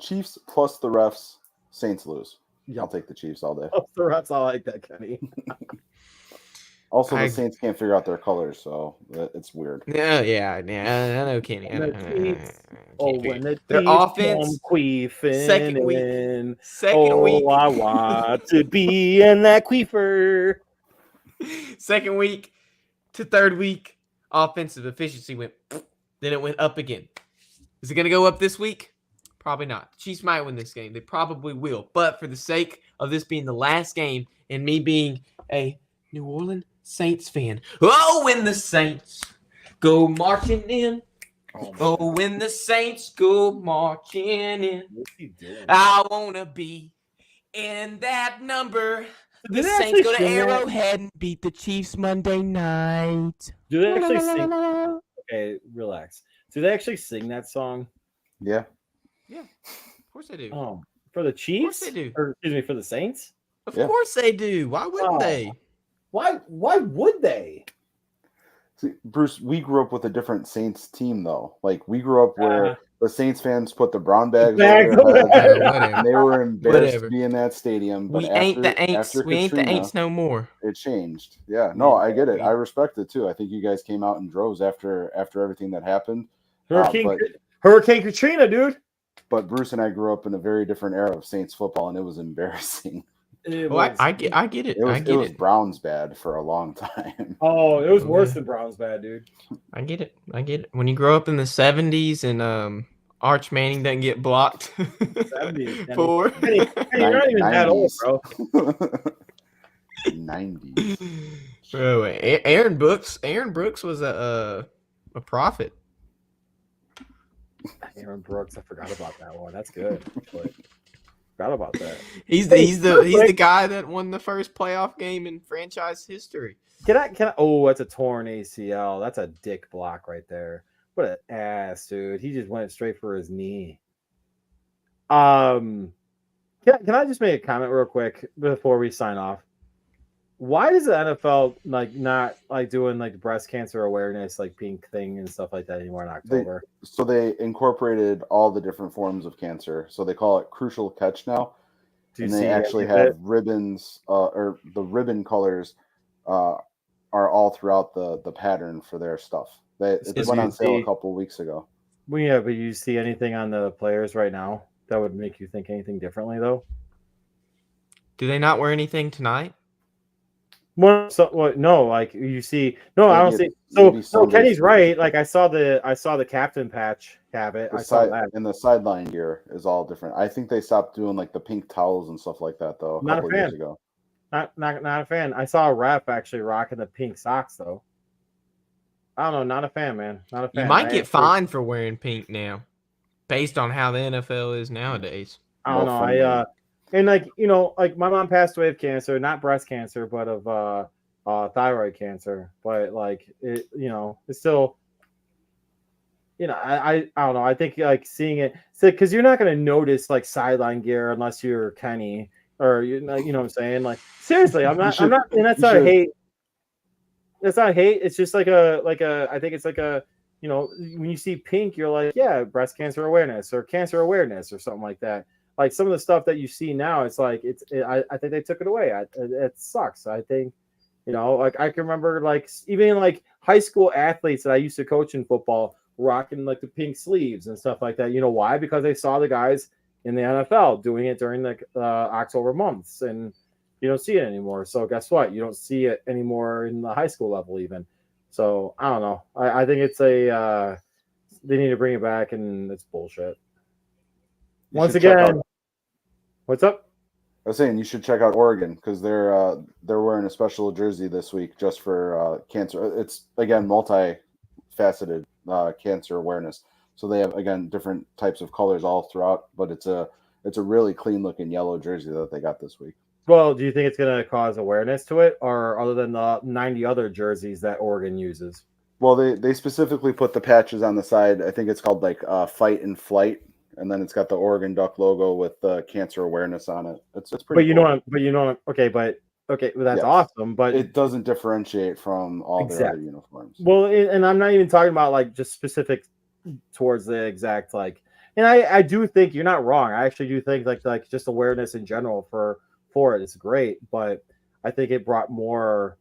refs. Saints lose. I'll take the Chiefs all day. Plus the refs, I like that, Kenny. Also, the Saints can't figure out their colors, so it's weird. Yeah, I know, Kenny. Their offense, second week. I want to be in that queefer. Second week to third week, offensive efficiency went, then it went up again. Is it going to go up this week? Probably not. The Chiefs might win this game. They probably will. But for the sake of this being the last game and me being a New Orleans Saints fan, when the Saints go marching in, when the Saints go marching in, I want to be in that number. The Saints go to Arrowhead and beat the Chiefs Monday night. Do they actually sing? Okay, relax. Do they actually sing that song? Yeah. Yeah, of course they do. For the Chiefs? Of course they do. Or, excuse me, for the Saints? Of course they do. Why wouldn't they? Why would they? See, Bruce, we grew up with a different Saints team, though. Like, we grew up where the Saints fans put the brown bags over their heads, and they were embarrassed to be in that stadium. But we ain't the Aints no more. It changed. Yeah, no, I get it. I respect it, too. I think you guys came out in droves after everything that happened. Hurricane Katrina, dude. But Bruce and I grew up in a very different era of Saints football, and it was embarrassing. I get it. It was Browns bad for a long time. Oh, it was worse than Browns bad, dude. I get it. When you grow up in the 70s and Arch Manning doesn't get blocked 70s, for you're not even that old, bro. 90s. Bro, Aaron Brooks was a prophet. Aaron Brooks, I forgot about that one. That's good. Forgot about that. He's the guy that won the first playoff game in franchise history. Can I? Oh, that's a torn ACL. That's a dick block right there. What an ass, dude. He just went straight for his knee. Can I just make a comment real quick before we sign off? Why does the NFL not doing breast cancer awareness pink thing and stuff like that anymore in October? They incorporated all the different forms of cancer. So they call it Crucial Catch now. And they actually have ribbons, or the ribbon colors are all throughout the pattern for their stuff. It went on sale a couple of weeks ago. Well, yeah, but you see anything on the players right now that would make you think anything differently, though? Do they not wear anything tonight? No, you see. No, I don't see. So Kenny's right. I saw the captain patch have it. I saw that. And the sideline gear is all different. I think they stopped doing the pink towels and stuff like that though. Not a fan. Years ago. Not a fan. I saw a ref actually rocking the pink socks though. I don't know. Not a fan, man. Not a fan. You might get fined for wearing pink now, based on how the NFL is nowadays. I don't know. And my mom passed away of cancer, not breast cancer, but of thyroid cancer. But it's still, I don't know. I think seeing it, because you're not going to notice sideline gear unless you're Kenny or you know what I'm saying. Seriously, I'm not, and that's not hate. That's not hate. It's just I think it's when you see pink, you're like, yeah, breast cancer awareness or cancer awareness or something like that. Like some of the stuff that you see now, it's like I think they took it away. It sucks. I think, like I can remember like even like high school athletes that I used to coach in football rocking like the pink sleeves and stuff like that. You know why? Because they saw the guys in the NFL doing it during the October months, and you don't see it anymore. So guess what? You don't see it anymore in the high school level even. So I don't know. I think it's they need to bring it back, and it's bullshit. Once again, what's up? I was saying you should check out Oregon because they're wearing a special jersey this week just for cancer. It's again multi-faceted cancer awareness. So they have again different types of colors all throughout, but it's a really clean looking yellow jersey that they got this week. Well, do you think it's going to cause awareness to it, or other than the 90 other jerseys that Oregon uses? Well, they specifically put the patches on the side. I think it's called like Fight and Flight, and then it's got the Oregon Duck logo with cancer awareness on it. It's pretty. Okay, that's awesome. But it doesn't differentiate from all the other uniforms. Well, and I'm not even talking about like just specific towards the exact like. And I do think you're not wrong. I actually do think like just awareness in general for it is great, but I think it brought more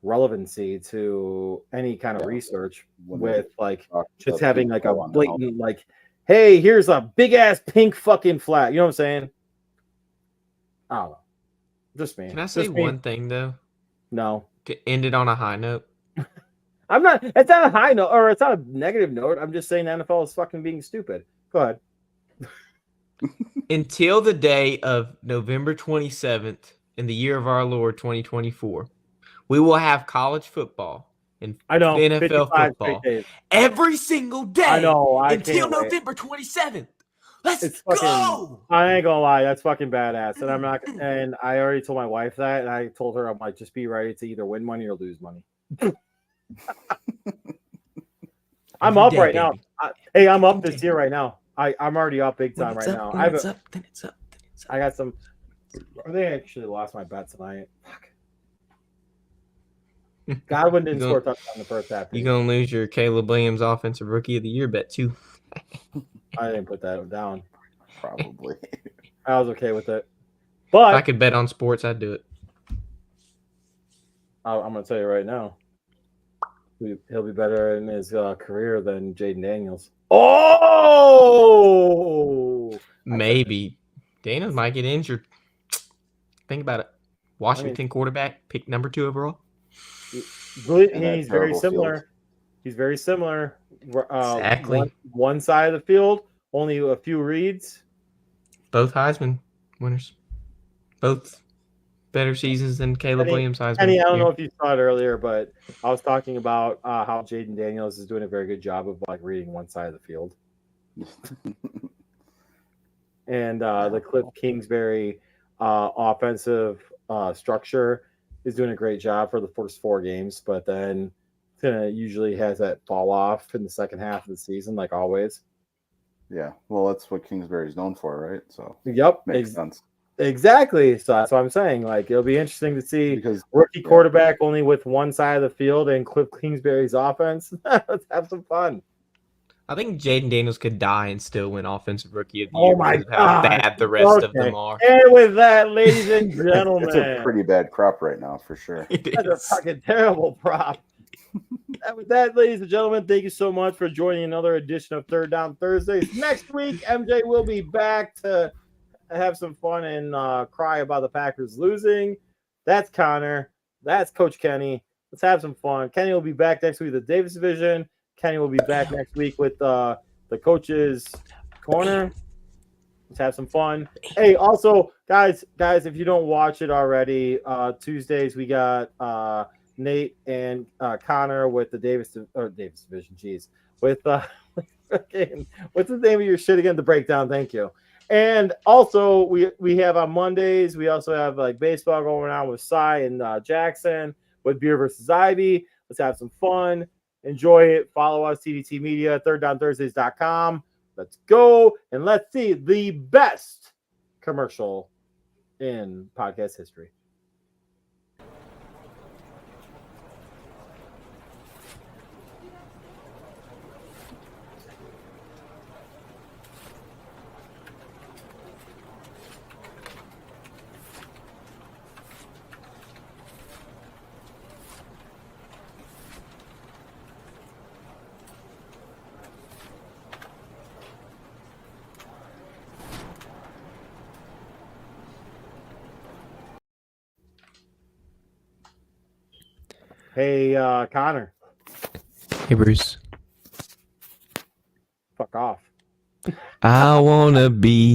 relevancy to any kind of research with like just having like a blatant like, hey, here's a big ass pink fucking flag. You know what I'm saying? I don't know. Just me. Can I say one thing though? No. To end it on a high note. I'm not. It's not a high note, or it's not a negative note. I'm just saying the NFL is fucking being stupid. Go ahead. Until the day of November 27th in the year of our Lord 2024, we will have college football and NFL football every single day. I know. Until November 27th. Let's go. I ain't gonna lie, that's fucking badass. And I'm not. And I already told my wife that, and I told her I'm like, just be ready to either win money or lose money. I'm up right now. Hey, I'm up this year right now. I'm already up big time right now. Then it's up. I got some. I think I actually lost my bet tonight. Fuck. Godwin didn't score a touchdown in the first half. You're gonna lose your Caleb Williams Offensive Rookie of the Year bet too. I didn't put that down. Probably. I was okay with it. But if I could bet on sports, I'd do it. I'm gonna tell you right now. He'll be better in his career than Jaden Daniels. Oh, maybe Daniels might get injured. Think about it. Washington quarterback, pick number 2 overall. He's very similar. Field. He's very similar. Exactly. One side of the field, only a few reads. Both Heisman winners. Both better seasons than Caleb Williams Heisman. I don't know if you saw it earlier, but I was talking about how Jaden Daniels is doing a very good job of like reading one side of the field. And the Cliff Kingsbury offensive structure is doing a great job for the first 4 games, but then usually has that fall off in the second half of the season, like always. Yeah, well, that's what Kingsbury's known for, right? So yep, makes sense. Exactly. So that's what I'm saying. Like, it'll be interesting to see because rookie quarterback only with one side of the field and Cliff Kingsbury's offense. Let's have some fun. I think Jaden Daniels could die and still win Offensive Rookie of the Year. Oh my God. How bad the rest of them are. And with that, ladies and gentlemen, it's a pretty bad crop right now for sure. That's a fucking terrible prop. With that, ladies and gentlemen, thank you so much for joining another edition of Third Down Thursdays. Next week, MJ will be back to have some fun and cry about the Packers losing. That's Connor. That's Coach Kenny. Let's have some fun. Kenny will be back next week with the Davis Division. Kenny will be back next week with the Coach's Corner. Let's have some fun. Hey, also, guys, if you don't watch it already, Tuesdays we got Nate and Connor with the Davis Division. Jeez, with what's the name of your shit again? The Breakdown. Thank you. And also, we have on Mondays, we also have like baseball going on with Cy and Jackson with Beer versus Ivy. Let's have some fun. Enjoy it. Follow us, TDT Media, thirddownthursdays.com. Let's go. And let's see the best commercial in podcast history. Hey, Connor. Hey, Bruce. Fuck off. I wanna be